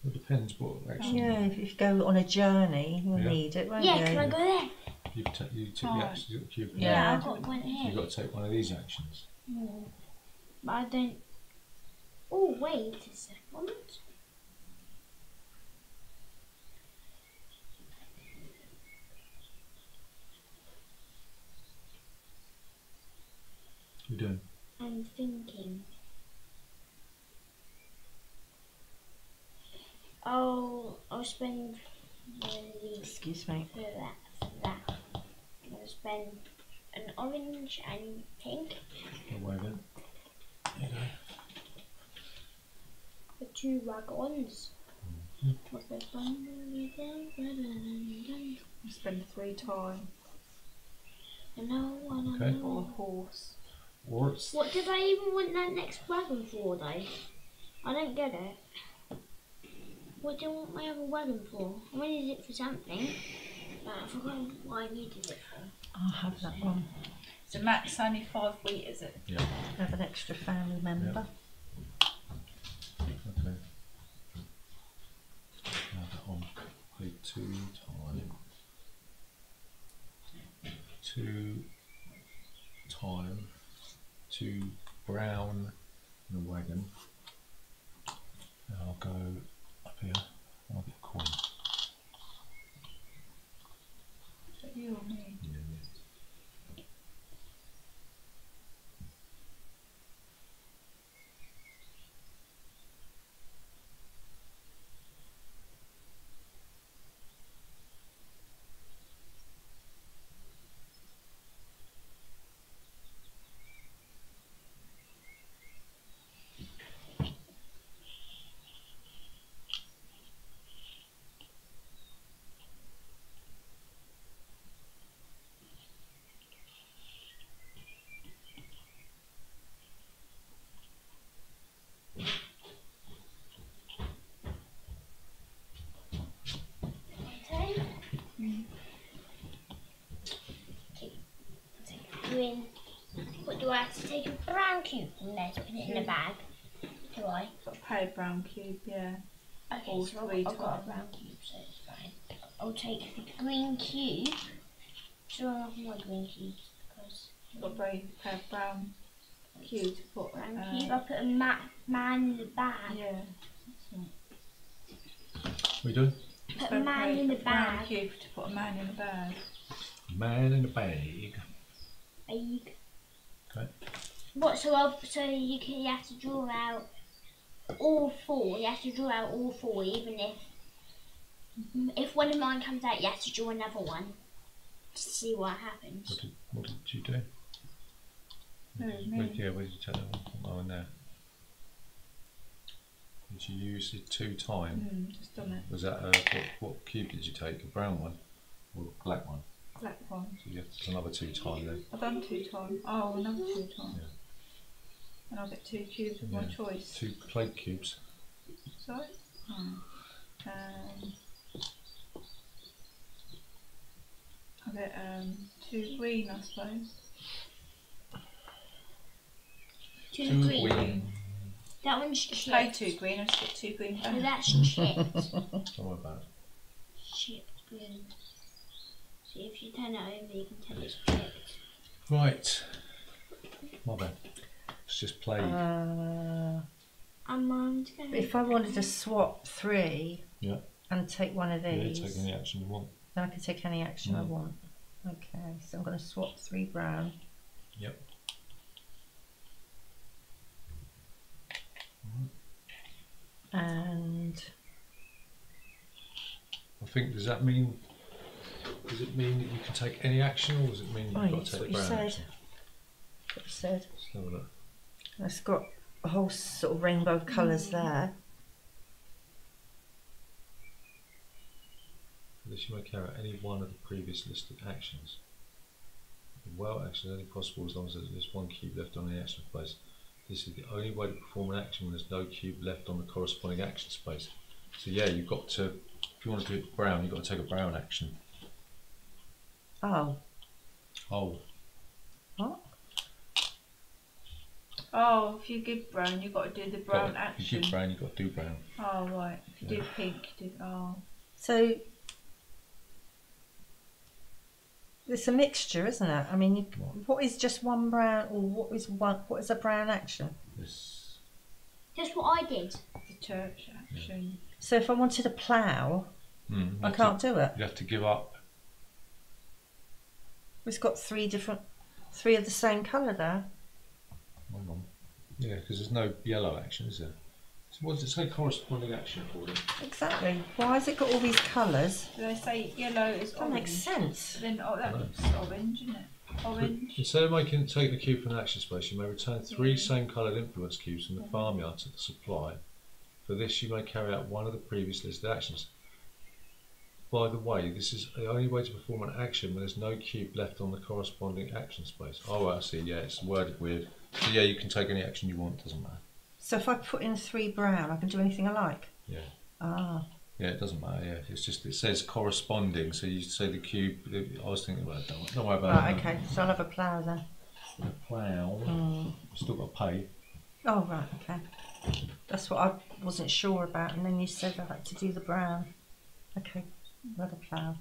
It depends what action. Yeah, if you go on a journey, you'll Yeah. need it, won't Yeah, you? can I go there? You took the actions, you got the cube. Yeah. I've got one So here. you've got to take one of these actions. But I don't. Oh, wait a second. What are you doing? I'm thinking. I'll spend one of these Excuse me. for that. I'll spend an orange and pink A wagon. There you go. for 2 wagons. What's this one? You spend 3 time Another one. Okay. or a horse. Horse. What did I even want that next wagon for, though? I don't get it. What do I want my other wagon for? I wanted it for something, but I forgot what I needed it for. I'll have that one. So max only 5 wheat, is it? Yeah. Have an extra family member. Okay. Now that on page 2 time. 2 time. 2 brown in a wagon. And I'll go up here. I'll get a coin. Is that you or me? Yeah. Green. What do I have to take a brown cube from there to put it in a bag? Do I? Got a paid brown cube, yeah. Okay, All so 3 I've got a times. brown cube, so it's fine. I'll take the green cube. So I have my green cubes because Got a very paid brown cube to put. brown cube. I put a man in the bag. Yeah. What are you doing? Put a man in the brown bag. cube to put a man in a bag. Man in a bag. Bag. Okay. What? So you have to draw out all 4. You have to draw out all 4, even if one of mine comes out, you have to draw another one to see what happens. What did you do? No, Where me. did you take that one? Oh, in there. Did you use it 2 times? Just done it. Was that what cube did you take? A brown one or a black one? Black one. So you have to do another 2 times then. I've done 2 times. Oh, another 2 times. Yeah. And I'll get 2 cubes of my choice. 2 plate cubes. Sorry? I'll get 2 green, I suppose. 2 green. That one's chipped. Play 2 green, I'll just get 2 green back. No, that's chipped. Don't worry about it. Chipped green. See, if you turn it over, you can tell it's chipped. Right. Mother. Let's just play. If I wanted to swap 3 Yeah. and take one of these, Take any action you want. then I can take any action I want. Okay, so I'm going to swap 3 brown. Yep. And I think, does it mean that you can take any action, or does it mean you've got that's to what take you brown said. action? What you said. Let's have a look. It's got a whole sort of rainbow of colours there. This you may carry out any one of the previous listed actions. Well, action is only possible as long as there's one cube left on the action space. This is the only way to perform an action when there's no cube left on the corresponding action space. So yeah, you've got to, if you want to do it brown, you've got to take a brown action. Oh. Oh. What? Oh, if you give brown, you've got to do the brown action. If you give brown, you've got to do brown. Oh, right. If you do pink, you do. Oh. So it's a mixture, isn't it? I mean, what is just one brown, or what is a brown action? This. Just what I did. The church action. So if I wanted to plough, I can't do it. You have to give up. It's got 3 of the same colour there. Hang on. Yeah, because there's no yellow action, is there? So what does it say corresponding action for then? Exactly. Why has it got all these colours? Do they say yellow is That orange? makes sense. Then that looks orange, isn't it? Orange. Instead of taking the cube from an action space, you may return 3 same coloured influence cubes from the farmyard to the supply. For this, you may carry out one of the previous listed actions. By the way, this is the only way to perform an action when there's no cube left on the corresponding action space. Oh, I see. Yeah, it's worded weird. So yeah, you can take any action you want. Doesn't matter. So if I put in 3 brown, I can do anything I like? Yeah. Ah. Yeah, it doesn't matter. Yeah, it's just it says corresponding. So you say the cube. I was thinking about it. Don't worry about it. Right, okay. So I'll have a plough then. A plough. Still got to pay. Oh, right, okay. That's what I wasn't sure about, and then you said I had to do the brown. Okay, I'll have a plough.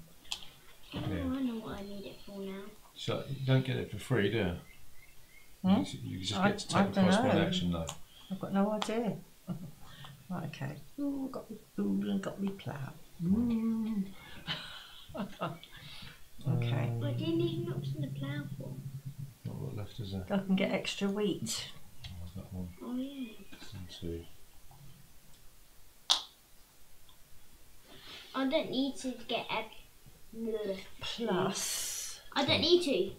Oh, I know what I need it for now. So you don't get it for free, do you? Hmm? You just get to take the corresponding action, though. I've got no idea. Right, okay. Ooh, got me fool and got me plough. Okay. But didn't even look in the plough for. Not a lot left, is there? I can get extra wheat. Oh, that one. Oh yeah. 2. I don't need to get a Plus. I don't need to. You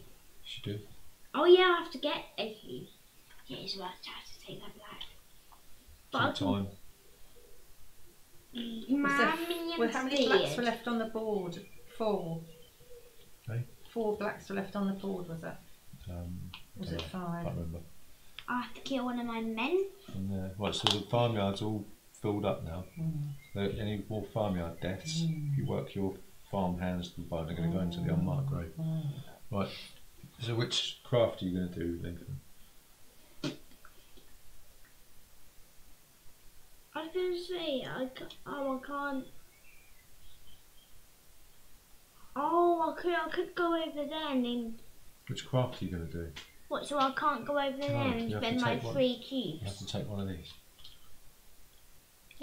do. Oh yeah, I have to get a cube. Yeah, so I have to take that black. But Time. Well, how many blacks were left on the board? 4. Okay. 4 blacks were left on the board, was it? Was it 5? I can't remember. I have to kill one of my men. Right, so the farmyard's all filled up now. So any more farmyard deaths, if you work your farm hands to the bone, they're going to go into the unmarked grave. Right, so which craft are you going to do, Lincoln? I was going to say, I can't. Oh, I could go over there and then. Which craft are you going to do? What, so I can't go over there and you have spend to my take one. 3 You have cubes? to take one of these.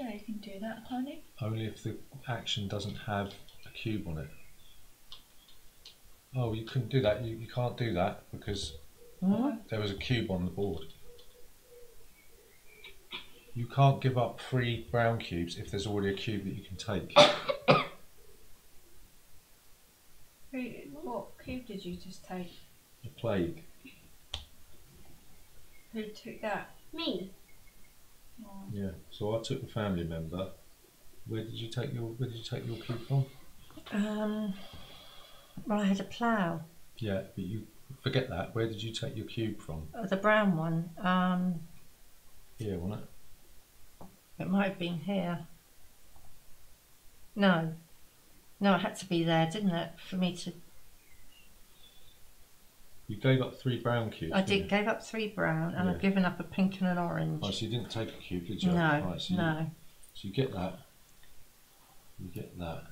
Yeah, you can do that, can't you? Only if the action doesn't have a cube on it. Oh, you couldn't do that. You can't do that because there was a cube on the board. You can't give up 3 brown cubes if there's already a cube that you can take. What cube did you just take? The plague. Who took that? Me. Oh. Yeah. So I took the family member. Where did you take your cube from? Well, I had a plough. Yeah, but you forget that. Where did you take your cube from? The brown one. Here, wasn't it? It might have been here. No, it had to be there, didn't it, for me to... You gave up 3 brown cubes. I did, gave up 3 brown, and Yeah. I've given up a pink and an orange. Oh, so you didn't take a cube, did you? No, Right, so no. So you get that. You get that.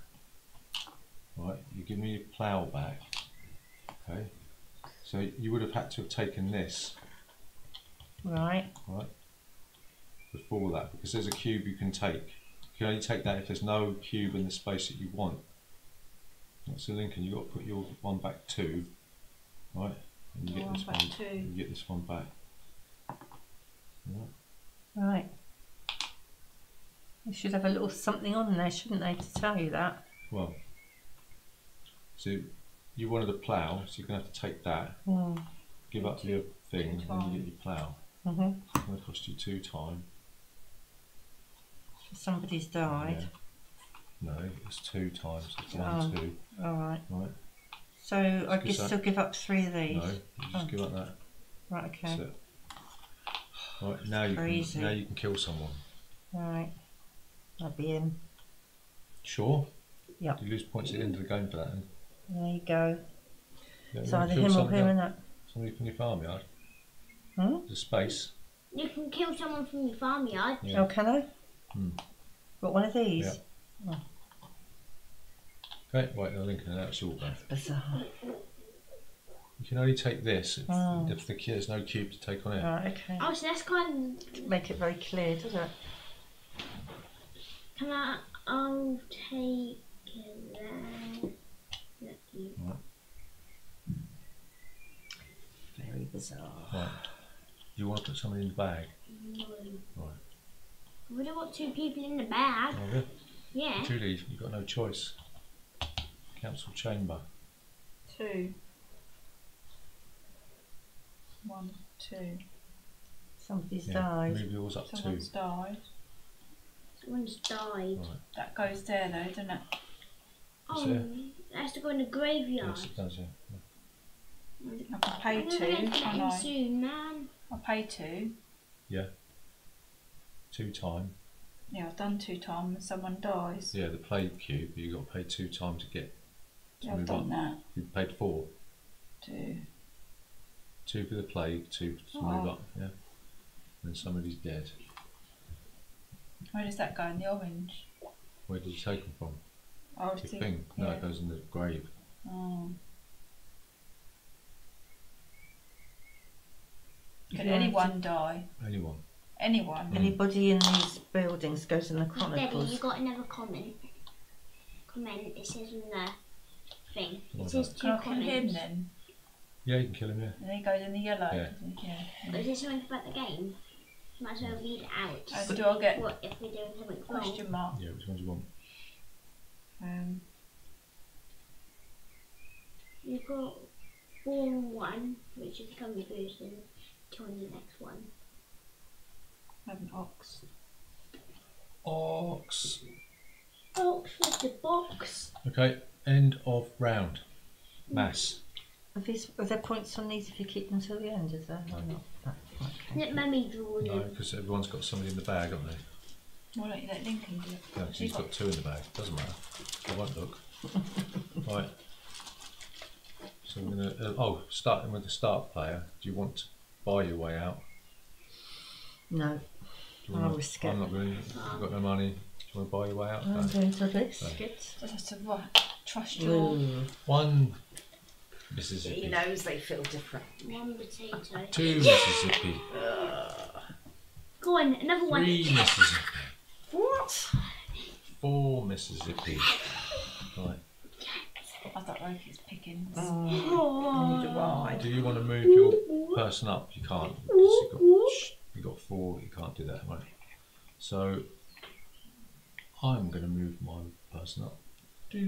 Right, you give me your plough back. Okay. So you would have had to have taken this. Right. Right. Before that, because there's a cube you can take. You can only take that if there's no cube in the space that you want. That's the Lincoln. You've got to put your one back 2. Right. And you get this back one. 2. You get this one back. Right. Right. They should have a little something on there, shouldn't they, to tell you that? Well, so you wanted a plough, so you're going to have to take that, give up your thing, and then you get your plough. It's going to cost you 2 time. Somebody's died. Yeah. No, it's 2 times. It's 1, 2. Alright. Right. So I guess still give up 3 of these. No, you just give up that. Right, okay. That's it. Right, now you can kill someone. Right. That'll be him. Sure? Yep. You lose points at the end of the game for that. Then. There you go. Yeah, It's you either kill him or somebody- him, isn't it? Somebody from your farmyard. Hmm? There's space. You can kill someone from your farmyard. Yeah. Oh, can I? Got one of these? Yeah. Okay, right, now Lincoln, that's your go. Bizarre. You can only take this if there's no cube to take on it. Right, okay. Oh, so that's kind of... Make it very clear, doesn't it? Can I... I'll take that. Lucky. Right. Very bizarre. Right. You want to put somebody in the bag? No. Right. Would have got 2 people in the bag. Oh, yeah. Yeah. Julie, you've got no choice. Capsule Chamber. 2. 1, 2. Somebody's Yeah. died. Move yours up 2. Someone's died. Someone's died. Right. That goes there though, doesn't it? Oh, there? it has to go in the graveyard. Yes, it does, yeah. I can pay I'm 2, gonna get can't in I? soon, man. I'll pay 2. 2 time. Yeah, I've done 2 times and someone dies. Yeah, the plague cube, you've got to pay 2 times to get to Yeah, I've move done up. that. You paid 4. 2. 2 for the plague, 2 to move up, yeah. And somebody's dead. Where does that go? In the orange? Where did you take them from? Oh, The thing? No, it goes in the grave. Oh. Could Yeah, anyone die? Anyone. Anyone? Anybody in these buildings goes in the Daddy, chronicles. you got another comment. It says in the thing. It What's says that? 2 Can I kill him comments. then? Yeah, you can kill him, yeah. And he goes in the yellow. Yeah. Yeah. But is this something about the game? Might as well read it out. And do I get What if we're doing something wrong? question mark? Yeah, which one do you want? You've got 4 on 1, which is coming first, and 2 on the next one. I have an ox. Ox. Ox with the box. Okay, end of round. Mass. Are there points on these if you keep them till the end, is there? Or not? Oh, okay. Let Mummy draw No, them. because everyone's got somebody in the bag, haven't they? Why don't you let Lincoln do it? No, she's got 2 in the bag. Doesn't matter. I won't look. Right. So we're gonna. Starting with the start player. Do you want to buy your way out? No. Do you I'll wanna- risk it. I'm not really. You've got no money. Do you want to buy your way out? I'm No. going to risk it. Just have to trust your... Ooh. 1 Mississippi. He knows they feel different. 1 potato. 2 Mississippi. Go on, another one. 3 Mississippi. 4. What? 4 Mississippi. Right. I don't know if it's pickings. Neither do I. Do you want to move your person up? You can't. Because you've got 4. You can't do that, right? So I'm going to move my person up. No,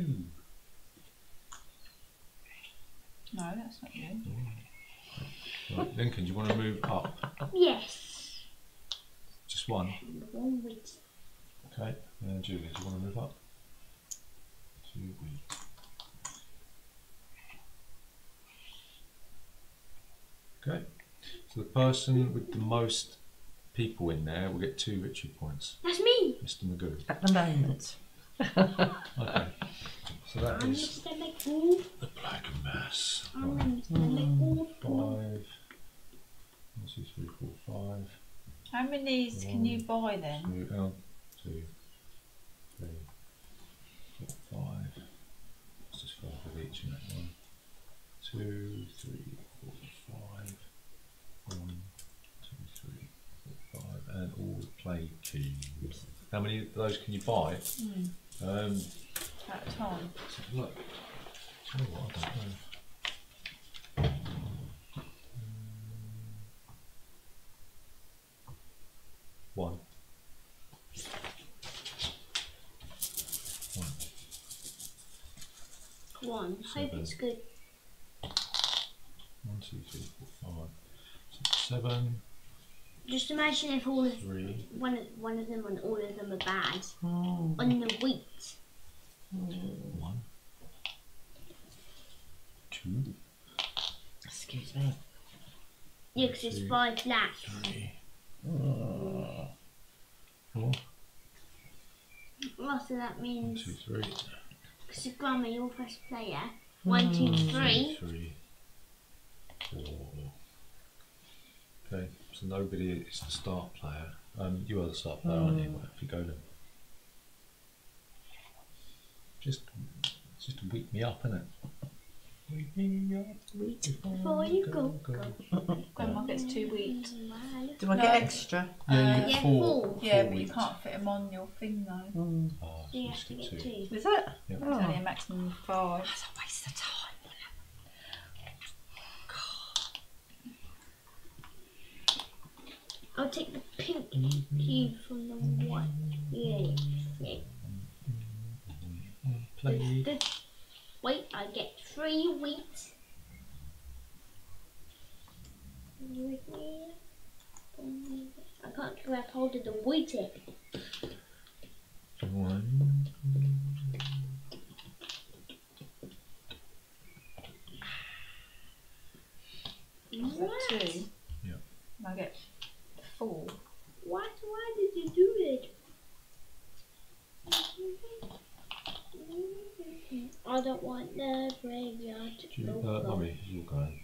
that's not you. Right, Lincoln, do you want to move up? Yes. Just one. One with. Okay. And Julie, do you want to move up? 2 weeks. Okay. So the person with the most people in there will get 2 victory points. That's me. Mr. Magoo. At the moment. Okay. So that I'm is Mr. McGool. the black mass. I'm Right. Mr. McGool. 5. 1, 2, 3, 4, 5. How many can you buy then? 2, 3, 4, 5. Let's just 5 of each in that one. 2, 3, 4, 5. 1, 2, 3, 4, 5. And all the play keys. How many of those can you buy? At a time. Let's have a look. Do you know what? I don't know. One. One. Hope it's good. 1, 2, 3, 4, 5, 6, 7, Just imagine if all of 3. one of them and all of them are bad. Mm. On the wheat. 1, 2, Excuse me. Yeah, because it's 2, 5 black. 3, Mm. 4. Oh, so that 1, means 2, 3. because Grandma, you're first player. 1, 2, 3. 3, 4. Okay, so nobody is the start player. You are the start player, aren't you? If you go then. Just to wake me up, innit? Wake me up Before you go. Grandma gets 2 wheat. Do I get extra? Yeah, you Yeah, get 4. 4. Yeah, but you wheat. can't fit them on your thing though. Mm. Oh, so So you you have just to get get 2. 2. Is it? Yeah. It's Oh. only a maximum of 5. That's a waste of time. I'll take the pink cube from the white. Yeah. Play. Wait, I get 3 wheat. You with me? I can't grab hold of the wheat it. 1. Is that 2? Yeah. And I get 4. What? Why did you do it? I don't want the graveyard. Mummy, you're going.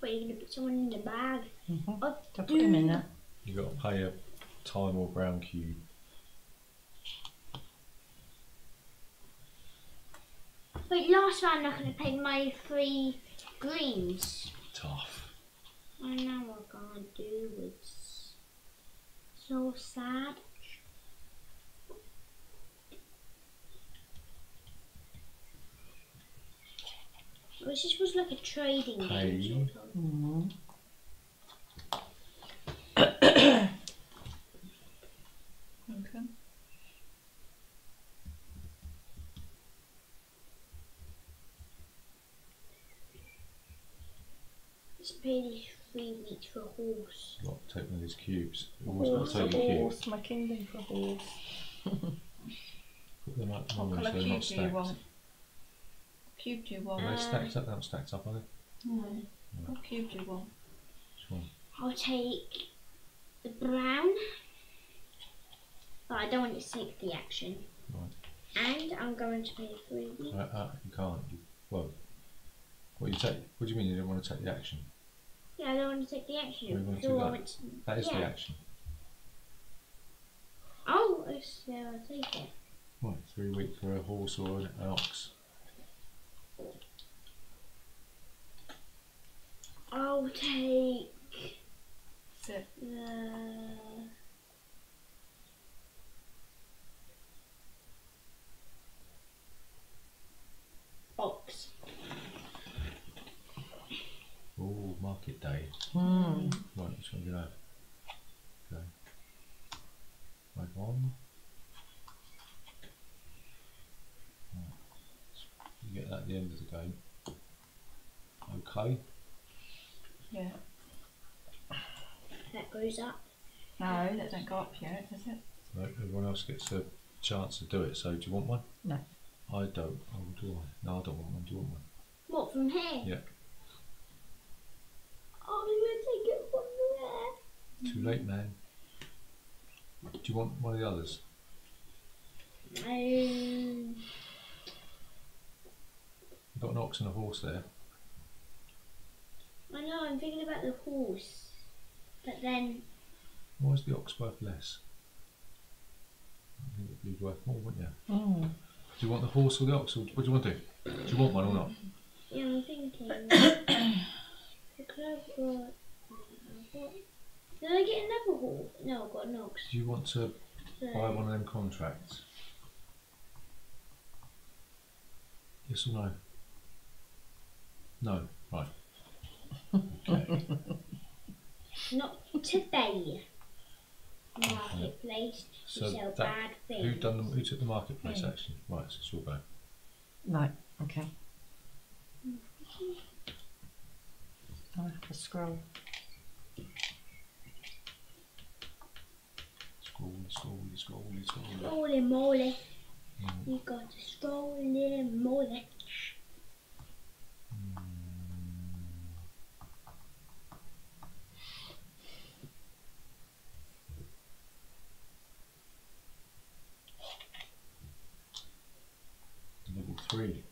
But you're gonna put someone in the bag. Mm-hmm. Oh, I'll put him in there. You got to pay a time or brown cube. Wait, last round I'm gonna pay my 3 greens. Tough. I know what I can't do. It's so sad. I wish this was like a trading game. Sort of. Mm. Okay. It's Pay 3 weeks for a horse. got to take one of these cubes. You've always got to take a cube. Horse, my kingdom for horse. Put them up What normally colour so they're cube not do you stacked. want? Cube do you want? Are they stacked up? They're not stacked up, are they? No. What cube do you want? Which one? I'll take the brown, but I don't want to take the action. Right. And I'm going to pay 3 weeks. You can't. Well, what you take? What do you mean you don't want to take the action? Yeah, I don't want to take the action. Well, you want to So do I that? want to, That is the yeah. action. Oh, so I'll take it. Right, 3 weeks for a horse or an ox. I'll take Sit. the market day. Mm. Right, which one do you have? Okay. Right on. Right. You get that at the end of the game. Okay. Yeah. That goes up. No, that don't go up yet, does it? No, everyone else gets a chance to do it. So do you want one? No. I don't. Oh, do I? No, I don't want one. Do you want one? What, from here? Yeah. Oh, I'm going to take it from there. Too late, man. Do you want one of the others? Um, You've got an ox and a horse there. I know, I'm thinking about the horse. But then, Why is the ox worth less? I think it'd be worth more, wouldn't you? Mm. Do you want the horse or the ox? Or what do you want to do? Do you want one or not? yeah, I'm thinking. Because I've got. Did I get another horse? No, I've got an ox. Do you want to So, buy one of them contracts? Yes or no? No. Right. Okay. not today. Marketplace to So sell that- bad Who things. who took the marketplace Me. action? Right, so it's your go. Right, okay. I'll have to scroll. Scroll. Holy moly. Mm. You got to stroll in moly. Level 3,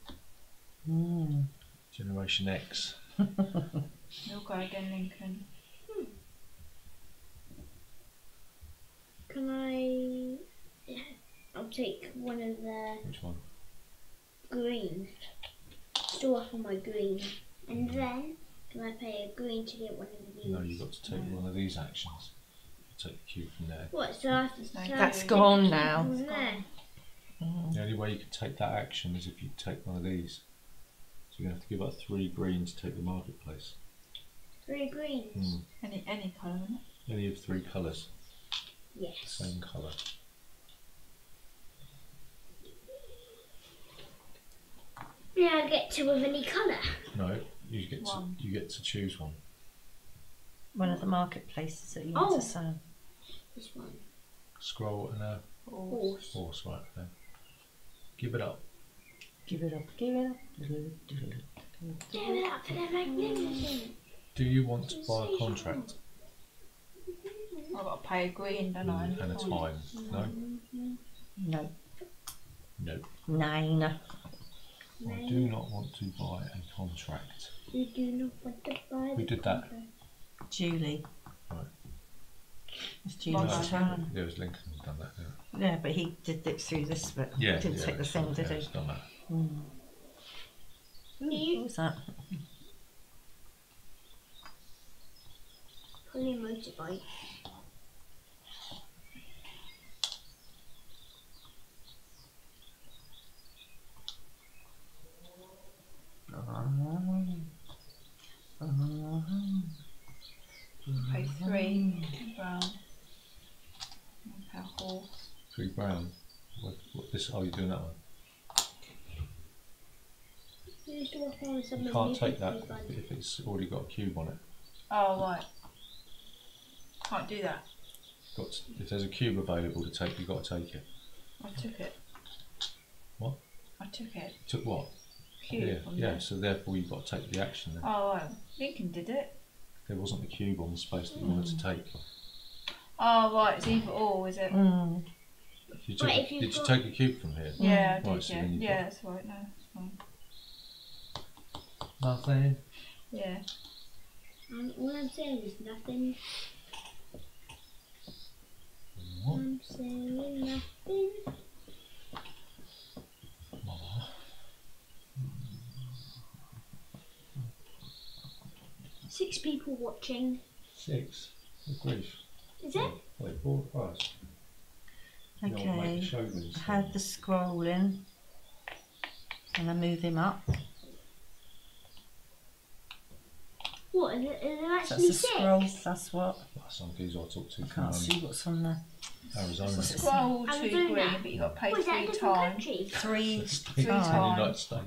Mm. Generation X. You'll go again, Lincoln. Can I? Yeah, I'll take one of the Which one? green. Store off on my green, and then can I pay a green to get one of these? No, you've got to take one of these actions. You take the cube from there. What? So I have to. So I have That's to take gone the now. from there. Mm. The only way you can take that action is if you take one of these. So you're going to have to give up 3 green to take the marketplace. 3 greens. Any colour, isn't it? Any of 3 colours, Yes. same colour. Yeah, I get 2 of any colour. No, you get One. you get to choose one. One of the marketplaces that you want Oh. to sell. This one. Scroll and a Horse. horse, right? Okay. Give it up. Give it up, give it up. Give it up for the magnificent. Do you want to buy a contract I've got to pay a green, don't I? and a time? No. No. No. 9. I do not want to buy a contract. You do not want to buy Who the did that? contract. Julie. Right. It's Well Julie's done. turn. There was Lincoln who's done that. Yeah, but he did it through this bit. Yeah. Didn't take the thing, did he? He's done that. Mm. Ooh, what was that? Probably a motorbike. Pay 3 brown. And pay a horse. 3 brown. What this? Oh, you're doing that one. Used to walk around with some You of can't these take that big ones. if it's already got a cube on it. Oh, right. Can't do that. Got to, if there's a cube available to take, you've got to take it. I took it. What? I took it. Took what? Cube from Yeah. there. So therefore, you've got to take the action. Then Oh, right. Lincoln did it. there wasn't the cube on the space that you wanted to take. Oh, right. It's either or, is it? Mm. You took, Right, if you've did you got- take a cube from here? Yeah, I Right, did, so yeah. then you've Yeah, got- that's right. No, that's fine. Nothing. Yeah. All I'm saying is nothing. What? I'm saying nothing. Mama. 6 people watching. 6. Good grief. Is it? Wait, 4 price. You don't want to make Okay. a show with this I had the scrolling. And I move him up. What? Are there That's actually the six? scrolls, that's what. Well, some geezer I talked to I from can't see what's on there. Arizona. It's a scroll, 2 Arizona. green, but you got to pay Oh, is that a 3 different times. country? Three Three times. in the United States.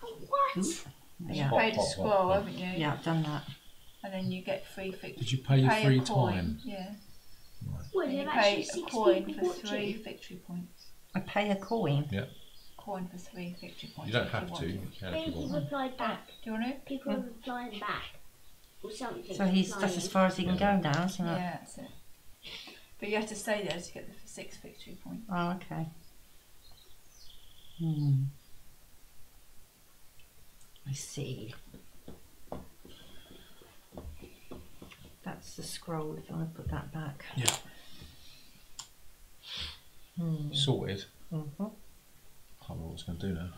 Oh, what? And Yeah. you paid a Hot, scroll, hot. haven't you? Yeah, I've done that. And then you get free victory. Did you pay your free a coin, time? Yeah. What, And there you are pay actually a six coin people for 3 watching? victory points. I pay a coin. Yeah. Coin for 3 victory points. You don't if have to. want. You can if you People want. replied back. Do you want to? People are replying back. Or something. So he's that's as far as he can go now, isn't it? Yeah, that's it. But you have to stay there to get the 6 victory points. Oh, okay. I see. That's the scroll, if you want to put that back. Yeah. Sorted. Mm-hmm. Can't remember what I was going to do now.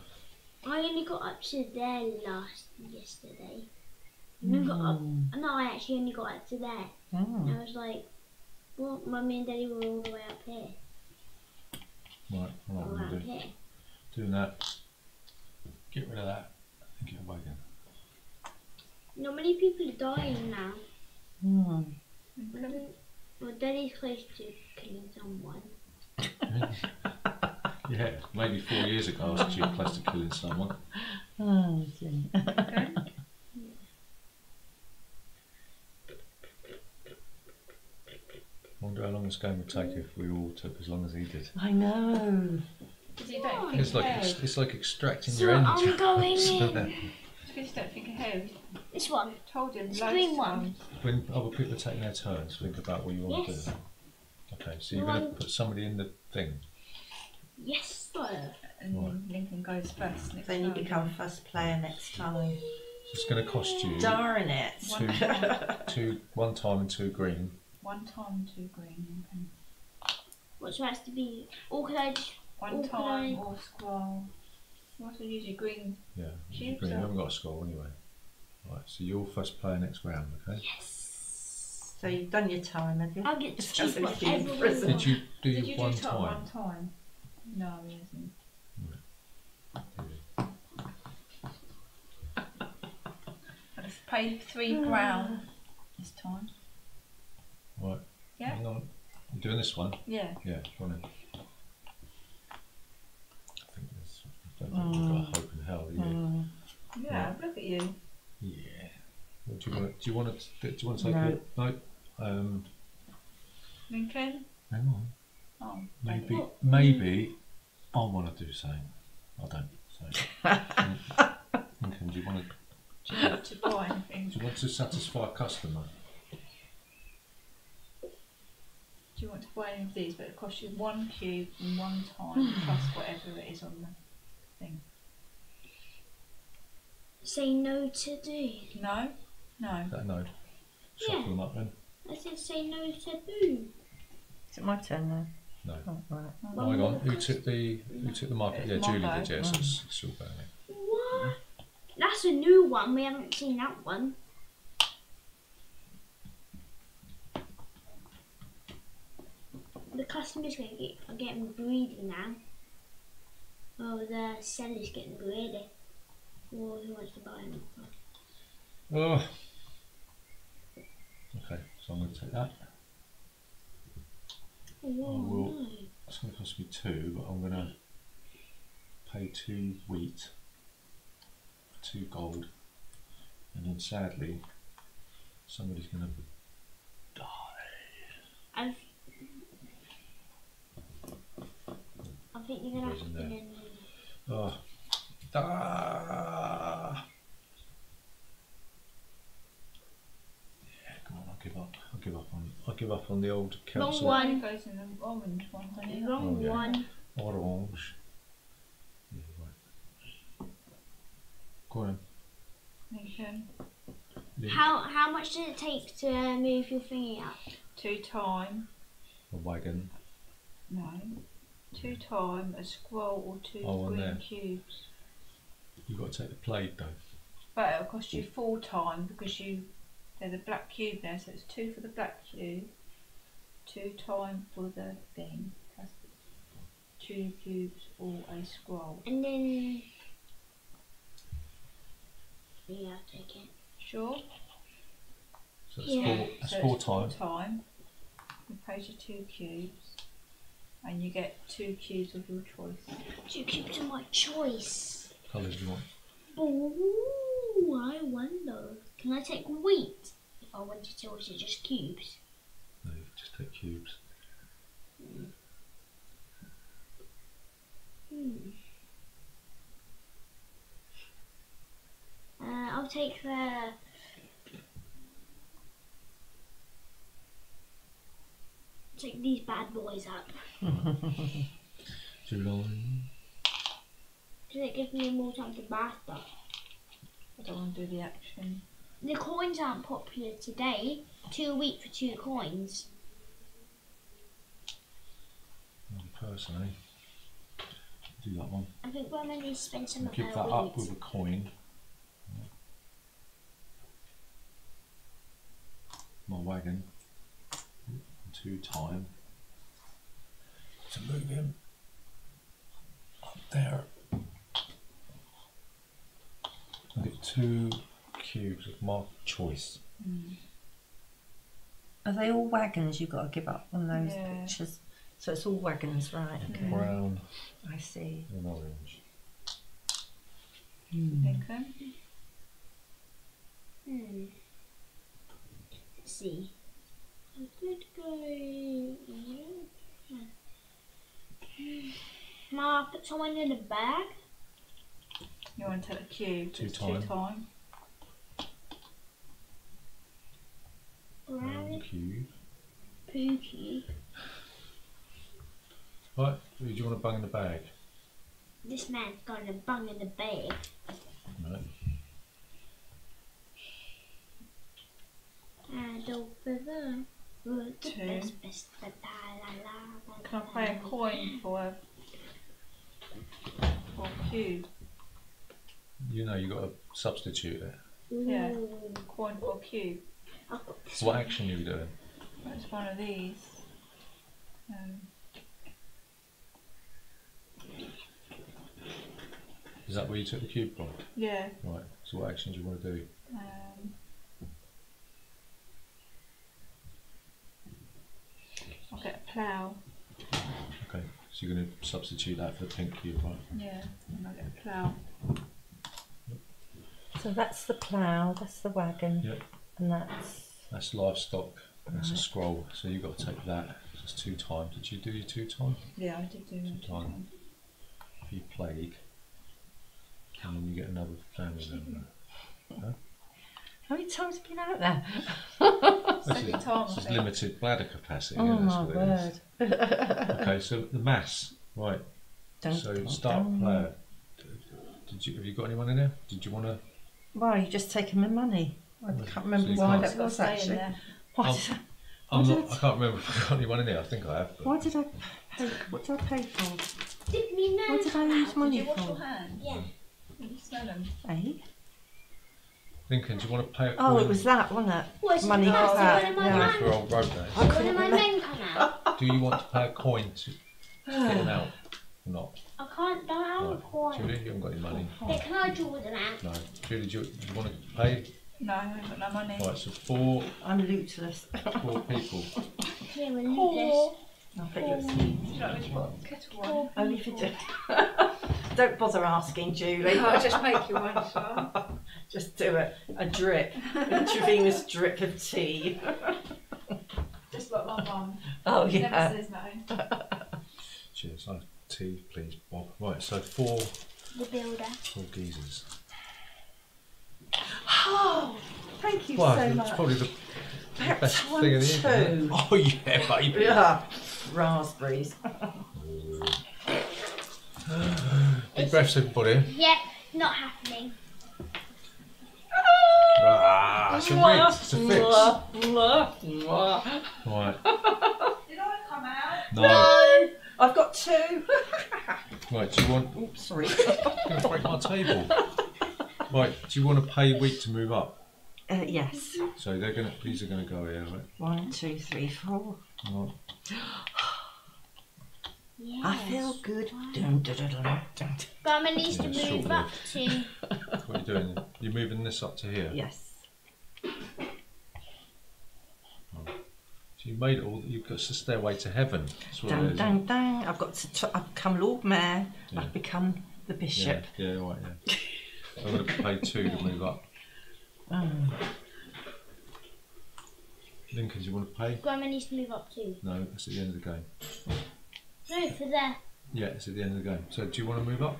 I only got up to there yesterday. And then got up. No, I actually only got up to there. And I was like, well, Mummy and Daddy were all the way up here. Right, I know what All I'm out going to do. here. Doing that. Get rid of that and get a wagon. Not many people are dying now. Well, Daddy's close to killing someone. Yeah, maybe 4 years ago I was too close to killing someone. Oh, gee. Okay. Wonder how long this game would take if we all took as long as he did. I know. Because you don't think It's like ahead. it's like extracting So your energy. I'm going in. Because you don't think ahead. This one. Told you It's loads green of one. times. When other people are taking their turns, think about what you want Yes. to do. Okay, so you're going to put somebody in the thing. Yes, sir. And Right. Lincoln goes first next Then you time. become first player next time. So it's going to cost you Darn it. one time and 2 green. 1 time, 2 green. And What's has to be? Or could I just? 1 Or could time I- or scroll. You have to use your green. Yeah, Cubes green. You up. haven't got a score anyway. Right, so you're first player next round, okay? Yes. So you've done your time, have you? I'll get to It sounds choose like you're in whatever we prison. want. Did you do Did you one do top time? 1 time? No, he hasn't. I've paid 3 brown this time. Right. Yeah? Hang on. You're doing this one? Yeah. Yeah, go on in. I think there's, I don't think we've got hope in hell, do you? Yeah, look at you. Yeah. What do you want to take No. it? No. Lincoln? Hang on. Oh, Maybe I want to do something. I don't. So. Lincoln, do you want to? do you want to buy anything? Do you want to satisfy a customer? Do you want to buy any of these? But it costs you 1 cube and 1 time plus whatever it is on the thing. Say no to do. No? No. Is that a no? Shuffle them up then. I said say no to do. Is it my turn now? No. Oh, right. Oh, hang on. Who took the market? It's Yeah, my Julie go. did. Yes, it's all about it. What? That's a new one. We haven't seen that one. The customer's are getting greedy now. Oh, the seller's getting greedy. Oh, who wants to buy them? Oh. Okay, so I'm going to take that. Oh, will. no. It's going to cost me 2, but I'm going to pay 2 wheat for 2 gold, and then sadly, somebody's going to die. I think you're gonna have to Goes in put there. in. Oh. Ah. Yeah, come on, I'll give up. I'll give up on the old Wrong capsule. one. It goes in the orange one, doesn't it? Wrong Oh, yeah. one. Orange. Yeah, right. Go on. Lincoln. Link. How much does it take to move your thingy up? 2 time. A wagon. No. 2 time, a scroll or 2 Oh, on green there. cubes. You've got to take the plate though. But it'll cost you 4 time because there's a black cube there, so it's 2 for the black cube, 2 time for the thing, plus 2 cubes or a scroll. And then. Yeah, I'll take it. Sure? So it's Yeah. that's So four it's full times. time. You place your 2 cubes, and you get 2 cubes of your choice. 2 cubes of my choice. Colours you want. Ooh, I wonder. Can I take wheat if I wanted to, or is it just cubes? No, you just take cubes. I'll take these bad boys up. July. Does it give me more time to buy stuff? I don't want to do the action. The coins aren't popular today. 2 wheat for 2 coins. Personally, do that one. I think we're going to spend some of Give our that wheat. up with a coin. My wagon. 2 time. To move him up there. I get 2 cubes of my choice. Are they all wagons you've got to give up on those Yeah. pictures? So it's all wagons, right? Okay. Brown I see. and orange. Lincoln? Let's see. A good guy. Ma, put someone in a bag. You want to take a cube? 2 It's time. 2 time. Brown Cube. pookie. Right, who do you want to bung in the bag? This man's got a bung in the bag. Right. And over there. Two. Can I play a coin for a cube? You know you got to substitute it. Yeah. Coin for a cube. So what action are you doing? It's one of these. Is that where you took the cube from? Yeah. Right. So what action do you want to do? I'll get a plough. Okay. So you're going to substitute that for the pink cube, right? Yeah. And I'll get a plough. So that's the plough, that's the wagon, Yep. and that's... That's livestock. That's a scroll. So you've got to take that. It's 2 times. Did you do your 2 times? Yeah, I did do it. Time. For your plague. And then you get another family member. How many times have you been out there? Second time, I This is think. limited bladder capacity. Oh yeah, that's my what it is. word. Okay, so the mass, right? Dun, So dun, start dun. player. Have you got anyone in there? Did you want to? Why, you just taking my money? I can't remember So you why can't- that It's got to was stay in actually. there. Why Um, did I, I can't remember if I've got anyone in there. I think I have. But why did I pay? What did I pay for? Did we know? What did I use Did money you wash for? your hands? Yeah. You can smell them. Eh? Lincoln, do you want to pay a Oh, coin? it was that, wasn't it? What's Money the for matter? that. One of my Yeah. man- for old road days. I One couldn't of my remember. men come out. Do you want to pay a coin to get them out or not? I can't down Right. coin. Julie, you haven't got any money. Then can I draw them out? No. Julie, do you want to pay? No, I haven't got no money. Right, so 4 I'm lootless. people. Here we're lootless. I bet you're asleep. Do you like me to put a kettle on? Only if you do. Don't bother asking, Julie. I'll just make you one, shall I? Just do it. A drip. Intravenous drip of tea. Just like my mum. Oh, She yeah. never says no. Cheers. I have tea, please, Bob. Right, so 4 The builder. geezers. Oh, thank you Well, so it's much. probably the About best time thing of the evening. two. Oh yeah, baby. Yeah, raspberries. Deep breaths, everybody. Yep, not happening. Ah, it's a fix. It's a fix. Right. Did I come out? No. I've got 2. Right. Do you want? Oops, sorry. I'm going to break my table. Right. Do you want to pay wheat to move up? Yes. So they're going to. These are going to go here, right? 1, 2, 3, 4. Right. Yes. I feel good. Dun, dun, dun, dun, dun. Grandma needs to Yeah, move short up to. What are you doing? You're moving this up to here. Yes. So you made it all. You've got the stairway to heaven. That's what it Dang, is. dang, dang. I've got to. I've become Lord Mayor. Yeah. I've become the bishop. Yeah, right, yeah. I'm going to pay 2 to move up. Oh. Lincoln, do you want to pay? Grandma needs to move up too. No, it's at the end of the game. No, for there. Yeah, it's at the end of the game. So do you want to move up?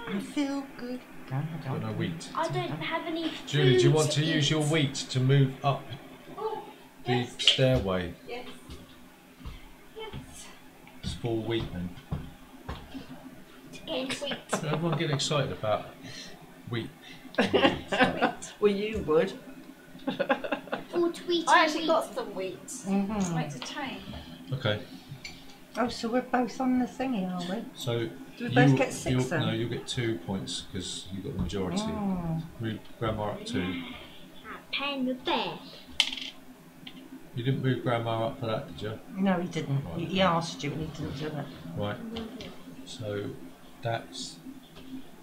I feel good. You've got no wheat. I don't have any food. Julie, do you want to eat. use your wheat to move up the stairway? Yes. It's full wheat then. Getting sweet. Everyone get excited about wheat. Well, you would. Full tweety I actually wheat. got some wheat. Mhm. Makes a change. Okay, Oh, so we're both on the thingy, are we? so Do we both get 6 you'll, then? no, you'll get 2 points because you got the majority. Oh. Move Grandma up 2. Pen the bear. You didn't move Grandma up for that, did you? No, he didn't. Right. He asked you and he didn't do it. Right. So that's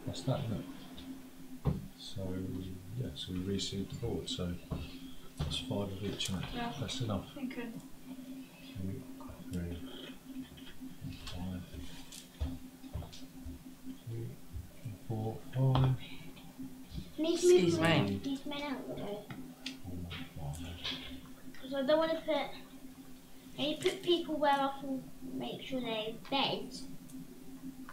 that, isn't it? So yeah, so we reseed the board. So that's 5 of each, isn't it? Yeah. That's enough. Thinking. 2, 3, 5, 2, 4, 5. Need to Excuse move me. these men out of the way. 4, 5. Because I don't want to put. I need to put people where I can make sure they're dead,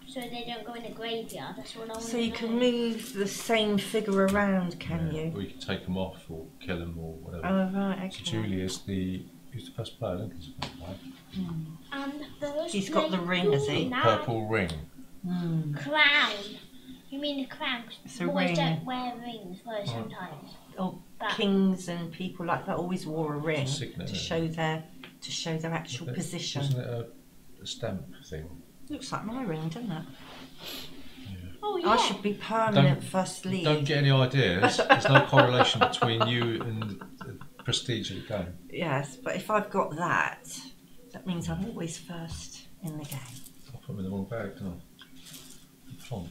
so they don't go in the graveyard. That's what I want. So you can move the same figure around, can Yeah, you? or you can take them off or kill them or whatever. Oh, right, okay. So Julie is who's the first player? Lincoln's the first player. The first. He's got the ring, has he? Purple ring. Crown. You mean the crown? 'Cause It's a boys ring. don't wear rings though sometimes. Oh, But kings and people like that always wore a ring Signet, to isn't show their actual position. Isn't it a stamp thing? Looks like my ring, doesn't it? oh yeah. I should be permanent first league. Don't get any ideas. There's no correlation between you and the prestige of the game. Yes, but if I've got that, that means I'm always first in the game. I put them in the wrong bag, didn't I? Plonk.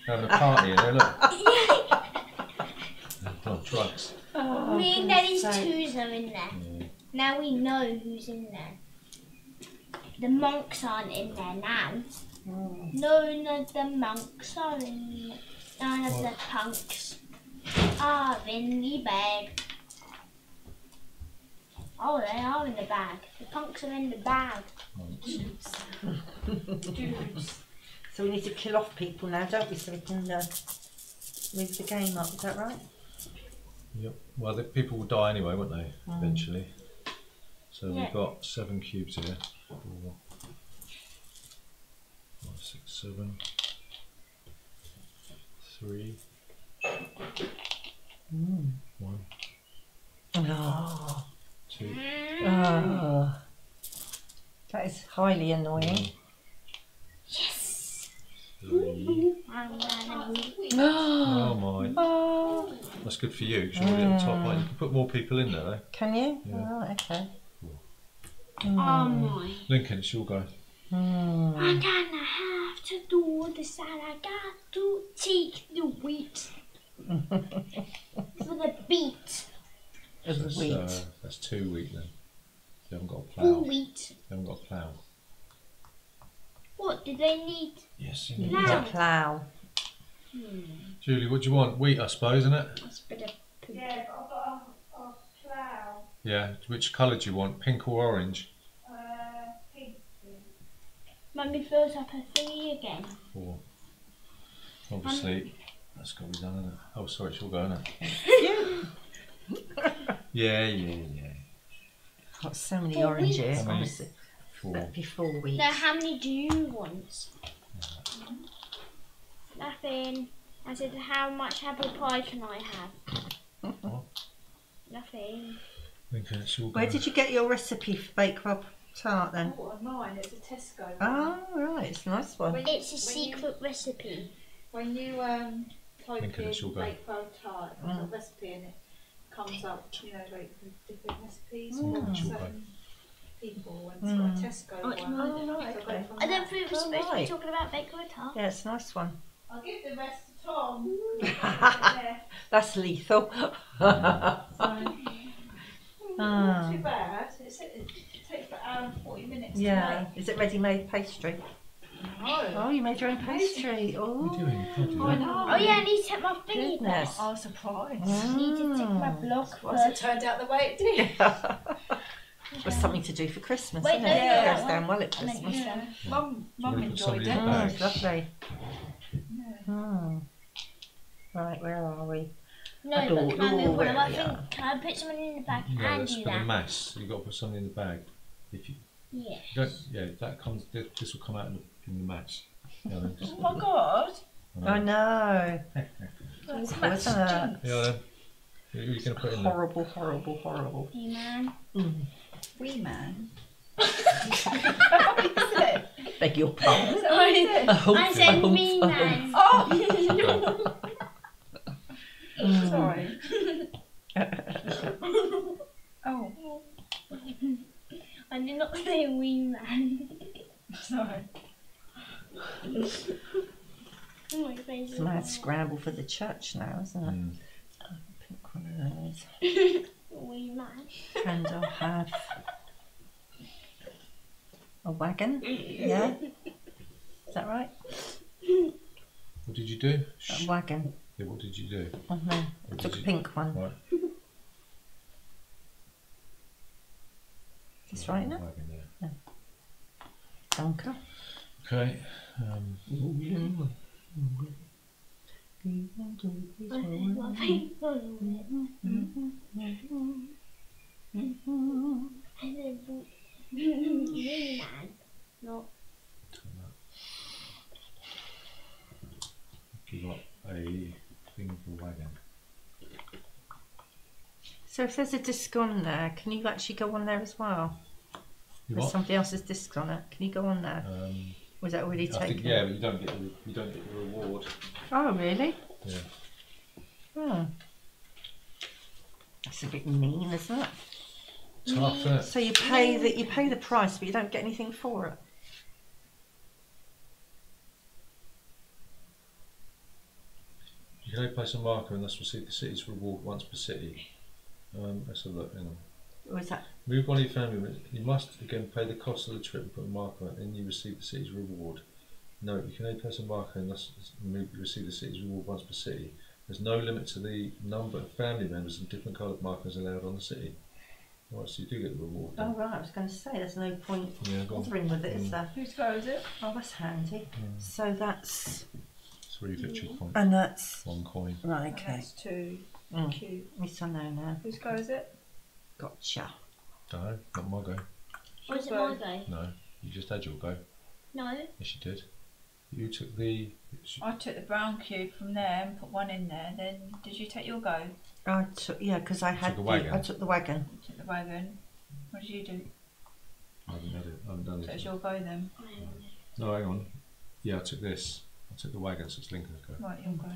Having a party in there, look. Oh, drugs. Oh, Me and Daddy's twos are in there. Yeah. Now we know who's in there. The monks aren't in there now. None of the monks are in there. None of the punks are in the bag. Oh, they are in the bag. The punks are in the bag. So we need to kill off people now, don't we? So we can move the game up. Is that right? Yep. Well, the people will die anyway, won't they? Eventually. So Yeah. we've got 7 cubes here. 4, 5, 6, 7, 3, 1, Oh. 2, Oh. That is highly annoying. 3. I'm gonna move. Oh my. Oh. That's good for you. 'Cause you're already at the top. Right? You can put more people in there, though. Can you? Yeah. Oh, okay. Oh my. Lincoln, it's your go. Mm. I'm gonna have to do this and I got to take the wheat for the beat. Of That's, wheat. that's 2 wheat then. You haven't got a Full plough. wheat. You haven't got a plough. What do they need? Yes, you You need need Plough. a plough. Julie, what do you want? Wheat, I suppose, isn't it? That's a bit of poop. Yeah, but I've got a plough. Yeah. Which colour do you want? Pink or orange? Pink. Mummy fills up her thingy again. 4. Obviously, that's got to be done, isn't it? Oh, sorry, it's your go, isn't it? Yeah. Got so many Full oranges. wheat. How many? Honestly, 4. that'd be full wheat. Now, how many do you want? Nothing. I said, how much apple pie can I have? What? Nothing. Lincoln, it's your go. Where did you get your recipe for Bakewell tart then? Oh, mine. It's a Tesco one. Oh, right, it's a nice one. When- It's a when you- secret recipe. When you type Lincoln, in it's your go. Bakewell tart, there's a recipe and it comes up, you know, like with different recipes Mm. for It's your certain people, and it's got a Tesco Oh, it's one. mine. Oh, right, So I got it okay. from I don't that. think we're Oh, supposed to be right. talking about bakery tart. Yeah, it's a nice one. I'll give the rest Tom. That's lethal. Not too bad. It takes about an hour and 40 minutes Yeah. to Is it ready-made pastry? make. No. Oh, you made your own pastry. Oh. What are you doing? You can't do I that. know. Oh yeah, I need to take my thingy back. Goodness. I was surprised. I need to take my block Why has it first. turned out the way it did? It was something to do for Christmas, Wait, isn't no, it? yeah, It goes that down well at I meant Christmas. this Yeah. one. Mum wanna put something enjoyed in it. the bag? It's lovely. Yeah. Mm. Right, where are we? No, I but don't can I know move one of my where we things? are. Can I put someone in the back No, and that's do for the that? mass. You've got to put something in the bag. If you Yeah. don't, yeah, that comes. This will come out in the mass. Yeah, then just, Oh my god. I know. That's Awful, match isn't it? jinx. yeah, then. You're going to put in there. Horrible, horrible, horrible. Hey man. Wee man. Beg your pardon. I said me man. Oh! Sorry. Oh, I did not say wee man. sorry. Oh, my face It's is a mad red. scramble for the church now, isn't it? Mm. Pick one of those. Wee man. And I'll have a wagon. Yeah? Is that right? What did you do? A wagon. Yeah, what did you do? Oh no, I What took did a you- pink one. Right. Is this right now? Wagon, yeah. Danke. Okay. I said my face on it. I said wee man. Not. You got a thing for wagon. So if there's a disc on there, can you actually go on there as well? You There's what? somebody else's disc on it. Can you go on there? Was that already I taken? think, yeah, but you don't get the reward. Oh really? Yeah. Oh. That's a bit mean, isn't it? Tough, isn't it? So you pay the price, but you don't get anything for it. You can only place a marker and thus receive the city's reward once per city. Let's have a look. Hang on. Or is that? Move one of your family members. You must again pay the cost of the trip and put a marker on it, then you receive the city's reward. No, you can only place a marker and thus receive the city's reward once per city. There's no limit to the number of family members and different coloured markers allowed on the city. Right, so you do get the reward. Oh Then. right, I was going to say there's no point Yeah, go on. bothering with it, is there? Whose go is it? Oh, that's handy. So that's 3 victory points. and that's 1 coin. right. And Okay. that's 2 Mm. cube. Yes, I know now. Whose go is it? Gotcha. No, not my go. Was it my go? No, you just had your go. No. Yes, you did. You took the. I took the brown cube from there and put one in there. Then did you take your go? I took because I had took the wagon? I took the wagon. You took the wagon. What did you do? I haven't had it. I haven't done So it. it's your go then. No, hang on. Yeah, I took this. I took the wagon, so it's Lincoln's go. Right, your go.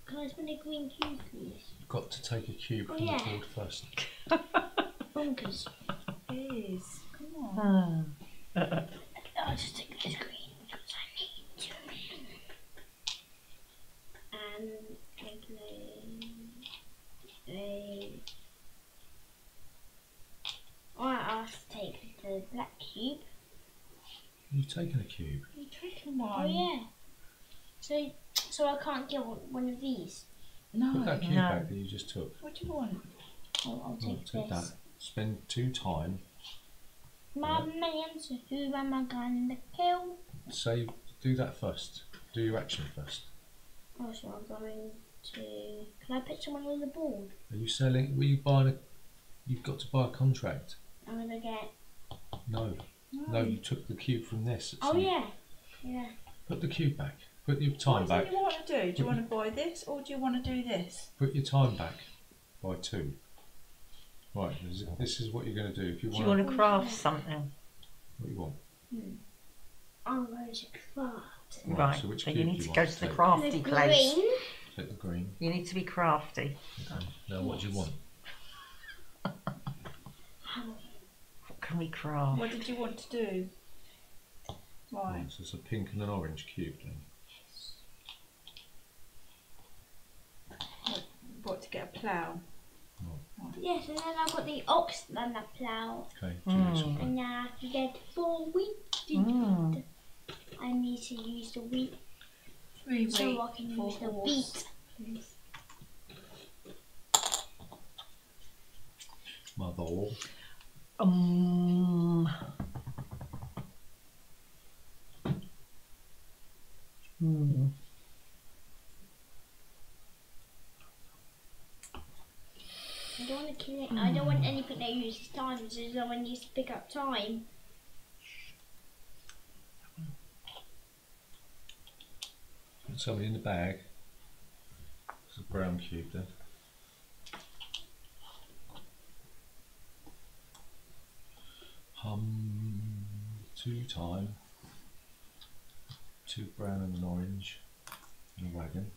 Can I spend a green cube, please? You've got to take a cube Oh, from yeah. the board first. Bonkers. Please, come on. I'll just take this green because I need to. I asked to take the black cube. You've taken a cube. You're taking Oh one. yeah. So I can't get one of these. No. Put that cube No. back that you just took. What do you want? I'll No, take take this. that. Spend 2 time. My man, so who am I gonna kill? Say, do that first. Do your action first. Oh, so I'm going to. Can I put someone on the board? Are you selling? Were you buying a? You've got to buy a contract. I'm gonna get. No, no, you took the cube from this. Oh So yeah, yeah. Put the cube back. Put your time What back. do you want to do? Do you want to buy this or do you want to do this? Put your time back by 2. Right, this is what you're going to do. If you Do you want, want to craft something? what you want. I'm going to craft. Right. So which So cube you do need to want go to to the take? crafty The place. green. Take the green. You need to be crafty. Okay. Now, what do you want? can we craft? What did you want to do? Why? Right, so it's a pink and an orange cube then. What, to get a plough? Yes, and then I've got the ox and the plough. Okay, Julie's Mm. got And now I have to get 4 wheat. Mm. I need to use the wheat 3 so weeks I can for use the horse. beet. Please. mother. Hmm. I don't want to kill it. I don't want anything that uses time, so no one needs to pick up time. Put something in the bag. It's a brown cube then. Two time. 2 brown and an orange. And a wagon.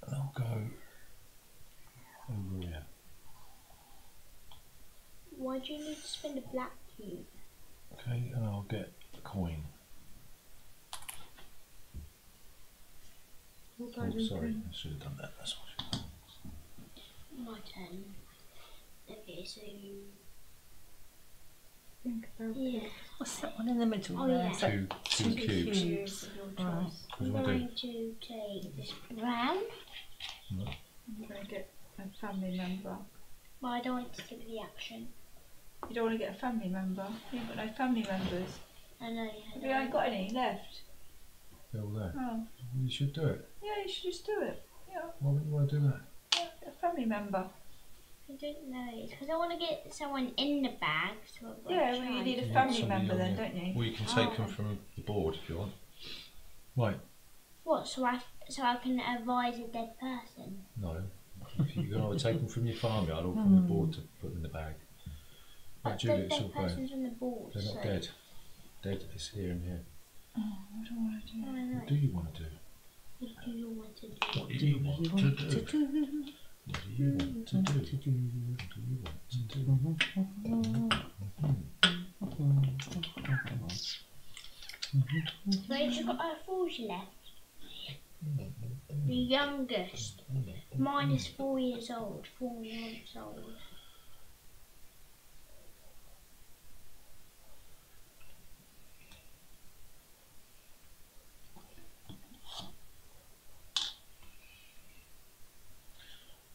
And I'll go over here. Why do you need to spend a black cube? Okay, and I'll get a coin. Oh, sorry, I should have done that. That's what I should have done. My turn. Okay, so you. Think about Yeah. What's that one in the middle? Oh, there? yeah. Is that Two cubes. choose your Right. choice. What do you I'm want to do? going to take this brown, I'm going to get a family member. but I don't want to skip the action. You don't want to get a family member? You ain't got no family members. I know You ain't got any left. They're all there. Oh. You should do it. Yeah, you should just do it. Yeah, Why wouldn't you want to do that? yeah, get a family member. I don't know. It's because I want to get someone in the bag. So I've got Yeah, to well, you try need a and- family Somebody member on then, your- don't you? Well, you can take Oh. them from the board if you want. Right, What? So I can advise a dead person. no. If you can either take them from your farmyard or from the board to put in the bag. Right, But Julie, the it's your dead go. person's on the board. They're not so dead. Dead is here and here. Oh, what do I want to I do? don't know. What do you want to do? What do you want to do? What do you want to do? What do you want to do? What do you want to do? So you just got 4 left. The youngest. Mine is 4 years old. 4 months old.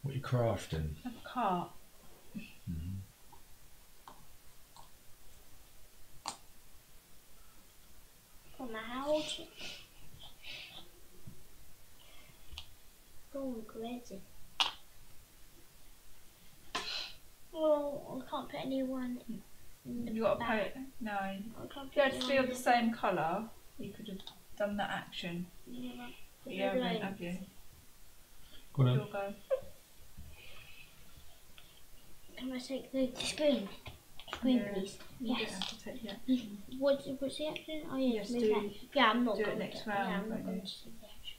What are you crafting? A cart. From the house. Oh, crazy. Well, I can't put anyone in the You got to back. pay. No. I can't If you put had 3 anyone of the same colour, you could have done that action. Yeah. But you haven't, have you? Go on You'll then. go. Can I take the screen? Screen, Yeah. please. You Yes. don't have to take the action. What's the action? Oh, yeah, Yes, move do- that. Yeah, I'm not do it going next to. round, Yeah, I'm not won't going you? to see the action.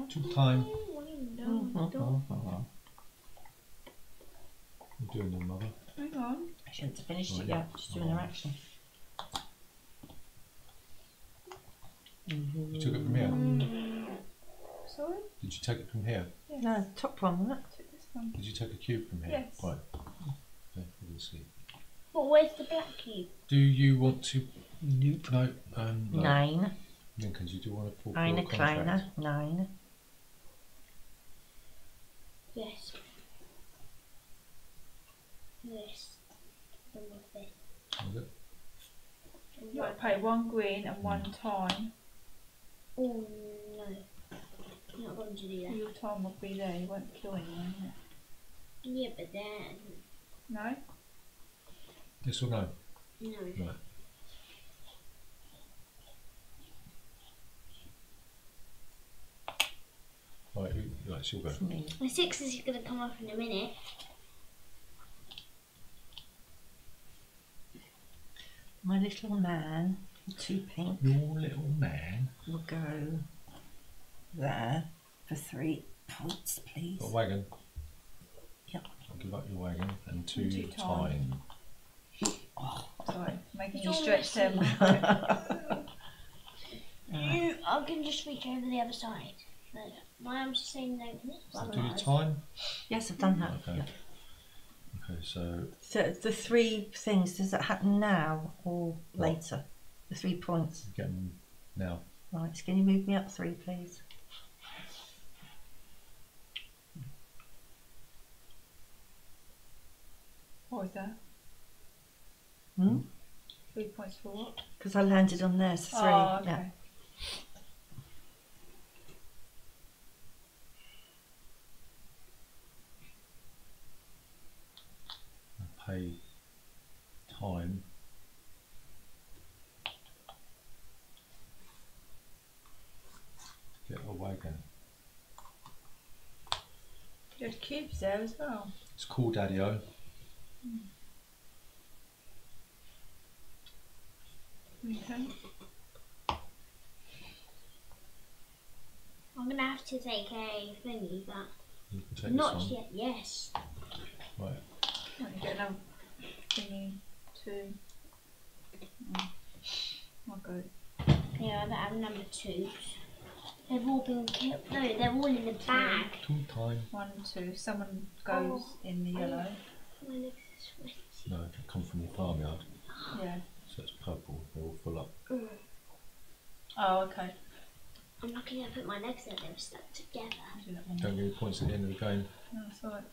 Took time. Window. What are you doing then, mother? Hang on. She hasn't finished Oh, it yeah. yet. She's doing her action. You took it from here? Sorry? Did you take it from here? Yes. No, top one, wasn't it? Take this one. Did you take a cube from here? Yes. Right. Okay, we'll see. But where's the black cube? Do you want to? Nope. No. No. 9. Lincoln, do you want to fulfill Eine a contract? kleine. 9. Yes. Yes. Done with this. Was it? You've got to pay 1 green and 1 time. Oh no. I'm not going to do that. Your time will be there. You won't kill anyone. Will Yeah, but then. you? No? Yes or no? No. Right. Right, right, she'll go. It's me. My 6 is going to come off in a minute. My little man, 2 pink, Your little man. will go there for 3 points, please. Got a wagon. Yep. I'll give up your wagon and two Two time. Sorry, making It's you all stretch there. I can just reach over the other side. But my arm's just saying no. So do your time. Yes, I've done that. Okay. Yeah. Okay, so So the 3 things, does that happen now or What? later? The 3 points. get them now. Right, so can you move me up 3, please? What was that? 3 points for what? Because I landed on there, so 3. Oh, okay. Yeah. Pay time. Get a wagon. You had cubes there as well. It's cool, Daddy-O. Okay. I'm gonna have to take a thingy, but You can take not this one. yet. Yes. Right. You get another thingy, 2. I'll go. Yeah, I have number 2s. They've all been killed. No, they're all in the bag. Two time. 1, 2. Someone goes in the yellow. My legs are sweaty. No, they come from your farmyard. Yeah. So it's purple. They're all full up. Oh, okay. I'm lucky I put my legs there. They were stuck together. I'll do that one. Don't get any points at the end of the game. No, that's alright.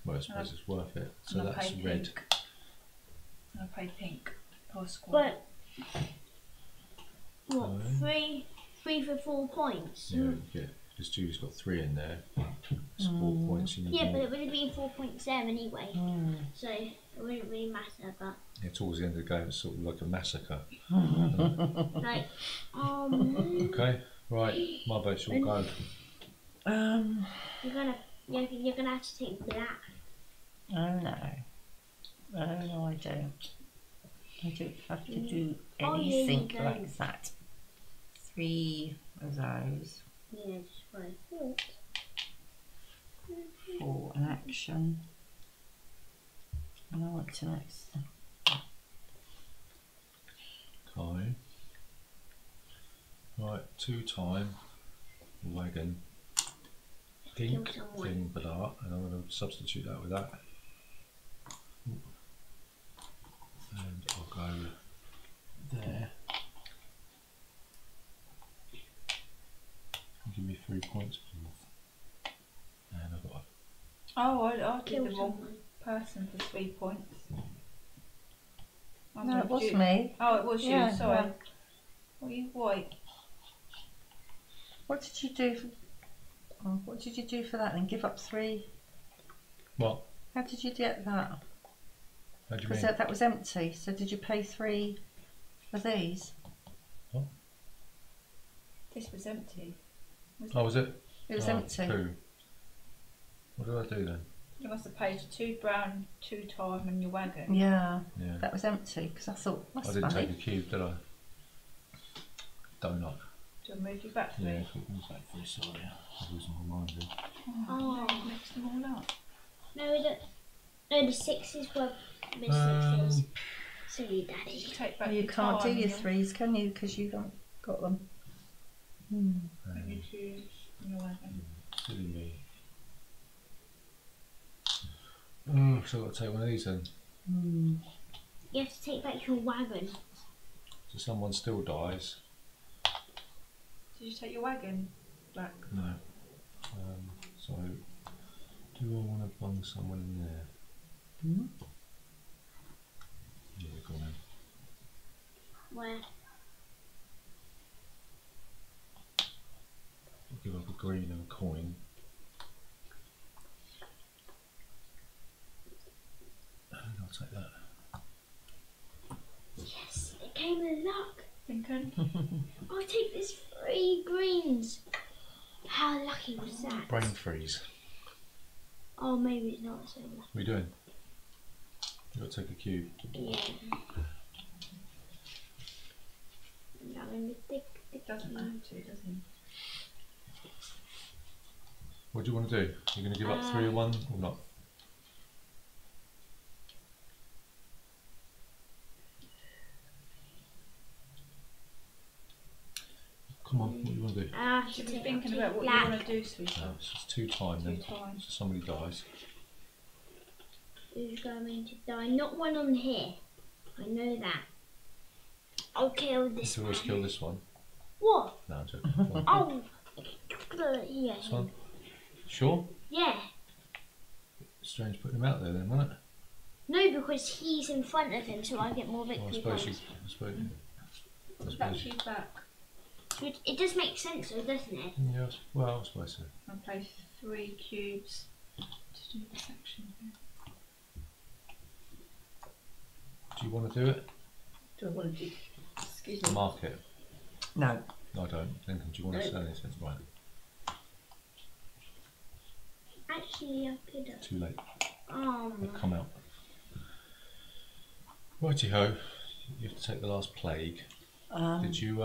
Well, I suppose it's worth it. So And I'll that's pay red. pink. And I'll pay pink per squad. But what? Okay. 3 for 4 points. Yeah, you get. Because Julie's got 3 in there. It's 4 points. You need Yeah, but more. it would have been 4 points there anyway. So it wouldn't really matter. But Yeah, towards the end of the game, it's sort of like a massacre. like, Okay, right. My vote's all go. you're gonna have to take black. Oh no. Oh no, I don't. I don't have to do Oh, yeah, you anything don't. like that. 3 of those. Yeah, just what I thought. 4 an action. And I want to next. Okay. Right, 2 time. Wagon. Pink Kill someone. thing, blah, and I'm going to substitute that with that. And I'll go there. Give me 3 points, please. And I've got Oh, I did Kill the wrong someone. person for 3 points. No, it was you. me. Oh, it was Yeah, you, sorry. yeah. What are you white? What did you do for what did you do for that then? Give up 3? what? How did you get that? How do you Because mean? that was empty, so did you pay 3 for these? This was empty. Oh, was it? It was Oh, empty. 2. What do I do then? You must have paid 2 brown, 2 time and your wagon. Yeah, Yeah. that was empty because I thought I that's didn't funny. take a cube, did I? Donut. Do I move you back 3? Yeah, put me back 3, sorry. I'm losing my mind here. Oh. No, you mixed them all up. No, we don't. No, the 6s were the 6s. Sorry, Daddy. You take back Oh, you your can't do time your and 3s, can you? Because you haven't got them. your shoes and your wagon. Silly me. Oh, so I've got to take one of these then. You have to take back your wagon. So someone still dies. Did you take your wagon back? No. So, do I want to bung someone in there? Yeah, go on then. Where? I'll give up a green and a coin. And I'll take that. Yes, it came with luck. Lincoln? I'll take this 3 greens. How lucky was that? Brain freeze. Oh, maybe it's not so lucky. What are you doing? You've got to take a cube. Yeah. I'm going to take the Doesn't have to, does he? What do you want to do? You're going to give up 3 or 1 or not? Come on, what do you want to do? Should be thinking about what you want to do, sweetheart. No, it's just 2 time then. 2 times. So somebody dies. Who's going to die? Not one on here. I know that. I'll kill this You one. always kill this one. What? No, I'm joking. Come on. Oh, yeah. This one. Sure? Yeah. Strange putting him out there then, wasn't it? No, because he's in front of him, so I get more Well, I victory suppose you. points. I suppose. I Back suppose. to you back. It does make sense, though, doesn't it? Yeah, well, I suppose so. And place 3 cubes to do this action. Do you want to do it? Do I want to do? Excuse me. Mark it. No. No, I don't. Lincoln, do you want to say anything? Right. Actually, I could have. Too late. Oh, They've come out. Righty ho. You have to take the last plague. Did you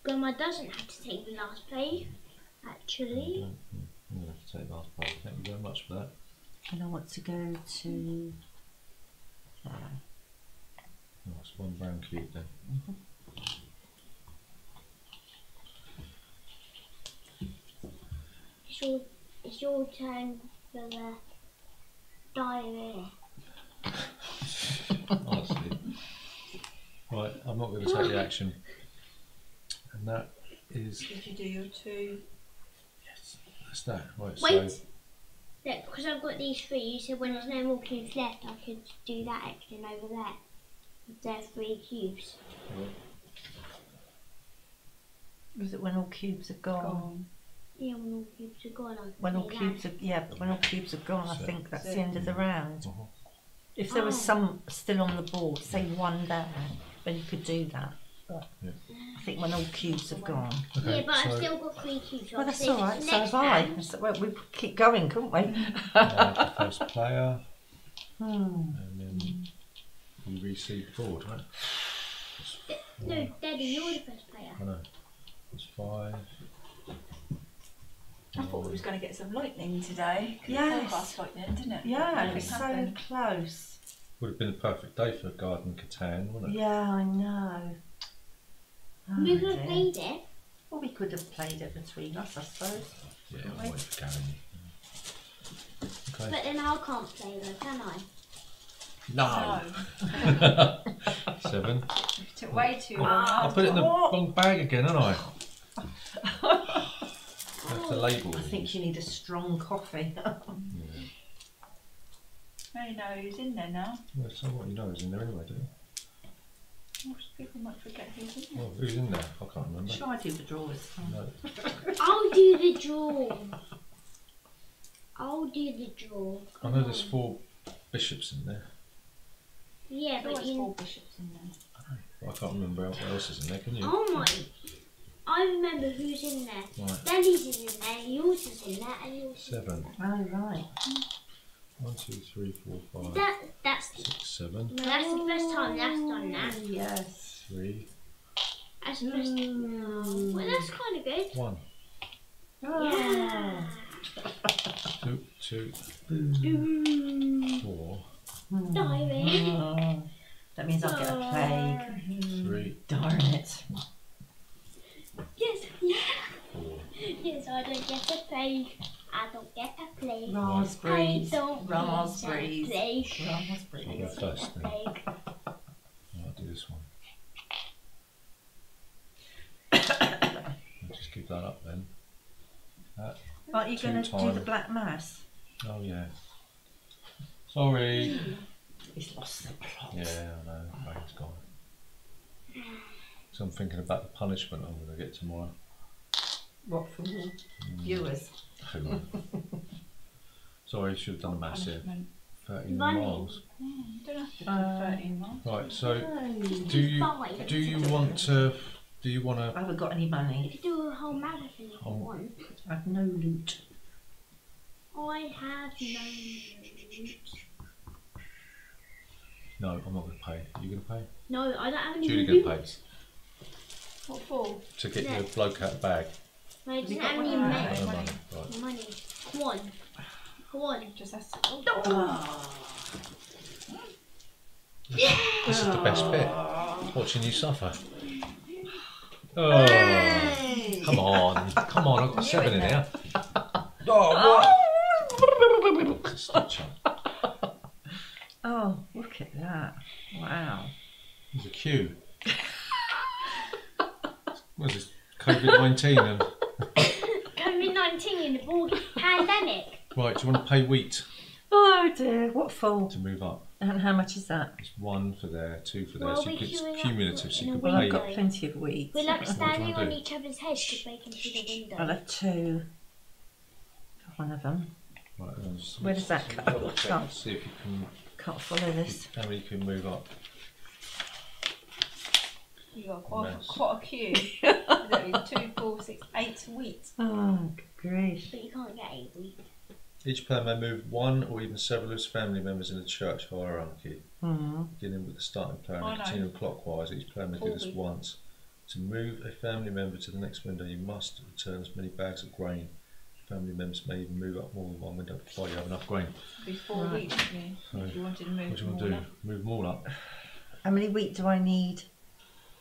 Grandma doesn't have to take the last play, actually. I'm going to have to take the last plague. Thank you very much for that. And I want to go to there. Oh, it's 1 brown cube then. It's your turn for the diarrhea. Honestly. Right, I'm not going to take the action. And that is. Did you do your 2? Yes, that's that. Right, Wait. so. Look, because I've got these 3, you said when there's no more cubes left, I could do that action over there. If there are 3 cubes. Was it when all cubes are gone? Yeah, when all cubes are gone, I can When all do cubes are but when all cubes are gone, I So- think that's the end of the round. Uh-huh. If there was Oh. some still on the board, say 1 there, then you could do that. But Yeah. I think when all cubes have gone. Okay, Yeah, but I've so still got 3 cubes. Well, that's Obviously, all if right. it's So next have I. round- So, well, we could keep going, couldn't we? the first player, Hmm. and then we reseed the board, right? No, Daddy, you're the first player. I know. That's 5. I thought we was going to get some lightning today. Yes. Forecast lightning, didn't it? Yeah, Nothing it's so happened. close. Would have been a perfect day for Garden Catan, wouldn't it? Yeah, I know. Oh, We could have dear. played it. Well, we could have played it between us, I suppose. Yeah, I'll wait for Gary. Okay. But then I can't play though, can I? No. No. 7. It took way too long. I put it in the wrong bag again, haven't I? Have to label I think these. you need a strong coffee. Yeah. Now you know who's in there now. Well, so what you know is in there anyway, do you? Most people might forget who's in there. Well, who's in there? I can't remember. Shall I do the drawers? No. I'll do the draw. I'll do the draw. I know there's 4 bishops in there. Yeah, There's but always you. 4 bishops in there. But I can't remember what else is in there, can you? Oh my! I remember who's in there. Right. Daddy's is in there. Yours is in there, and yours. 7. Oh, right. 1, 2, 3, 4, 5, That's 6, 7, no, that's the first time that's done that. Oh, yes. 3, That's the first. Mm. Well, that's kind of good. 1, Yeah. 2, Mm. 4, Diary. Oh, that means I'll get a plague. 3, Darn it. Yes. Yeah. 4. Yes, I don't get a plague. I don't get a plague. Raspberries. I don't Raspberries. get a plague. I'll Raspberries. go first then. Plague. I'll do this one. I'll just give that up then. Aren't you going to do Two-time. the black mass? Oh yeah. Sorry. He's lost the plot. Yeah, I know. Brain's gone. So I'm thinking about the punishment I'm going to get tomorrow. What, for viewers? Who knows? Sorry, should have done a massive. Punishment. 13 Running. miles. You don't have to do 13 miles. Right. So No. do you want to? Do you want I to? haven't got any money. You do a whole marathon if you Oh. want. I've no loot. I have no loot. No, I'm not going to pay. Are you going to pay? No, I don't have any Julie loot. going to pay What for? to get Yeah. your bloke out bag. No, I Have you doesn't got have any money? money. No money. Right. Money. Come on. Come on. Just has to. This is the best bit. Watching you suffer. Oh, Hey. come on. Come on, I've got 7 in here. Oh, what? Stitch up. Oh, look at that. Wow. There's a queue. What is this? COVID-19 and... COVID-19 in the pandemic. Right, do you want to pay wheat Oh dear, what for? to move up? And how much is that? It's 1 for there, 2 for there, Well, so we're it's queuing up cumulative, so you in a can Well, pay... I've got plenty of wheat. We're like What do you standing wanna on do? each other's heads to break into the window. I'll have 2 for one of them. Right, then just- Where does that just go? double check, Can't. see if you can... Can't follow this. How many you can move up. You got quite, Mess. quite a queue. Literally 2, 4, 6, 8 wheat. Oh, good grief. But you can't get 8 wheat. Each player may move 1 or even several of his family members in the church hierarchy. Hmm. Beginning with the starting player I and know. continuing clockwise, each player may do this Forward. once. To move a family member to the next window, you must return as many bags of grain. Family members may even move up more than 1 window before you have enough grain. It'd be 4 Right. weeks, wouldn't you? So, If you wanted to move What do you want them to all do? up. Move them all up? How many wheat do I need?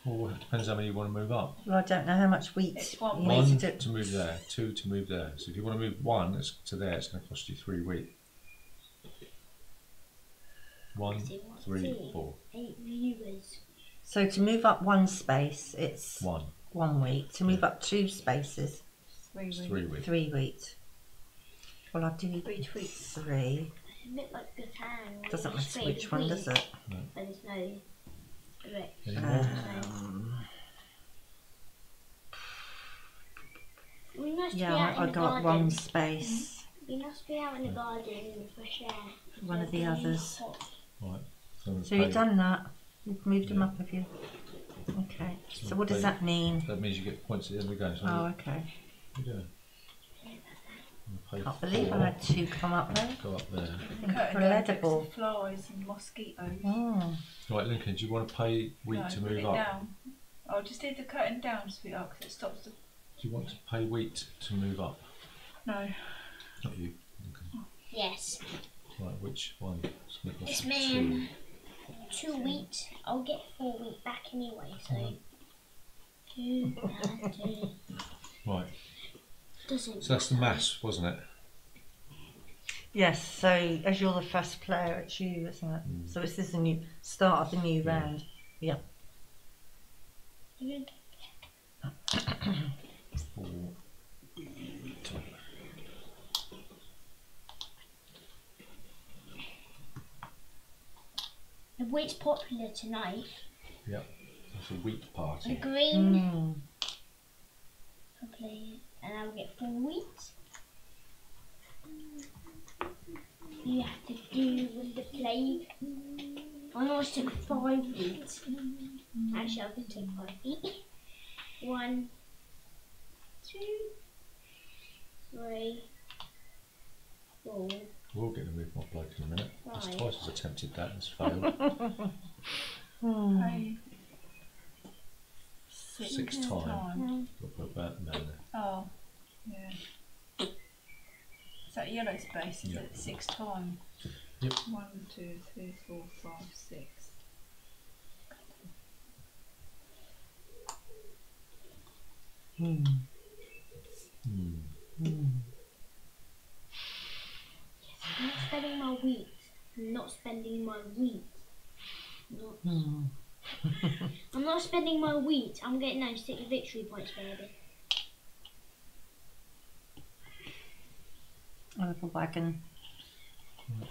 Well, it depends how many you want to move up. Well, I don't know how much wheat It's one you One need to do. to move there, 2 to move there. So if you want to move 1 to there, it's going to cost you 3 wheat. 1, 3, 4. 8 viewers. So to move up 1 space, it's 1, 1 wheat. To move up 2 spaces, 3 it's weeks. 3 wheat. 3 wheat. Well, I'll do 3 tweets. 3. It's a bit like Gatan. Doesn't matter which one, does it? But there's no direct. Any more? We must Yeah, be out I in the got garden. 1 space. We must be out in the garden in the fresh air. One of the others. Hot. Right. So you've done that? You've moved them Yeah. up, have you? Okay. So So what does pay- that mean? That means you get points at the end of the game. So Oh, okay. what are you doing? You pay Can't believe 4, I had 2 come up there. Go up there. Incredible. Flies and mosquitoes. Oh. Right, Lincoln, do you want to pay wheat No, to put move it up? down. I'll just leave the curtain down, sweetheart, because it stops the. Do you want to pay wheat to move up? No. Not you, Lincoln. Yes. Right, which one? Split this This in man. 2 wheat. I'll get 4 wheat back anyway, so. 2 plus 2. 2. Right, Doesn't. so that's the mass, wasn't it? Yes, so as you're the first player, it's you, isn't it? So this is the new start of the new Yeah. round. Yeah. 4. 2. The wheat's popular tonight. Yep, it's a wheat The party. green. Mm. Okay, and I'll get 4 wheat. You have to do with the plague. I almost took 5 wheat. Actually, I can take 5 wheat. 1, 2, 3, 4. We'll get to move my bloke in a minute. That's Right. twice as attempted that and it's failed. Pay 6 times. We'll put that down there. Oh, yeah. Is that yellow space? Is Yeah. it 6 times? Yep. 1, 2, 3, 4, 5, 6. Mm. Hmm. Mm. I'm not spending my wheat. I'm not spending my wheat. Not. Mm. I'm not spending my wheat. I'm getting those 6 victory points, baby. A little wagon. Is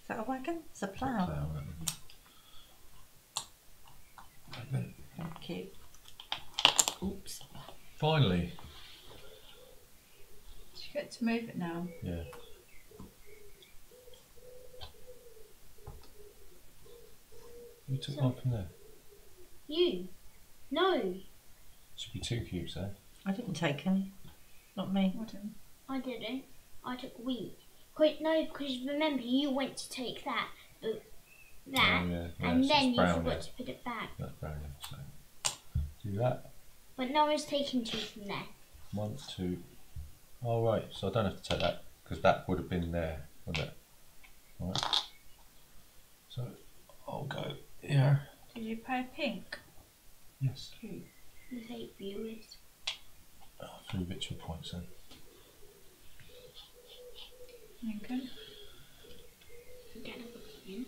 that a wagon? It's a plough. Plough, that. Thank you. Oops. Finally, You get to move it now. yeah. You took one from there. You? No, Should be 2 cubes there. I didn't take any. Not me. I didn't. I didn't. I took wheat. No, because remember you went to take that, that, Oh, yeah. and it's then you brown forgot there. to put it back. That's brown there. So do that. But no one's taking 2 from there. 1, 2, Oh right, so I don't have to take that because that would have been there, wouldn't it? Right. So I'll go here. Did you pay a pink Yes. cube? There's 8 viewers. Oh, 3 victory points then. Lincoln. Get a book in.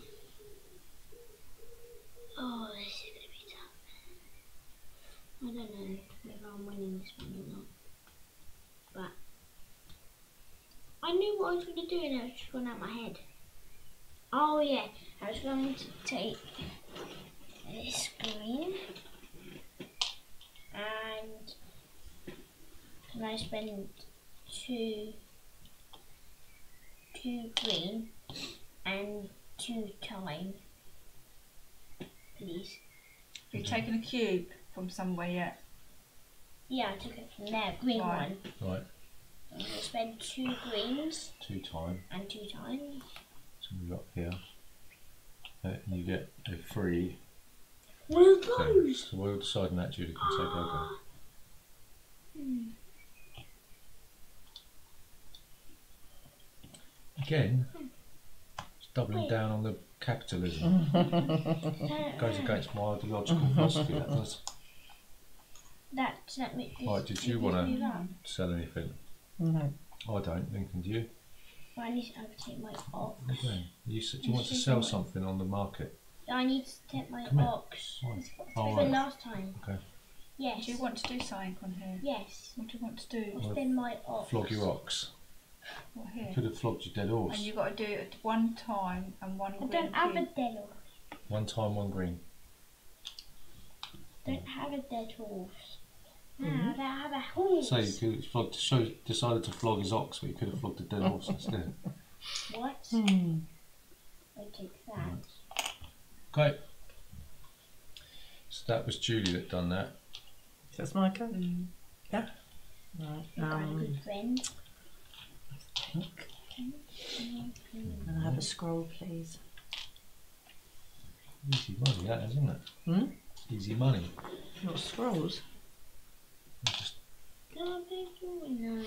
Oh, this is going to be tough. I don't know whether I'm winning this one or not. But I knew what I was going to do and it was just gone out my head. Oh yeah, I was going to take this green and I spend two green and 2 time, please. Have you taken a cube from somewhere yet? Yeah, I took it from there, green Right. one. Right. I'm going to spend 2 greens 2 time. and 2 times. So we've got here. And you get a free One of thing. those! So we'll decide on that, Julie can take over. Again, it's doubling down on the capitalism. Goes against my ideological philosophy, that does. That makes Right, did you want to sell anything? No. I don't, Lincoln, do you? I need to overtake my ox. What are you doing? You said you want to sell something on the market. I need to take my Come here. ox. Why? For right. last time. Okay. Yes. Do you want to do something on here? Yes. What do you want to do? I'll spend my ox. Flog your ox. What You here? could have flogged your dead horse. And you've got to do it 1 time and 1 I green don't have a cube. dead horse. 1 time, 1 green. Don't have a dead horse. No, I don't have a horse. So you could have flogged, decided to flog his ox, but you could have flogged a dead horse instead. What? Hmm. I take that. Okay. So that was Julie that done that. That's my go. Mm. Yeah. Right. You've got a good friend. Pink. And I have a scroll, please. Easy money, that isn't it? Hmm? Easy money. Not scrolls. You just No.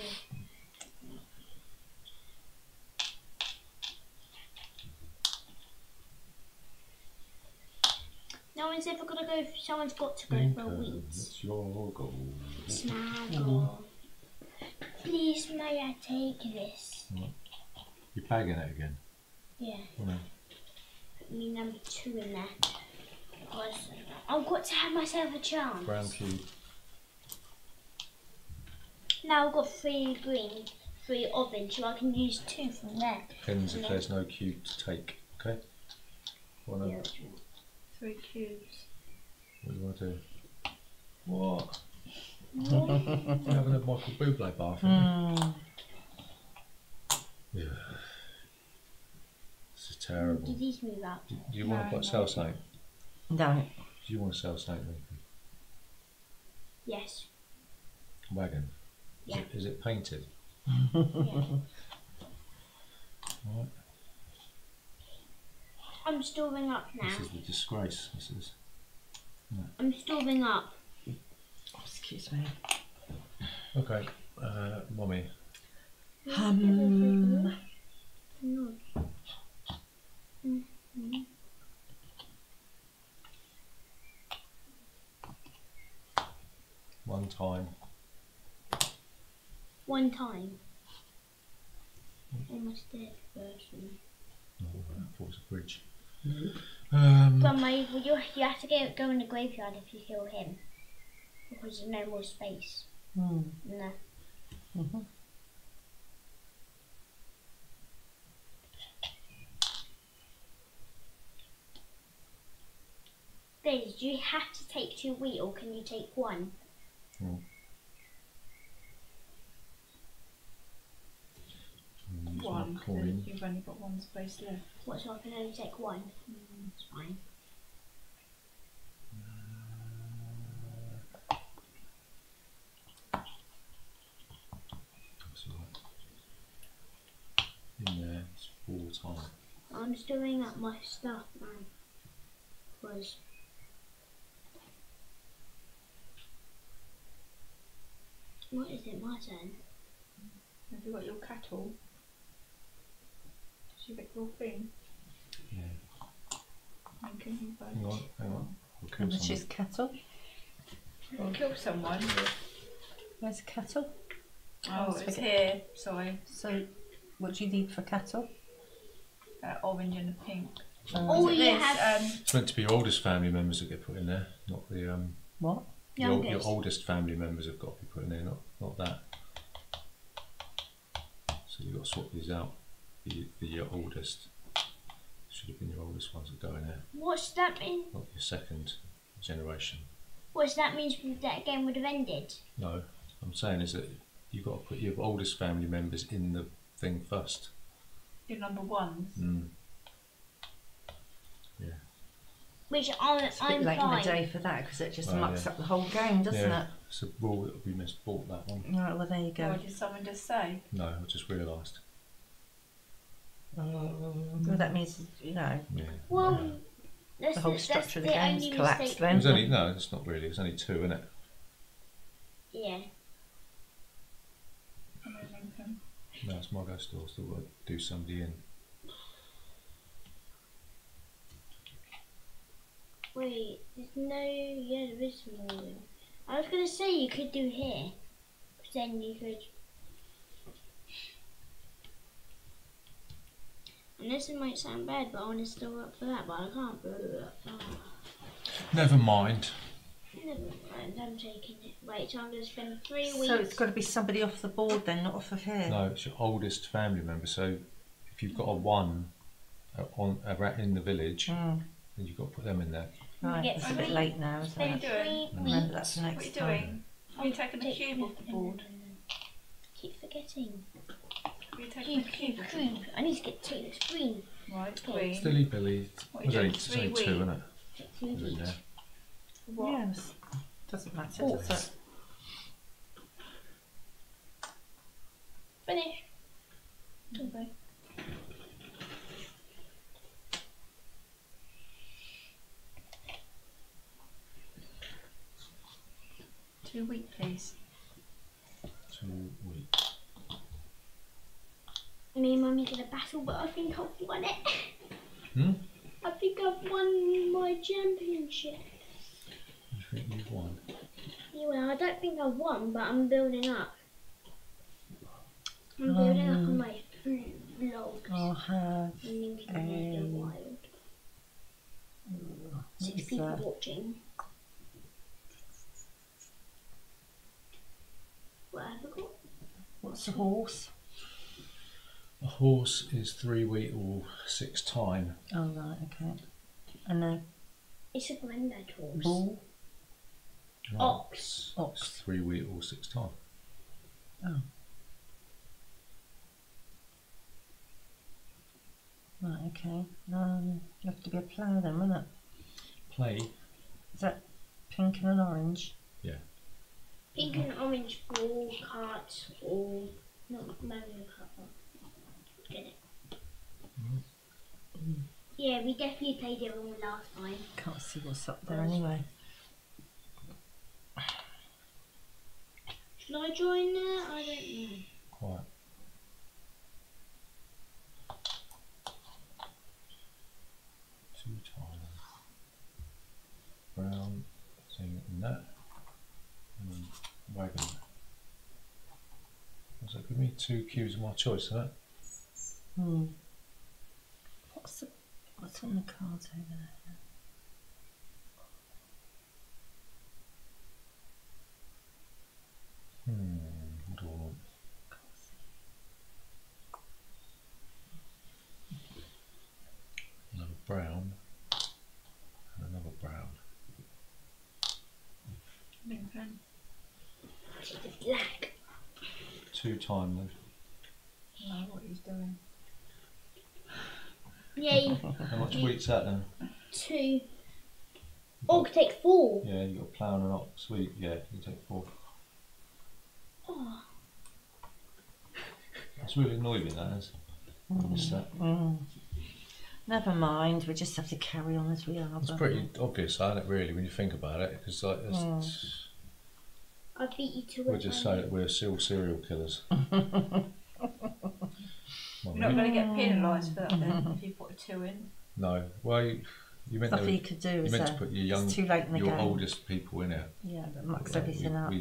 No one's ever got to go. Someone's got to go for a Lincoln, week. it's your goal. Snaggle. Please, may I take this? You're bagging it again. Yeah. Oh, no. Put me number 2 in there. Because I've got to have myself a chance. Brown cube. Now I've got 3 green, 3 orange, so I can use 2 from there. Depends if there's no cube to take. Okay. What Yeah. 3 cubes. do you want to do? What? What? You're having a Michael Bublé bath, aren't Hmm. you? Yeah. This is terrible. Did these move up? Do you want to No, sell no. something? No. Do you want to sell something, Lincoln? Yes. Wagon? Yeah. Is it painted? Yeah. Right. I'm storing up now. This is the disgrace. This is. I'm storing up. Oh, excuse me. Okay. Mommy. Hmm. No. Mhm. 1 time. 1 time. Almost dead version. Oh, I thought it was a bridge. Grandma, you have to go in the graveyard if you kill him. Because there's no more space. Hmm. No. Mm-hmm. Daisy, do you have to take 2 wheat or can you take 1? Use my 1. coin. You've only got 1 space left. What, so I can only take 1? It's fine. That's all right. In there, it's 4 time. I'm storing up my stuff now. Because what is it, my turn? Have you got your cattle? Did you get your thing? Yeah. Can you both? Hang on. We'll kill Which someone. is cattle. Or kill someone? Where's the cattle? Oh, it's here. Sorry. So, what do you need for cattle? Orange and a pink. Oh, Is it you this? have It's meant to be your oldest family members that get put in there, not the What? your youngest. oldest family members have got to be put in there, not that. So you've got to swap these out for your oldest. Should have been your oldest ones that go in there, What's that mean? not your second generation. What's that means that game would have ended? No, what I'm saying is that you've got to put your oldest family members in the thing first. Your number ones. Yeah. Which It's a bit I'm late in the fine. day for that because it just Oh, mucks yeah. up the whole game, doesn't Yeah. it? It's a rule that we misbought that one. Right, well there you go. What did someone just say? No, I just realised. Well, that means, you know, Yeah. Well, that's the whole that's structure of the the game's only collapsed mistake. It then. was only it's not really. It's only two, isn't it? Yeah. No, it's my go still. Still got to do somebody in. Wait, there's no. Yeah, there is more. I was gonna say you could do here, but then you could. And this might sound bad, but I want to still up for that, but I can't. Oh. Never mind. Never mind, I'm taking it. Wait, so I'm going to spend 3 weeks. So it's got to be somebody off the board then, not off of here. No, it's your oldest family member. So if you've got a one in the village, then you've got to put them in there. Right, Get it's a bit three- late now, isn't What are you it? doing? 3 Remember weeks. that's the What are next you time. doing? Are you taking the cube off the board? Keep forgetting. Are you taking the cube off the board? I need to get to the screen. Right, green. Stilly Billy. What are you doing? It's only 3 two, weeks. isn't it? Take 3 They're in weeks. there. What? Yes. Doesn't matter, Oh. does it? Finish. Okay. Two week, please. 2 weeks. Me and Mummy did a battle, but I think I've won it. Hmm? I think I've won my championship. You think you've won? Yeah, well, I don't think I've won, but I'm building up. I'm building up on my vlogs. I'll have And then we can make it a- wild. 6 what's people that? watching. What have I got? What's the horse? A horse is 3 week or 6 time. Oh right, okay. And a It's a granddad horse. bull? Ox. Ox. It's 3 week or 6 time. Oh. Right, okay. You have to be a plough then, won't it? Play. Is that pink and an orange? Pink and orange ball carts or not Mario Kart. Get it? Yeah, we definitely played it wrong last time. Can't see what's up there anyway. Should I join there? I don't know. Quiet. Two time. Brown thing and that. And wagon. Does that give me 2 cubes of my choice, isn't it? What's on the cards over there? What do I want? Another brown and another brown. Okay. Take the black. 2 time then. No, what he's doing. Yay. How much wheat's that then? 2. Oh, could take 4. Yeah, you got a plough and an ox wheat. Yeah, you take 4. Oh. That's really annoying me, that is. I miss that. Never mind, we just have to carry on as we are. It's don't pretty obvious, isn't it, really, when you think about it? Because like, I beat you to it. we'll just say that we're still serial killers. Well, You're not going to get penalised for that then if you put a 2 in. No. Well, you meant Nothing you could do. you Is meant there? to put your It's too late in the your game. oldest people in it. Yeah, that mucks Well, everything up.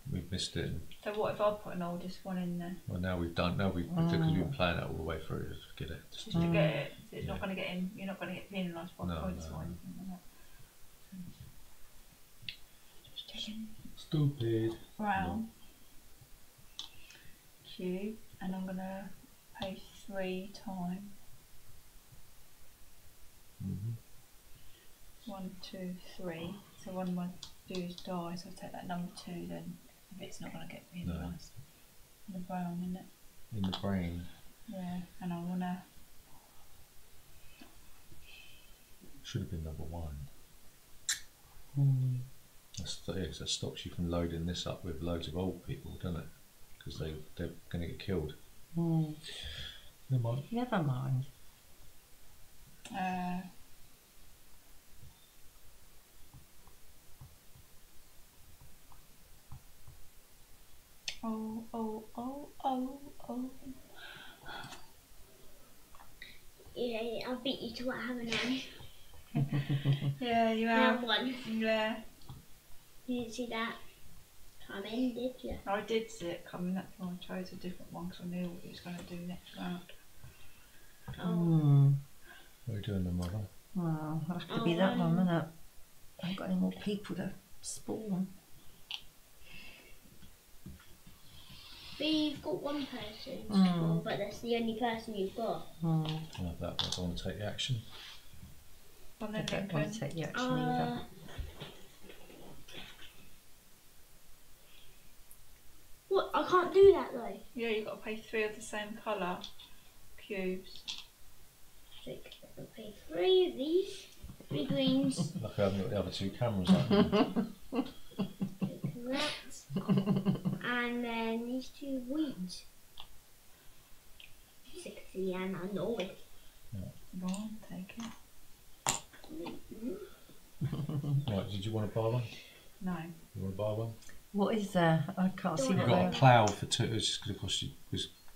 We've missed it. And, So what if I put an oldest one in there? well, now we've done. Now we've because we've been playing it all the way through. Just get it. Just to get it. It's not going to get in. You're not going to get penalised by points or anything like that. Just checking. Stupid. Brown cube, and I'm going to pay 3 times. 1, 2, 3. So one of my dues dies. So I'll take that number 2 then. If it's not going to get penalised. In the brown, isn't it? In the brain. Yeah, and I want to. Should have been number 1. That stops you from loading this up with loads of old people, doesn't it? Because they're going to get killed. Never mind. Never mind. Oh. Yeah, I'll beat you to what, haven't I? Yeah, you Round have. 1. Yeah, You didn't see that coming, did you? I did see it coming. That's why I chose a different one because I knew what it was going to do next round. What are you doing, then, mother? Well, I'll have to be that one, won't it? I haven't got any more people to spawn. But you've got one person to score, but that's the only person you've got. I'll have that. I don't want to take the action. And I then don't want to take the action either. What? I can't do that though. yeah, you've got to pay 3 of the same colour cubes. I'll pay 3 of these. 3 greens. Like I haven't got the other 2 cameras on. And then these 2 wheat. 60 and I know it. Go on, take it. Right, did you want to buy one? No. You want to buy one? What is there? I can't see You've You've what got there a is. plough for 2. It's just going to cost you.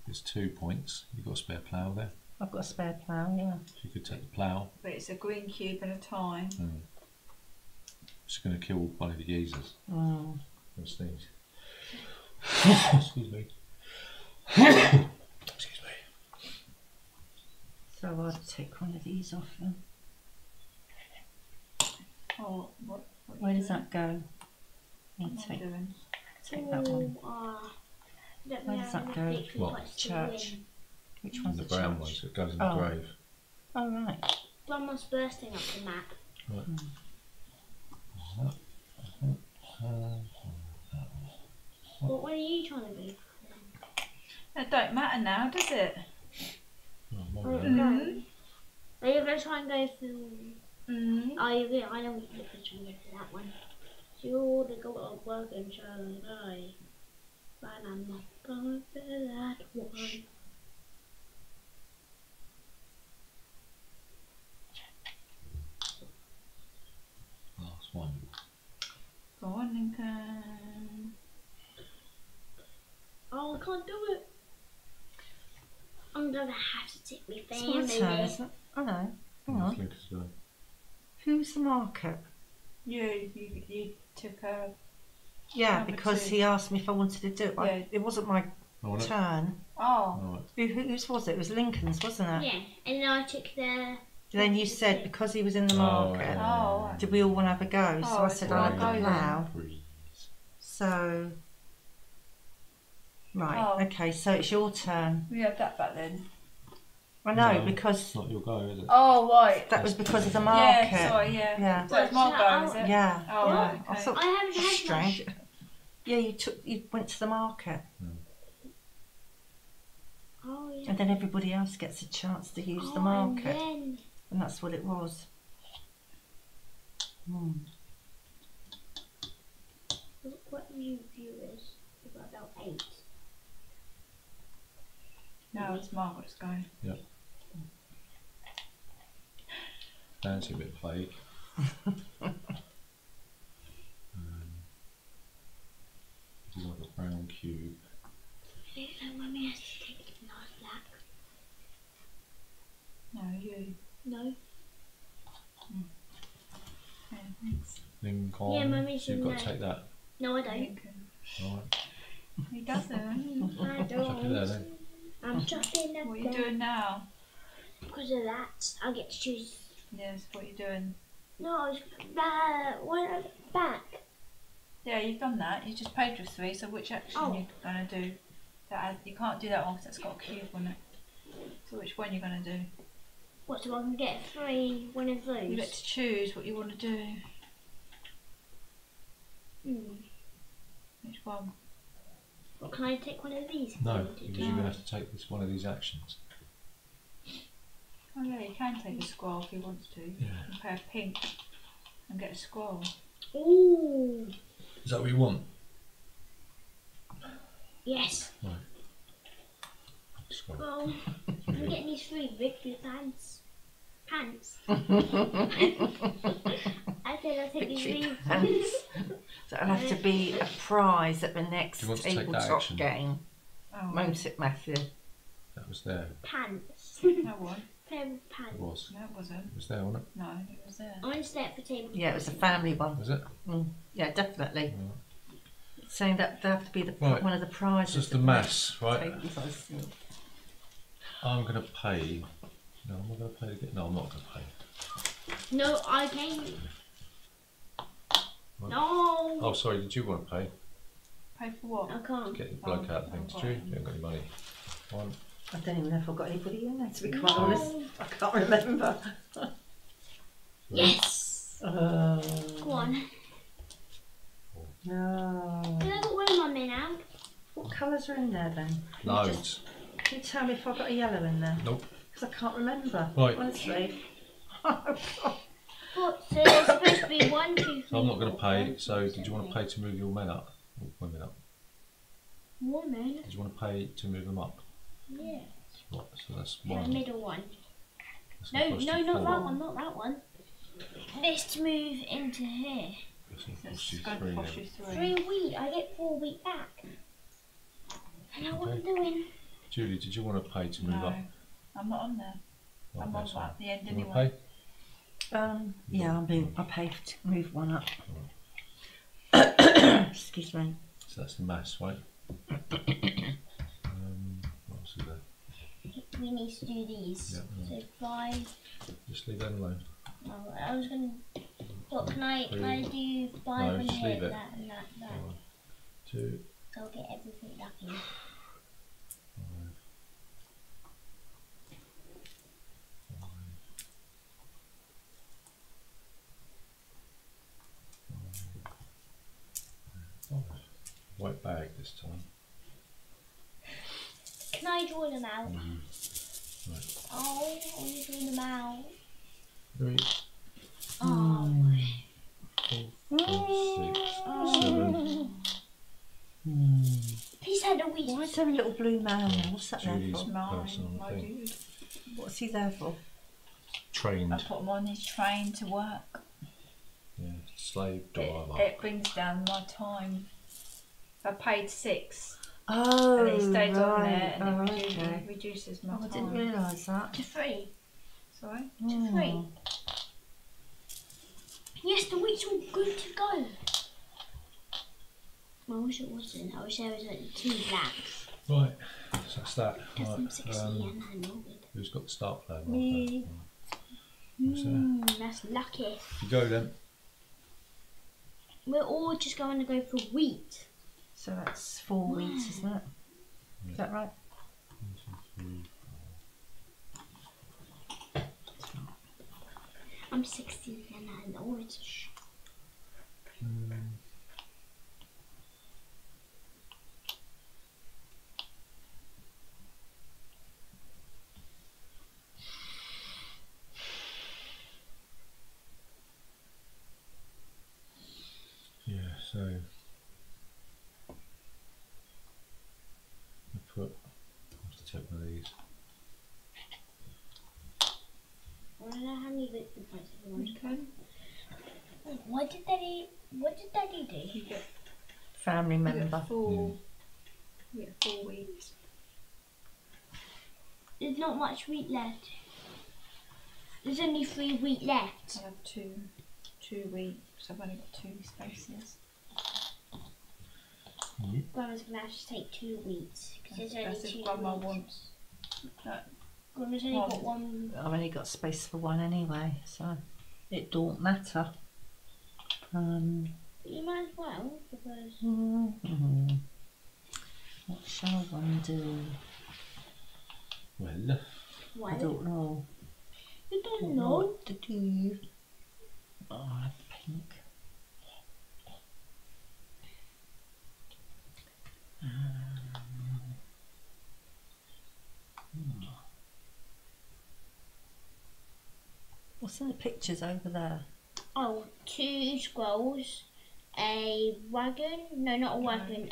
It's 2 points. You've got a spare plough there. I've got a spare plough, yeah. So you could take the plough. But it's a green cube at a time. It's going to kill one of the geezers. Those things. Excuse me. Excuse me. So I'll take one of these off then. Oh, what Where does that go? I'll am I take doing? that one. Where does that go? What? Church. Which one's The the brown church? one, so it goes in the grave. Oh, right. Someone's bursting up the map. Right. What are you trying to do? It don't matter now, does it? Oh, Are you going to try and go through? Are you going? I know we can try and go for that one. You're the go to work and shall die, but I'm not going for that one. Last one. Go on, Lincoln. Oh, I can't do it. I'm gonna have to take my It's my family. turn, isn't it? Oh no. Hang on. Lucas, go. Who's the market? You took her. Yeah, Number because 2. he asked me if I wanted to do it. Yeah. It wasn't my I want it. turn. Oh. Right. Whose was it? It was Lincoln's, wasn't it? Yeah, and then I took the. Then you said because he was in the market, Oh. did we all want to have a go? So Oh, I said well, I'll have go the then. plough. Freeze. So, right, Oh. okay, so it's your turn. We have that back then. I know, No. because It's not your go, is it? Oh, right. that was because of the market. Yeah, sorry, yeah. Yeah. So it's my go, is it? Yeah. Oh, yeah. right, I okay. thought I haven't had strange. Yeah, you went to the market, Oh yeah. and then everybody else gets a chance to use the And market, then and that's what it was. what you viewers? We've got about 8. No, it's Margaret's go. Fancy a bit plague. Do you like a brown cube? So Mummy has to take the last black. No. Yeah, thanks. Lincoln. Yeah, Mummy So you've said got to no. take that. No, I don't. Lincoln. Right. He doesn't. I Chuck it there don't. then. I'm chucking that What are you doing now? because of that. I get to choose. Yes, what are you doing? No, I was back. Yeah, you've done that. You just paid with 3, so which action Oh. you going to do? You can't do that one because it's got a cube on it. So which one you going to do? What, so I can get one of those? You get to choose what you want to do. Which one? Well, can I take one of these? No, because you're going to have to take this one of these actions. Oh yeah, you can take a scroll if you want to. Yeah. You can pay a pink and get a scroll. Ooh. Is that what you want? Yes. Right. Scroll. Well, I'm getting these 3 victory pants. I said I'll take these Victory 3 pants. So it'll have to be a prize at the next Do you want to take that tabletop action? game. Oh, Won't it, Matthew? That was there. pants. no one. Pair of It pants. was. No, it wasn't. It was there, wasn't it? No, it was there. I want to stay at the table. Yeah, it was a family one. Was it? Yeah, definitely. Right. Saying that they have to be the Right. one of the prizes. Just the at mass, next right? tables, I think. I'm going to pay. No, I'm not going to pay again. No, I'm not going to pay. No, I came. Right. No. Oh, sorry, did you want to pay? Pay for what? I can't. Get the bloke out of the thing, did you? You haven't got any money. One. I don't even know if I've got anybody in there, to be No. quite honest. I can't remember. Yes. Go on. No. Can I got one of my men out? What colours are in there then? Loads. Can you tell me if I've got a yellow in there? Nope. Because I can't remember. Right. Honestly. Oh, God. What? So there's supposed to be 1, 2, 3. So I'm not going to 4, pay. 5, So 6, did you want to 7, pay to move your men up? Or women up? 8. Woman? Did you want to pay to move them up? Yeah. Right, so that's The one. middle one. That's No, gonna cost no, you not 4. that one, not that one. This to move into here. That's gonna So cost you it's going 3 to then. cost you 3. 3 a week. I get 4 a week back. I know what I'm Okay. doing. Julie, did you want to pay to move No, up? I'm not on there. Right, I'm on that's fine. at the end Do you want anyway. to pay? Yeah, I'll pay to move one up. Excuse me. So that's the mass, right? What else is there? We need to do these. Yeah, So 5. Just leave them alone. Oh, I was gonna. What can I do 5 No, on just here? leave it. That and that. 1, 2, I'll get everything lucky. 5. 5. White bag this time. Can I draw them out? Right. Oh, I want to draw them out. 3, Oh. 4, 5, 6, 7. He's had a week. Why is there a little blue man there? What's that there Julie's for? personal Mine, my thing. dude. What's he there for? Trained. I put him on his train to work. Yeah. Slave driver. It brings down my time. If I paid 6 Oh, and he stays right. on there and Oh, it okay. reduces my Oh, I time. didn't realise that. To 3. Sorry? To 3. Yes, the week's all good to go. I wish it wasn't. I wish there was like 2 blacks. Right. So that's that. That's Right. some 60 and I know it. Who's got the start plan? Me. Who's there? That's lucky. You go then. We're all just going to go for wheat. So that's 4 weeks, isn't it? Is that right? 1, 2, 3. I'm 60 and I know it. Yeah, so I put. I have to take one of these. I don't know how many victory points everyone's got. Okay. What did Daddy do? You get, Family you member. get 4. You get 4 weeks. There's not much wheat left. There's only 3 weeks left. I have 2 weeks. I've only got 2 spaces. Grandma's gonna have to take 2 weeks because there's only That's 2 if Grandma weeks. wants. Grandma's only got 1. I've only got space for 1 anyway, so it don't matter. You might as well because. What shall one do? Well, I don't know. You don't Don't know. what to do. Oh, I have pink. What's in the pictures over there? Oh, 2 scrolls, a wagon. No, not a wagon.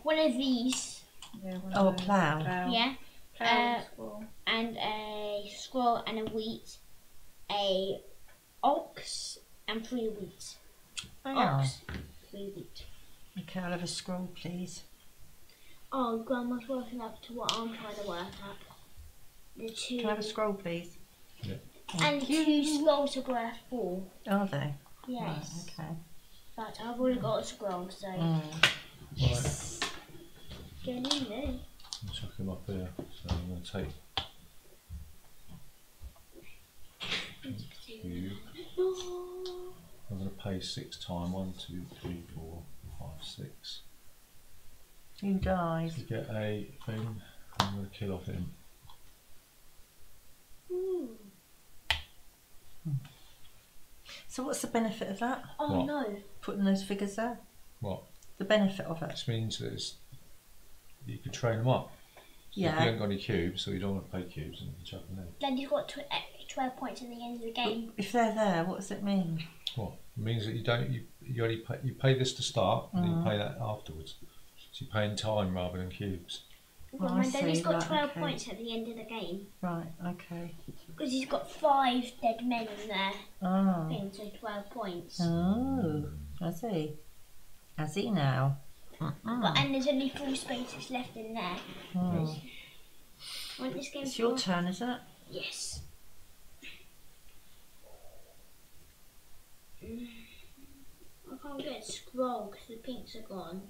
One of these. Yeah, one Oh, a of those. plough. Yeah. Plough scroll. And a scroll and a wheat, a ox and 3 wheat. Oh. Ox, 3 wheat. Okay, I'll have a scroll, please. Oh, Grandma's working up to what I'm trying to work up. The 2 Can I have a scroll, please? Yeah. and the 2 scrolls are worth 4. Are they? Yes. Right, okay. But I've already got a scroll, so right. get in there. I'll chuck him up here. So I'm going to take cube. No. I'm going to pay 6 times. 1, 2, 3, 4, 5, 6. Who dies? To get a thing, I'm going to kill off him. So what's the benefit of that? Oh What? no. Putting those figures there? What? The benefit of it? This means that you could train them up. So if you Yeah. haven't got any cubes, so you don't want to play cubes, and you can chuck them in. Then you've got 12 points at the end of the game. If they're there, what does it mean? What? It means that you only pay this to start, and then you pay that afterwards. So you pay in time rather than cubes. Oh, I And then he's see, got right, 12 okay. points at the end of the game. Right, okay. Because he's got 5 dead men in there. Oh. Thing, so 12 points. Oh, I see. I see now. But, and there's only 4 spaces left in there. Oh. Want this game It's to your go? turn, isn't it? Yes. I can't get a scroll because the pinks are gone.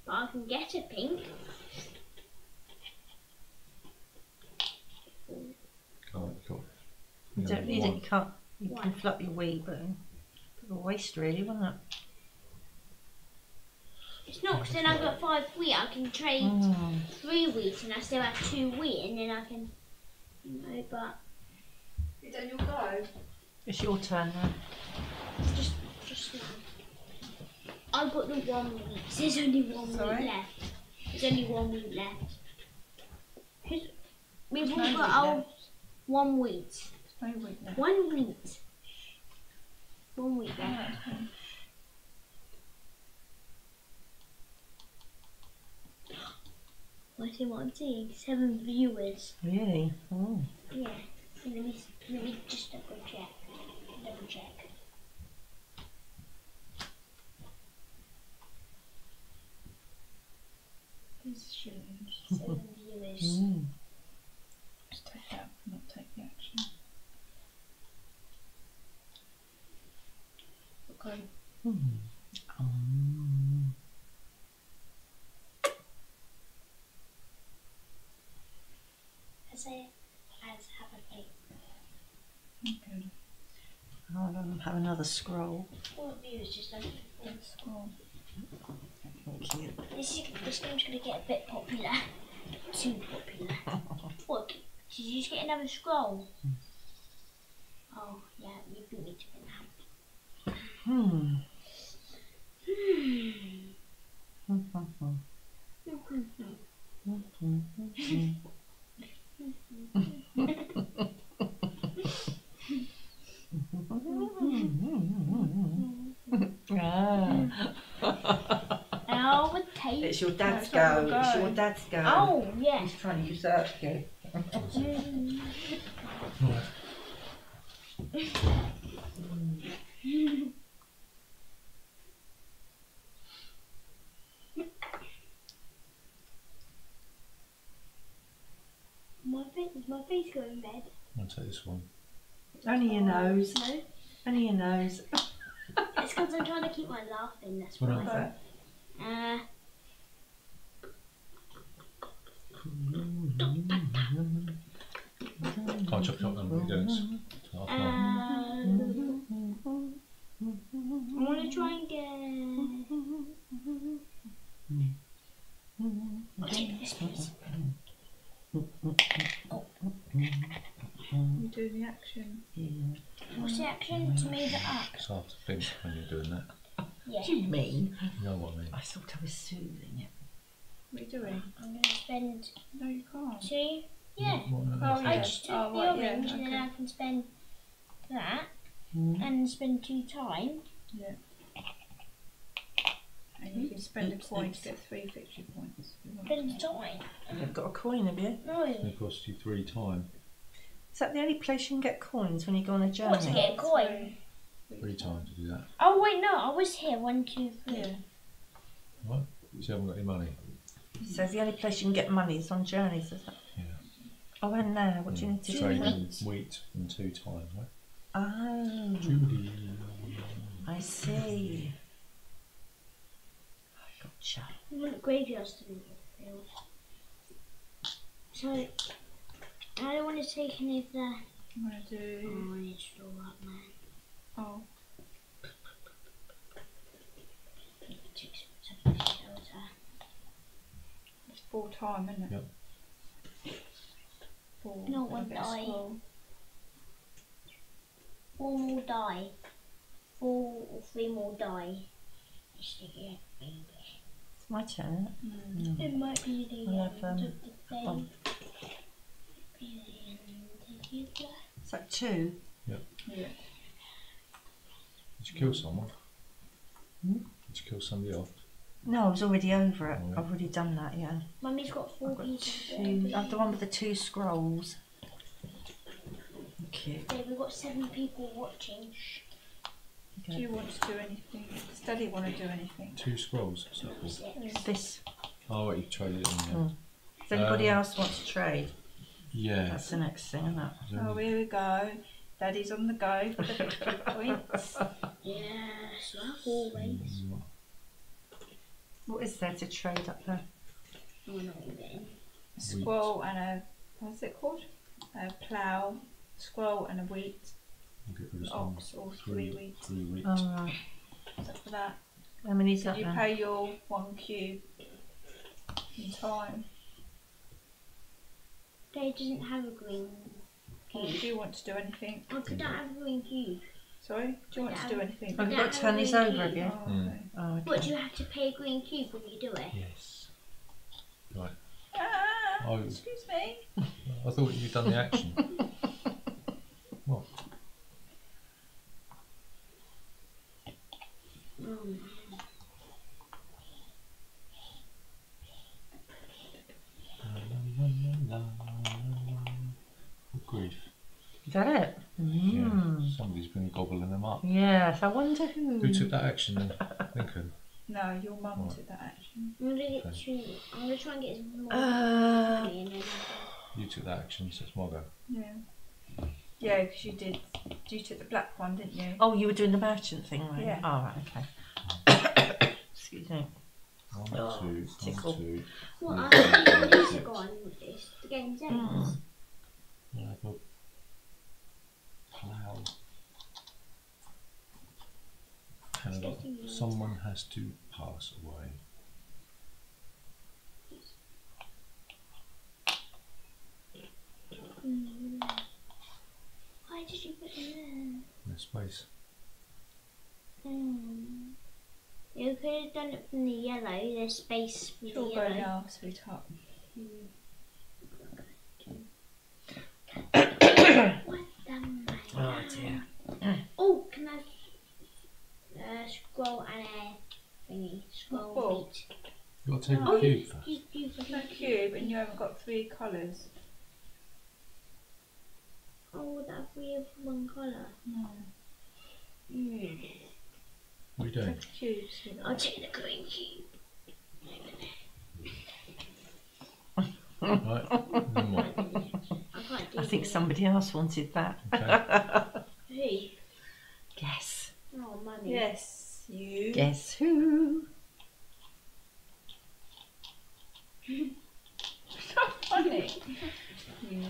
But I can get a pink. Can't. You don't need it, you can't. You Why? can flop your wee, but it's a waste really, wouldn't it? It's not because then I've got 5 wheat. I can trade 3 wheat and I still have 2 wheat and then I can, but You done your go? It's your turn now. just now. I've got the 1 wheat. There's only 1 Sorry? wheat left. There's only 1 wheat left. We've all No got wheat our left. 1 wheat. No wheat left. 1 wheat. 1 wheat left. I see what I'm seeing. 7 viewers. Really? Oh. Yeah. Let me just double check. These shillings. 7 viewers. Just take that, not take the action. Okay. As have a cake. Okay. I'll have another scroll. 4 viewers just like Let's scroll. Thank you. This game's gonna get a bit popular. Too popular. What? Did you just get another scroll? Oh yeah, you beat me to it now. Oh, with tape. It's your dad's No, it's not go. your It's go. your dad's go. Oh yeah. He's trying to usurp you. My fitness my face go in bed? I'll take this one. Only your nose. No. Only your nose. It's because I'm trying to keep my laugh in, that's What why. else? Can't chop them. What are you doing? It's half an hour. I want to try and get... I'll take this piece. You do the action. What's the action? To move it up? It's hard to think when you're doing that. Yeah. What do you mean? You know what I mean? I thought I was soothing it. What are you doing? I'm going to spend No, you can't. 2. Yeah. Oh, I yeah. just took Oh, the right, orange yeah, and then okay. I can spend that and spend 2 time. Yeah. And you can spend a Oops, coin oops. to get 3 victory points. If you want Spend to. time. You've got a coin, have you? No. It costs you 3 time. Is that the only place you can get coins when you go on a journey? What, to get a coin? 3 times to do that. Oh wait, no, I was here. 1, 2, 3. Yeah. Right? So you haven't got any money. So the only place you can get money is on journeys, is that? Yeah. Oh, and now, what do you need to Trade do? in wheat and 2 times, right? Oh, Judy. I see. I gotcha. I want graveyards to be filled. So, I don't want to take any of the... I'm going to do. Oh, I need to draw up, man. Oh. Too expensive for shelter. It's 4 time, isn't it? Yep. 4. No, Then one I get a die. scroll. 4 more die. 4 or 3 more die. Stick it, maybe. It's my turn. It might be the I'll have, end of the one. day. Be the end of the day. Is that 2? Yeah. Did you kill someone? Did you kill somebody off? No, I was already over it. Oh, yeah. I've already done that, yeah. Mummy's got 4 I've got pieces. 2. I've the one with the 2 scrolls. Cute. Okay, we've got 7 people watching. Do you want to do anything? Does Daddy want to do anything? 2 scrolls. What's that for? 6. This. Oh, wait, you traded it in there. Does anybody else want to trade? Yeah. That's the next thing, isn't it? Is there Oh, any- here we go. Daddy's on the go for the victory points. Yes, like always. What is there to trade up there? Oh, no, I'm getting. A squirrel and a, what's it called? A plough, squirrel and a wheat, I'll get rid an of some. ox or 3 wheat. 3 wheat. Oh, right. What's up for that? How many's that You then? pay your 1 cube in time. They doesn't have a green Or cube. do you want to do anything? Oh, could I have a green cube? Sorry? Do you want to do anything? Have you got to turn these over, have you? Oh, okay. Oh, okay. What, do you have to pay a green cube when you do it? Yes. Right. Ah, Oh. excuse me. I thought you'd done the action. What? Oh, man. Good grief. Is that it? Yeah. Somebody's been gobbling them up. Yes, I wonder who. Who took that action then? Lincoln. No, your mum Right. took that action. I'm gonna get 2. I'm gonna try and get some more Uh, money and then You took that action, so it's my go. Yeah. Yeah, because you did. You took the black one, didn't you? Oh, you were doing the merchant thing, right? Yeah. Oh, right, okay. Excuse me. 1, Oh, 2, tickle. 1, 2. What, I 3, think 4, days 6. ago on this, the game's ends. Yeah, but plough. Hang on. getting Someone has to pass away. Why did you put it No space. there? You could have done it from the yellow, there's space from She'll the go yellow. now, sweetheart. What the man? Oh, dear. Oh, can I scroll and a thingy? Scroll What? wheat. You've got to take Oh, a cube first. You It's a cube and you haven't got 3 colours. Oh, that we have 1 colour. No. What are you doing? Take a cube, sweetheart. I'll take the green cube. Right, then what? I can't think somebody else wanted that. Okay. Who? Guess. Oh, Mummy. Yes, you. Guess who? So funny. You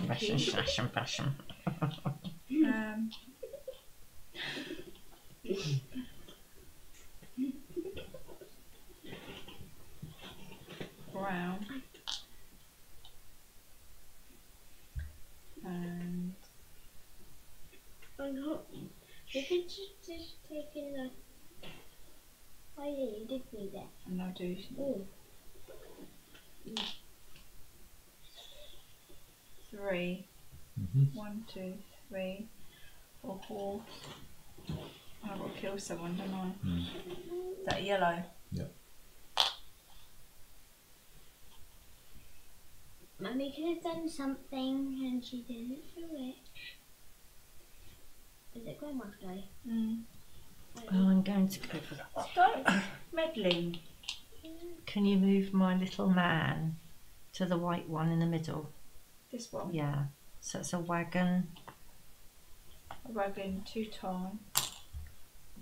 Fashion, monkey. fashion, fashion. Brown. And I'm not. You could just take in the. Oh yeah, you did need that. and I'll do Oh. 3. Mm-hmm. 1, 2, 3. For horse. I've got to kill someone, don't I? Mm. Is that yellow? Mummy could have done something and she didn't do it. Is it Grandma's go? Oh, I'm going to go for that. Stop meddling. Can you move my little man to the white one in the middle? This one. Yeah. So it's a wagon. A wagon, 2 time.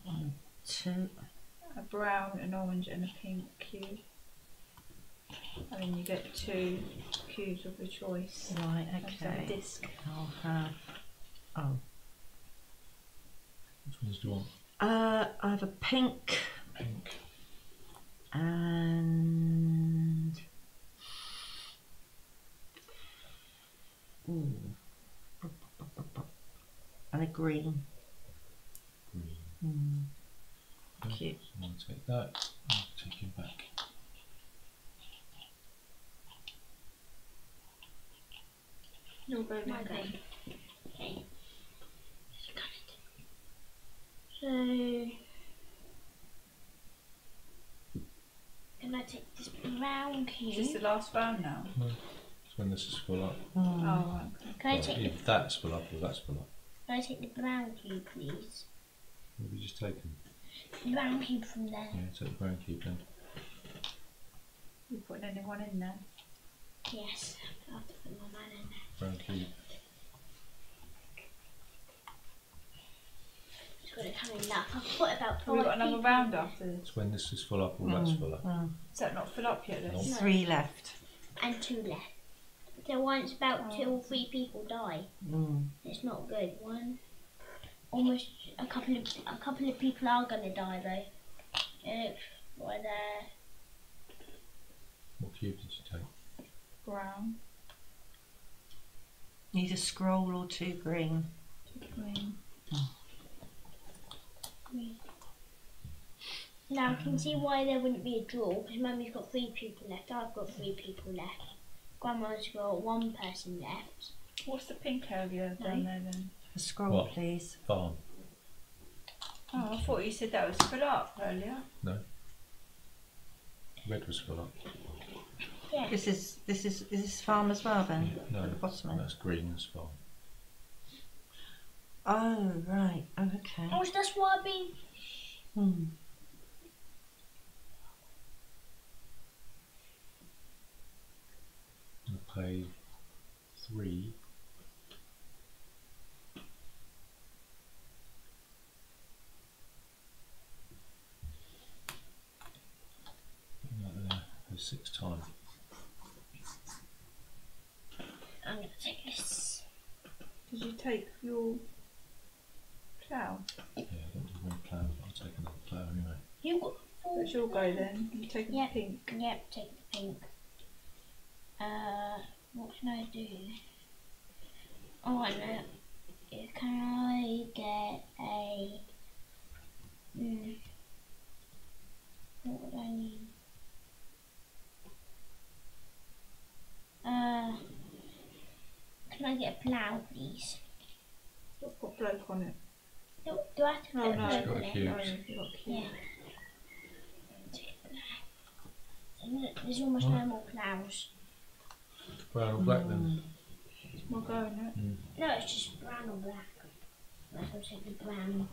1, 2. A brown, an orange, and a pink cube. And then you get 2 cubes of your choice. Right, That's a okay. disc. I'll have. Oh. Which ones do you want? I have a pink Pink. and. Ooh. And a green. Green. Okay, Cute. so I'm going to take that. I'll take him back. You'll go My then. go. Okay. So. Can I take this brown Is this the cube? last round now? No, it's when this is full up. Oh, right. Can I Well, take the if that's full up or that's full up. Can I take the brown cube, please? What have you just taken? The brown cube from there. Yeah, take the brown cube then. You putting anyone in there? Yes. I have to put my man in there. Brown cube. It's got to come in that. I've put about 5 Have we got another people. round after this? It's when this is full up or that's full up. Is that not filled up yet? Then? No. 3 left. And 2 left. So once about 2 or 3 people die, it's not good. Almost a couple of people are gonna die though. Right there. What cube did you take? Brown. Need a scroll or 2 green. Green. Now I can see why there wouldn't be a draw because Mummy's got 3 people left. I've got 3 people left. Grandma's got 1 person left. What's the pink area down there then? A scroll, What? please. Farm. Oh, I thought you said that was filled up earlier. Red was full up. Yeah. Is this farm as well then? No, At the bottom end. that's green as farm. Oh right. Oh okay. Oh, that's why I've been. I'll pay 3. Pay 6 times. I'm gonna take this. Did you take your plough? Yeah, I don't do one plough, but I'll take another plough anyway. You've got 4. That's your go then. You take Yep. the pink. Yep, take the pink. What can I do? Oh, I know. Can I get a? What would I need? Can I get a plough, please? Got bloke on it. Do I have to put Oh, a no. bloke Got on a it? cube. Oh, you've got Yeah. cube. There's almost no more ploughs. Brown or black then? It's my go, isn't it? No, it's just brown or black. I'll take the brown.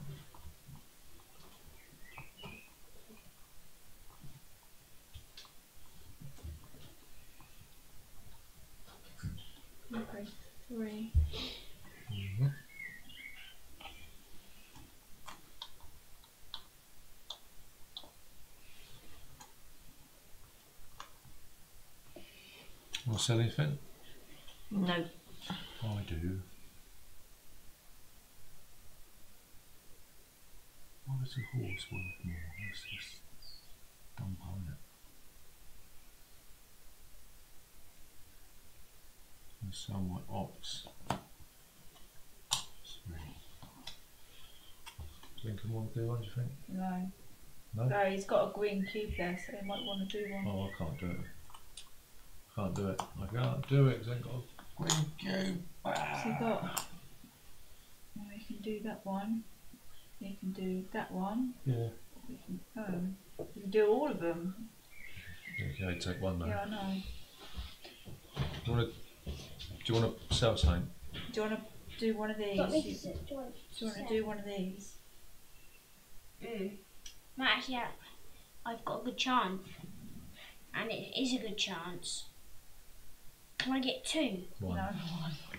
Okay. 3. Mhm. Want to sell anything? No. I do. Why is a horse worth more? That's just dumb, isn't it? And sell my ox. 3. Lincoln want to do one, do you think? No. No? No, he's got a green cube there, so he might want to do one. Oh, I can't do it. Can't do it. I can't do it because I ain't got a green cube. So you got. Well, you can do that one. You can do that one. Yeah. You can do all of them. Okay, take one now. Yeah, I know. Do you want to sell something? Do you want to do one of these? Got Do me to you want to do one of these? No, actually, I've got a good chance. And it is a good chance. Can I get 2? One. No.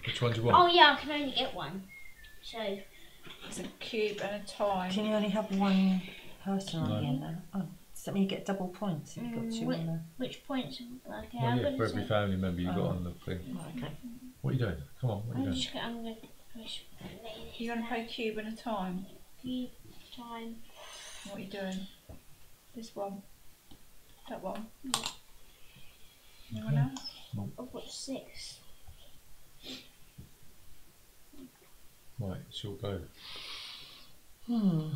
Which one do you want? Oh yeah, I can only get 1. So, It's a cube and a time. Can you only have one person on No. the end there? Oh, does that mean you get double points if you've got 2 on there? which points? Okay, Well, I'm yeah, gonna for every say. family member you got Oh. on the thing. Oh, okay. What are you doing? Come on, what are you I'm doing? just gonna. I'm gonna push. You want to play cube and a time? Cube time. What are you doing? This one? That one? Anyone else? I've got 6. Right, it's your go. Hmm.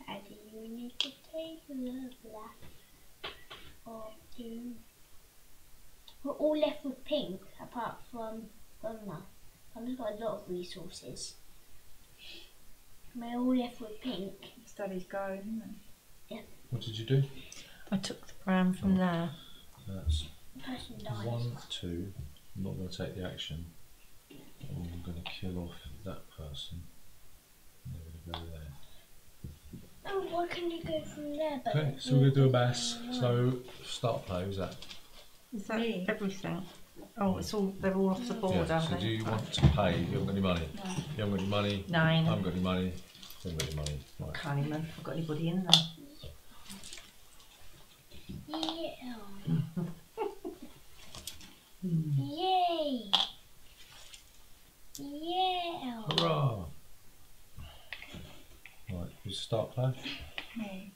How do you need to take a look that? Or do. We're all left with pink, apart from Gunnar. Gunner's got a lot of resources. We're all left with pink. Study's go, isn't it? What did you do? I took the brown from there. That's The person dies. 1, 2. I'm not going to take the action. I'm going to kill off that person. And they're going to go there. Oh, why can you go from there? But Okay, so we're going to do a mass. So, start play, who's that? Is that Me. everything? Oh, it's all, they're all off the board, Yeah, aren't so do they? you want to pay? You haven't got any money? No. You haven't got any money? 9. I haven't got any money. You haven't got any money. Right. Can't even remember if I've got anybody in there. yeah. Yay! Yeah! Hurrah! Right, who's start play? Me.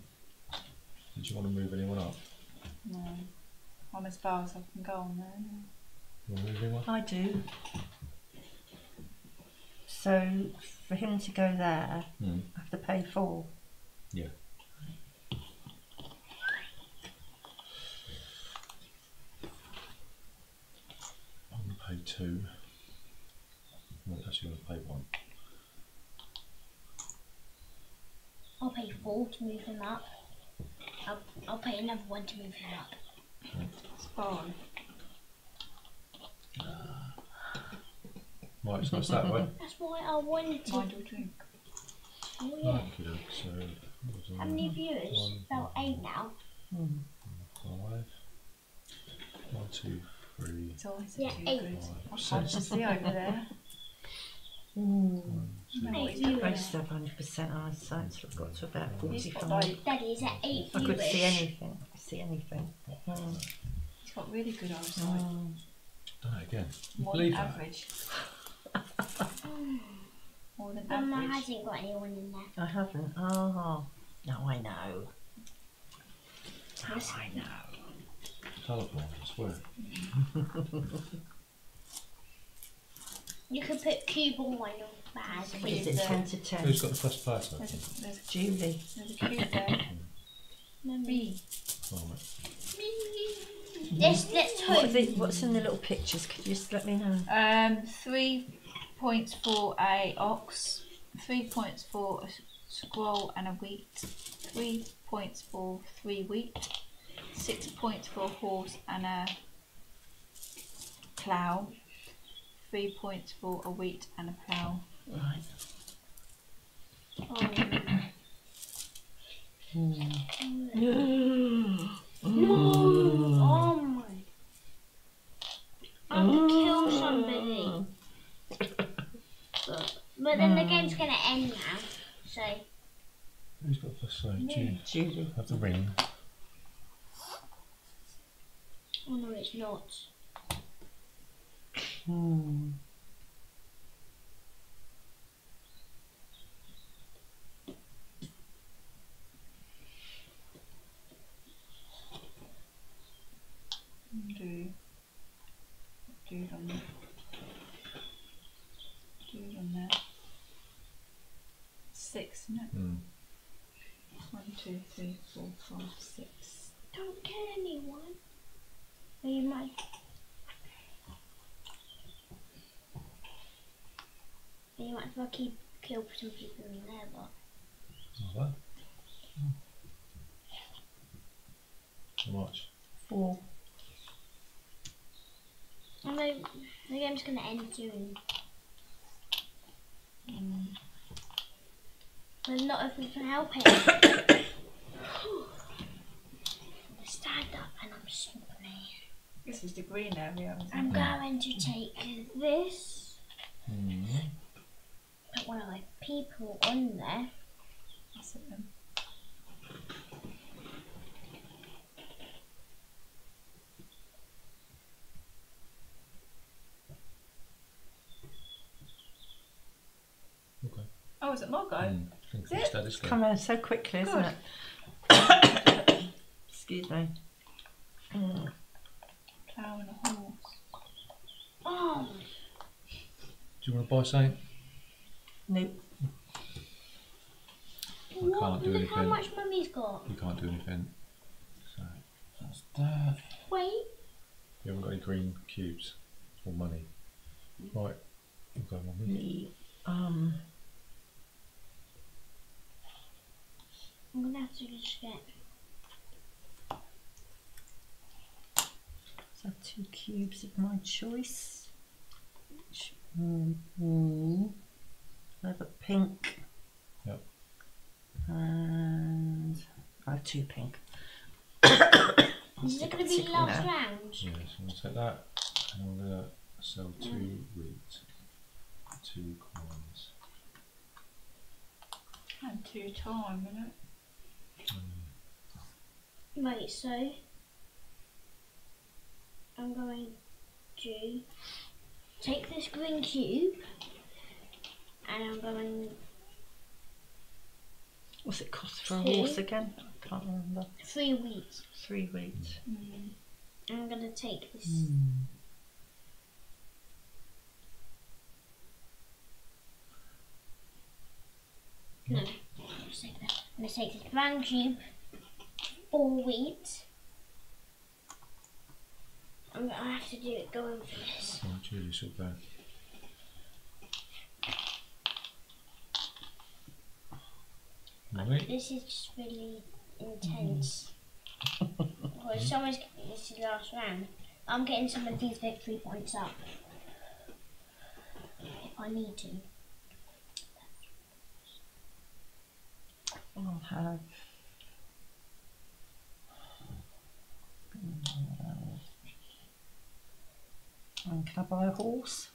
Did you want to move anyone up? No. I'm as far as I can go on there. You want to move anyone? I do. So, for him to go there, Hmm. I have to pay 4. Yeah. I'm going to pay 2. I'm actually going to pay 1. I'll pay 4 to move him up. I'll pay another 1 to move him up. It's 5. Right, so it's that way. That's why I wanted to. Mind your drink. Oh yeah. Okay, so How many viewers? 1, About 8 now. 5. 1, 2, 3. It's always Yeah, too 8. good. 5, I can't 6. see over there. 1, 2, 8 Close viewers. to 100% eyesight, so I've got to about He's got 45. like, Daddy, is that 8 I viewers? could see anything. I could see anything. he's got really good eyesight. Done it again. You More than believe that? average. More than Mama average. hasn't got anyone in there. I haven't. Oh, now I know. Now I know. Colourblind, I swear. You could put cube on one of bag. What is it, 10 to 10? Who's got the first person? There's Julie. a cube there. Me. Right. Let's hope. What's in the little pictures? Could you just let me know? 3 points for a ox, 3 points for a squirrel and a wheat, 3 points for 3 wheat, 6 points for a horse and a plough, 3 points for a wheat and a plough. Right. No. Oh my. So, Julie. have the ring. Oh no, it's not. Hmm. Do it on there. Do it on there. 6, isn't it? 1, 2, 3, 4, 5, 6. Don't kill anyone. Or you might. You might as well kill some people in there, but. Oh, what? How much? 4. I know the game's gonna end soon. But not if we can help it. Stand up and I'm simply. This is the green area. I'm going to take this. Put one of my people on there. That's it then. Okay. Oh, is it my go? Is it? It's coming so quickly, isn't it? Excuse me. Plough and a horse. Oh, Do you want to buy something? Nope. I can't do look how anything. much Mummy's got. You can't do anything. So that's that. Wait. You haven't got any green cubes or money. Right. We'll go on with it. The I'm gonna have to just get. so 2 cubes of my choice. I have a pink. Yep. And I have 2 pink. Is it gonna be the last round? Yeah, so I'm going to take that and I'm going to sell 2 wheat, 2 coins. And 2 time, isn't it? Right, so I'm going to take this green cube and I'm going. What's it cost for a 2. horse again? I can't remember. 3 wheat. 3 wheat. I'm gonna take this. No, just take that. I'm gonna take this brown cube, 4 wheat. I'm gonna have to do it going for this. Oh, Julie, sit down. Right. This is just really intense. Well, someone's this is the last round. I'm getting some of these victory points up if I need to. I'll have. And can I buy a horse?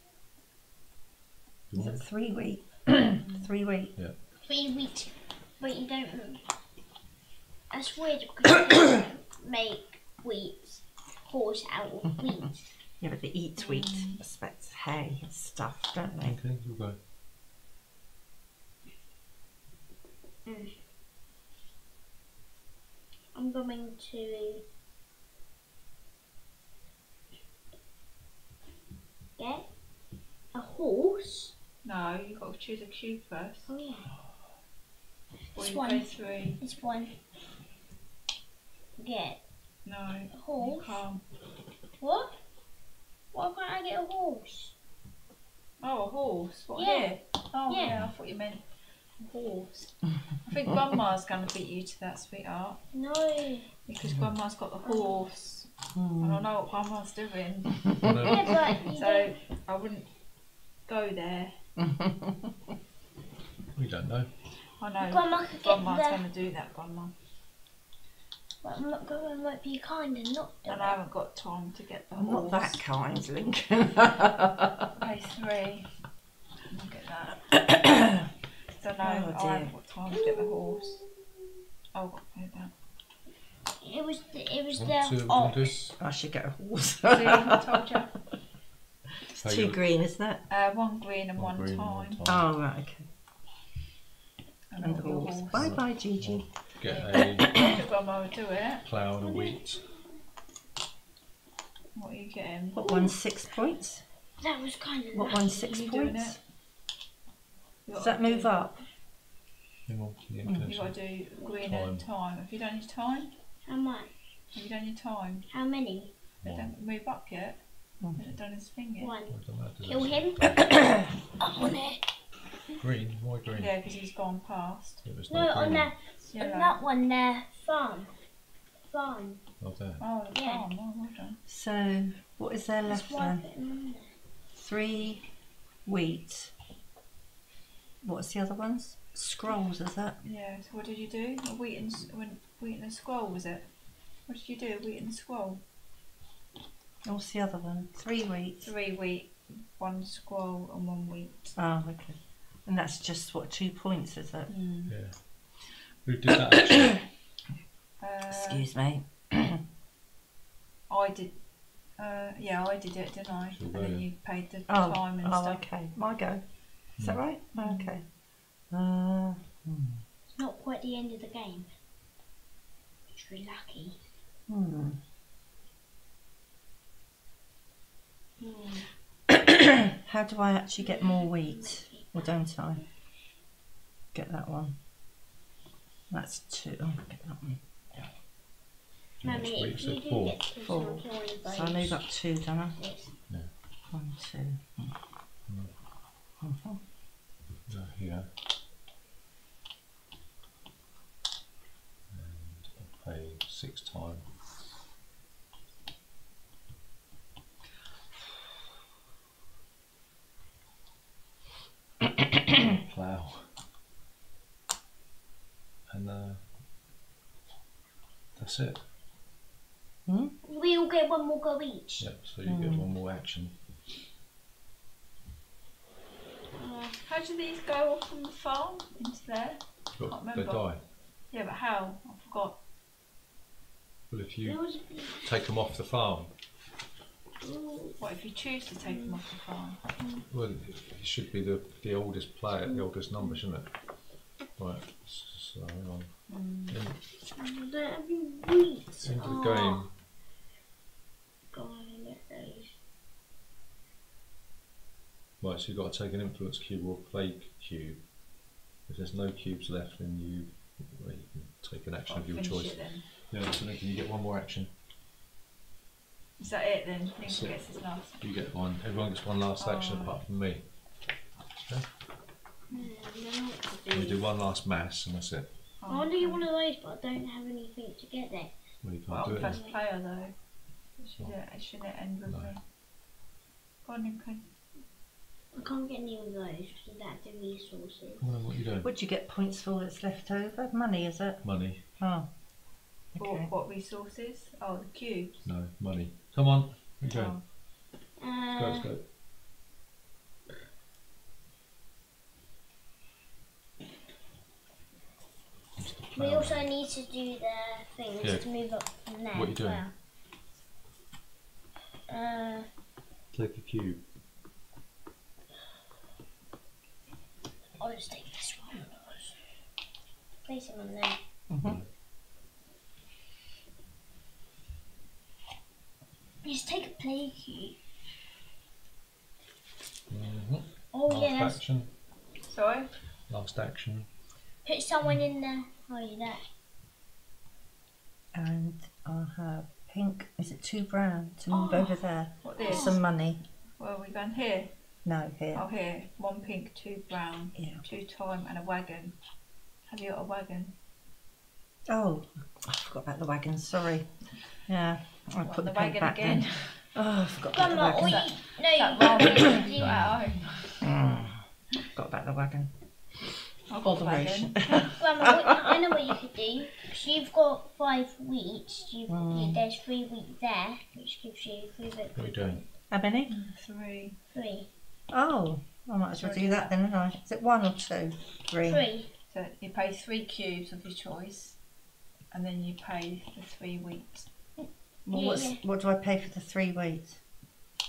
Is it 3 wheat? 3 wheat. Yeah. 3 wheat, but you don't. That's weird because you don't make wheat horse out of wheat. Yeah, but they eat wheat, expect hay and stuff, don't they? Okay, you'll go. I'm going to get a horse. No, you've got to choose a cube first. Oh yeah. Or This you one. go 3. This one. Get No, a horse. you can't. What? Why can't I get a horse? Oh, a horse? What, Yeah. here? Oh, Yeah. yeah, I thought you meant a horse. I think Grandma's going to beat you to that, sweetheart. No. Because Grandma's got the horse. And I know what Grandma's doing. Yeah, but you So, I wouldn't go there. We don't know. I know. Grandma could get Grandma's the. going to do that, Grandma. But Grandma might be kind and not do And I haven't got time to get the I'm horse. not that kind, Lincoln. Pay 3. Look at that. So no, Oh, I dear. haven't got time to get the horse. Oh, I've got to put it down. It was Want to- the want to do? ox. I should get a horse. See, I told you. It's two green, isn't it? One green and one green and time. one time. Oh, right, okay. And the your horse. Bye bye, Gigi. Get I a told you Grandma would do it. plough and a wheat. What are you getting? What one 6 points? That was kind of. What one 6 You doing points? it? You Does gotta that move do- up? Hang on, yeah, You got to do green Time. and time. Have you done your time? How much? Have you done your time? How many? They don't move up yet. Mm. Hasn't done his thing yet. One. I don't know, does Kill it- him. On it. Green? Why green? Yeah, because he's gone past. It was No, not on green. that. It's On yellow. that one there. Farm. Not there. Oh, the Yeah. farm. Oh, well done. So, what is there That's left why I then? put them on there. 3 wheat. What's the other ones? Scrolls, is that? Yeah, so what did you do? A wheat and a scroll, was it? What did you do? A wheat and a scroll? What's the other one? 3 wheat. 3 wheat, 1 scroll and 1 wheat. Oh, okay. And that's just, what, 2 points, is it? Yeah. Who did that actually? Excuse me. I did. Yeah, I did it, didn't I? So And there. then you paid the Oh, time and oh stuff. okay. My go. Is that right? Mm. Okay. It's not quite the end of the game. It's really lucky. Hmm. How do I actually get more wheat? Or don't I? Get that one. That's 2. Oh, get that one. How much Mummy, wheat if is you it? do 4. get to 4. some killing So I move up 2, don't I? Yes. 1, 2. Mhm. Here. And I'll pay 6 times. Plough. And that's it. Hmm? We all get one more go each. Yep, so you get one more action. How do these go off from the farm into there? But Can't they remember. die. Yeah, but how? I forgot. Well, if There you was take them off the farm, What if you choose to take them off the farm? well, it should be the oldest player, the oldest number, shouldn't it? Right, so hang on. I don't have any wheat. Into the game. God, I get those. Right, so you've got to take an influence cube or a plague cube. If there's no cubes left, then you can take an action I'll of your finish choice. it then. Yeah, so then can you get one more action? Is that it then? Lincoln That's it. gets his last. You get one. Everyone gets one last action Oh. apart from me. I don't know what to We do. do one last mass and that's it. I want to get one of those, but I don't have anything to get there. Well, you can't Well, do I'm it. Then. first player though. Shouldn't it end with No. me? Go on, Lincoln. I can't get any of those because that's the resources. Come on, what are you doing? What do you get points for that's left over? Money, is it? Money. Oh. For Okay. what resources? Oh, the cubes. No, money. Come on. Where you going? Oh. Go, let's go. We also need to do the things Yeah. to move up from there. What are you as doing? well. Take a cube. I'll just take this one. Place him on there. Mhm. Just take a play cube. Mm-hmm. Oh Last yeah, that's, action. Sorry? Last action. put someone in there. Oh yeah, that. And I'll have pink. Is it 2 brown to move Oh. over there? What this? Some money. Where are we going? Here? No, here. Oh, here. 1 pink, 2 brown, Yeah. 2 time and a wagon. Have you got a wagon? Oh, I forgot about the wagon. Sorry. Yeah, I What, put the the pink wagon back again? then. Oh, I forgot about the Grandma, or wagon. you, That no, ramen you you got at home. Forgot about the wagon. I've got a wagon. Botheration. Grandma, I know what you could do. So you've got 5 wheat. There's 3 wheat there, which gives you 3 What are you doing? How many? 3. 3. Oh, I might as well do that then, hadn't I? Is it 1 or 2? 3. 3. So you pay 3 cubes of your choice. and then you pay for 3 weeks. Well, what do I pay for the 3 weeks?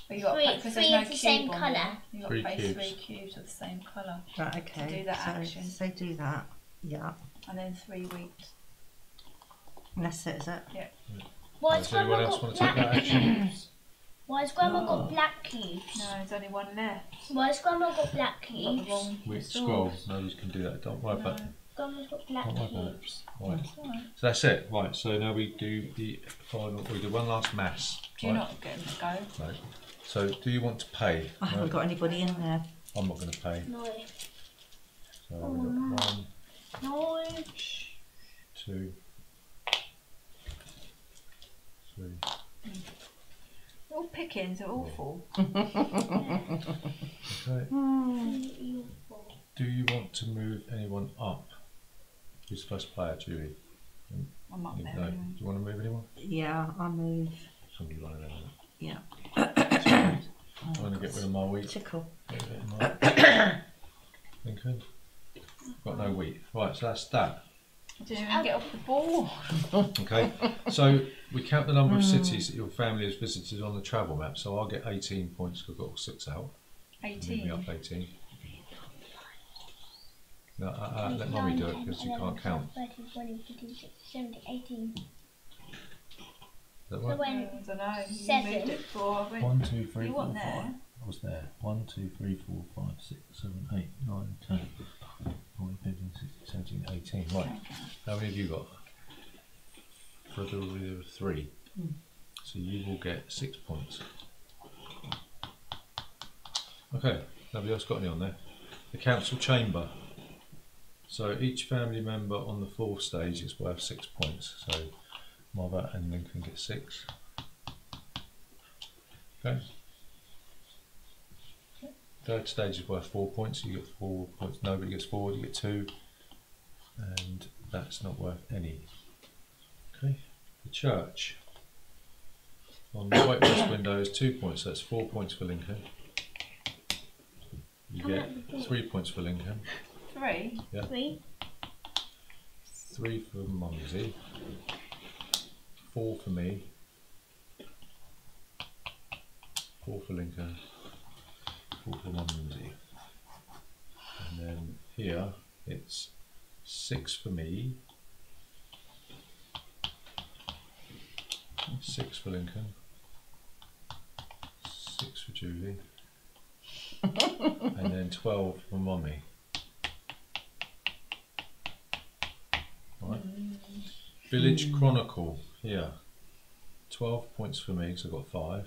But you got to pay because there's three no of the cube same on colour. there. You got to 3 pay cubes. 3 cubes of the same colour, Right, okay. do that action. So do that. Yeah. and then 3 weeks. And that's it, is it? Why Does has anyone Grandma else got want to take black that action? cubes? Why has Grandma got black cubes? No, there's only one left. Why has Grandma got black You got the cubes? wrong Which sword. scroll? No, you can do that. Don't worry about it. Grandma's got black Don't worry about it. cubes. Right. That's all right. So that's it. Right. So now we do the final. We do one last mass. Do you right? not get them to go? No. So do you want to pay? I haven't got anybody in there. I'm not going to pay. No. So we've got 1, No. 2, 3. They're all pickings, they're awful. Okay. Do you want to move anyone up? Who's the first player, Julie? I'm up there. No. Do Anyway. you want to move anyone? Yeah, I'll move. Somebody running there. Yeah. I'm going to get rid of my wheat. Tickle. Get rid of my Lincoln. Got no wheat. Right, so that's that. I didn't even get off the ball. Okay, so we count the number of cities that your family has visited on the travel map. So I'll get 18 points because I've got all 6 out. Move me 18. up 18. No, let Mummy do it because you can't count. 13, 14, 15, 16, 17, 18. Does that So work? when I don't know. You 7. moved it for. I went, 1, 2, 3, You 4, weren't 5. there. I was there. 1, 2, 3, 4, 5, 6, 7, 8, 9, 10, 14, 15, 16, 17, 18. Right. How many have you got? Further with 3. So you will get 6 points. Okay. Nobody else got any on there? The Council Chamber. So each family member on the 4th stage is worth 6 points. So Mother and Lincoln get 6. Okay. 3rd stage is worth 4 points. You get 4 points. Nobody gets 4. You get 2, and that's not worth any. Okay. The church. On the right west window is 2 points. So that's 4 points for Lincoln. You get 3 points for Lincoln. 3. Yeah. 3. 3 for Mumsy. 4 for me. 4 for Lincoln. 4 for Mumsy. And then here it's 6 for me. 6 for Lincoln. 6 for Julie. And then 12 for Mummy. Right. Village Chronicle here. 12 points for me because I've got 5.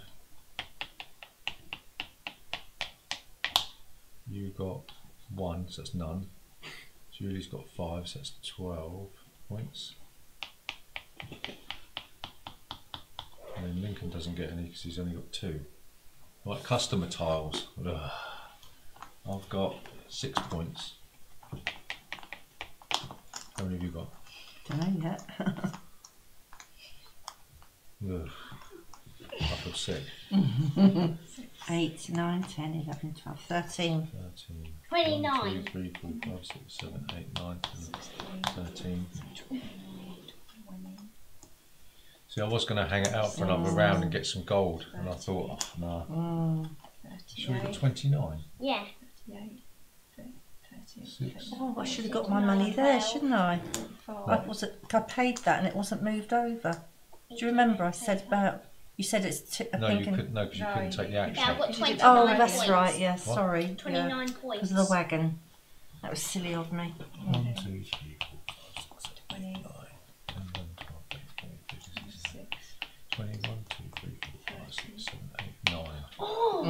You got 1, so that's none. Julie's got 5, so that's 12 points. And then Lincoln doesn't get any because he's only got 2. Right, customer tiles. Ugh. I've got 6 points. How many have you got? Don't know yet. Ugh. I feel sick. 8, 9, 10, 11, 12, 13. 13. 29. 1, 2, 3, 4, 5, 6, 7, 8, 9, 10, 13. See, I was going to hang it out for another round and get some gold, and I thought, oh, no. Should we got 29? Yeah. 38, 6. Oh, I should have got my money there, shouldn't I? I paid that and it wasn't moved over. Do you remember I said about, you said it's, I No, think. you couldn't. No, because you couldn't take the Yeah, action. I've got 29 Oh, points. that's right, yeah, What? sorry. 29 points. Because of the wagon. That was silly of me. 1, 2, 3, 4, 5, 6, 7, 8, 9, 10, 11, 12, 13, 14, 15, 16, 21, 2, 3, 4, 5, 6, 7, 8, 9. Oh!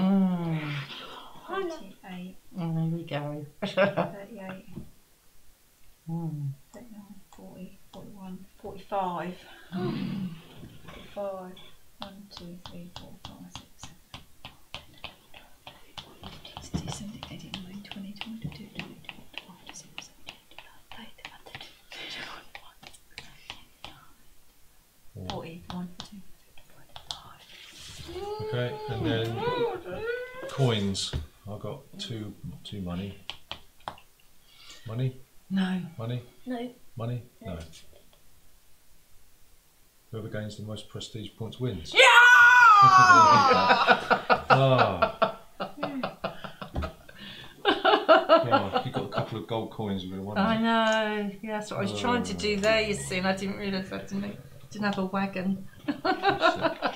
38, Oh, there we go. 38, Mm. 39, 40, 41, 45. 45. 1, 2, 3, 4, 5, 6, 7, 8, 17, 18, 19, 20, 22, 23, 24, 26, 27, 41, 42. Okay, and then coins. I've got two money. Money? No. Money? No. Money? No. Whoever gains the most prestige points wins. Yeah! Oh. Oh, you got a couple of gold coins with one. I know. Yeah, that's what I was trying to do there, you see, and I didn't realise I didn't have a wagon. I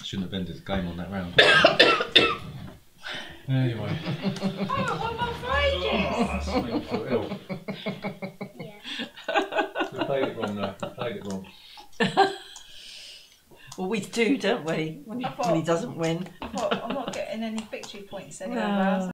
shouldn't have ended the game on that round. Anyway. Oh, I'm That's making me feel ill. Yeah. We played it wrong though. We played it wrong. Well, we do, don't we? When he doesn't win. I'm not getting any victory points anywhere. No.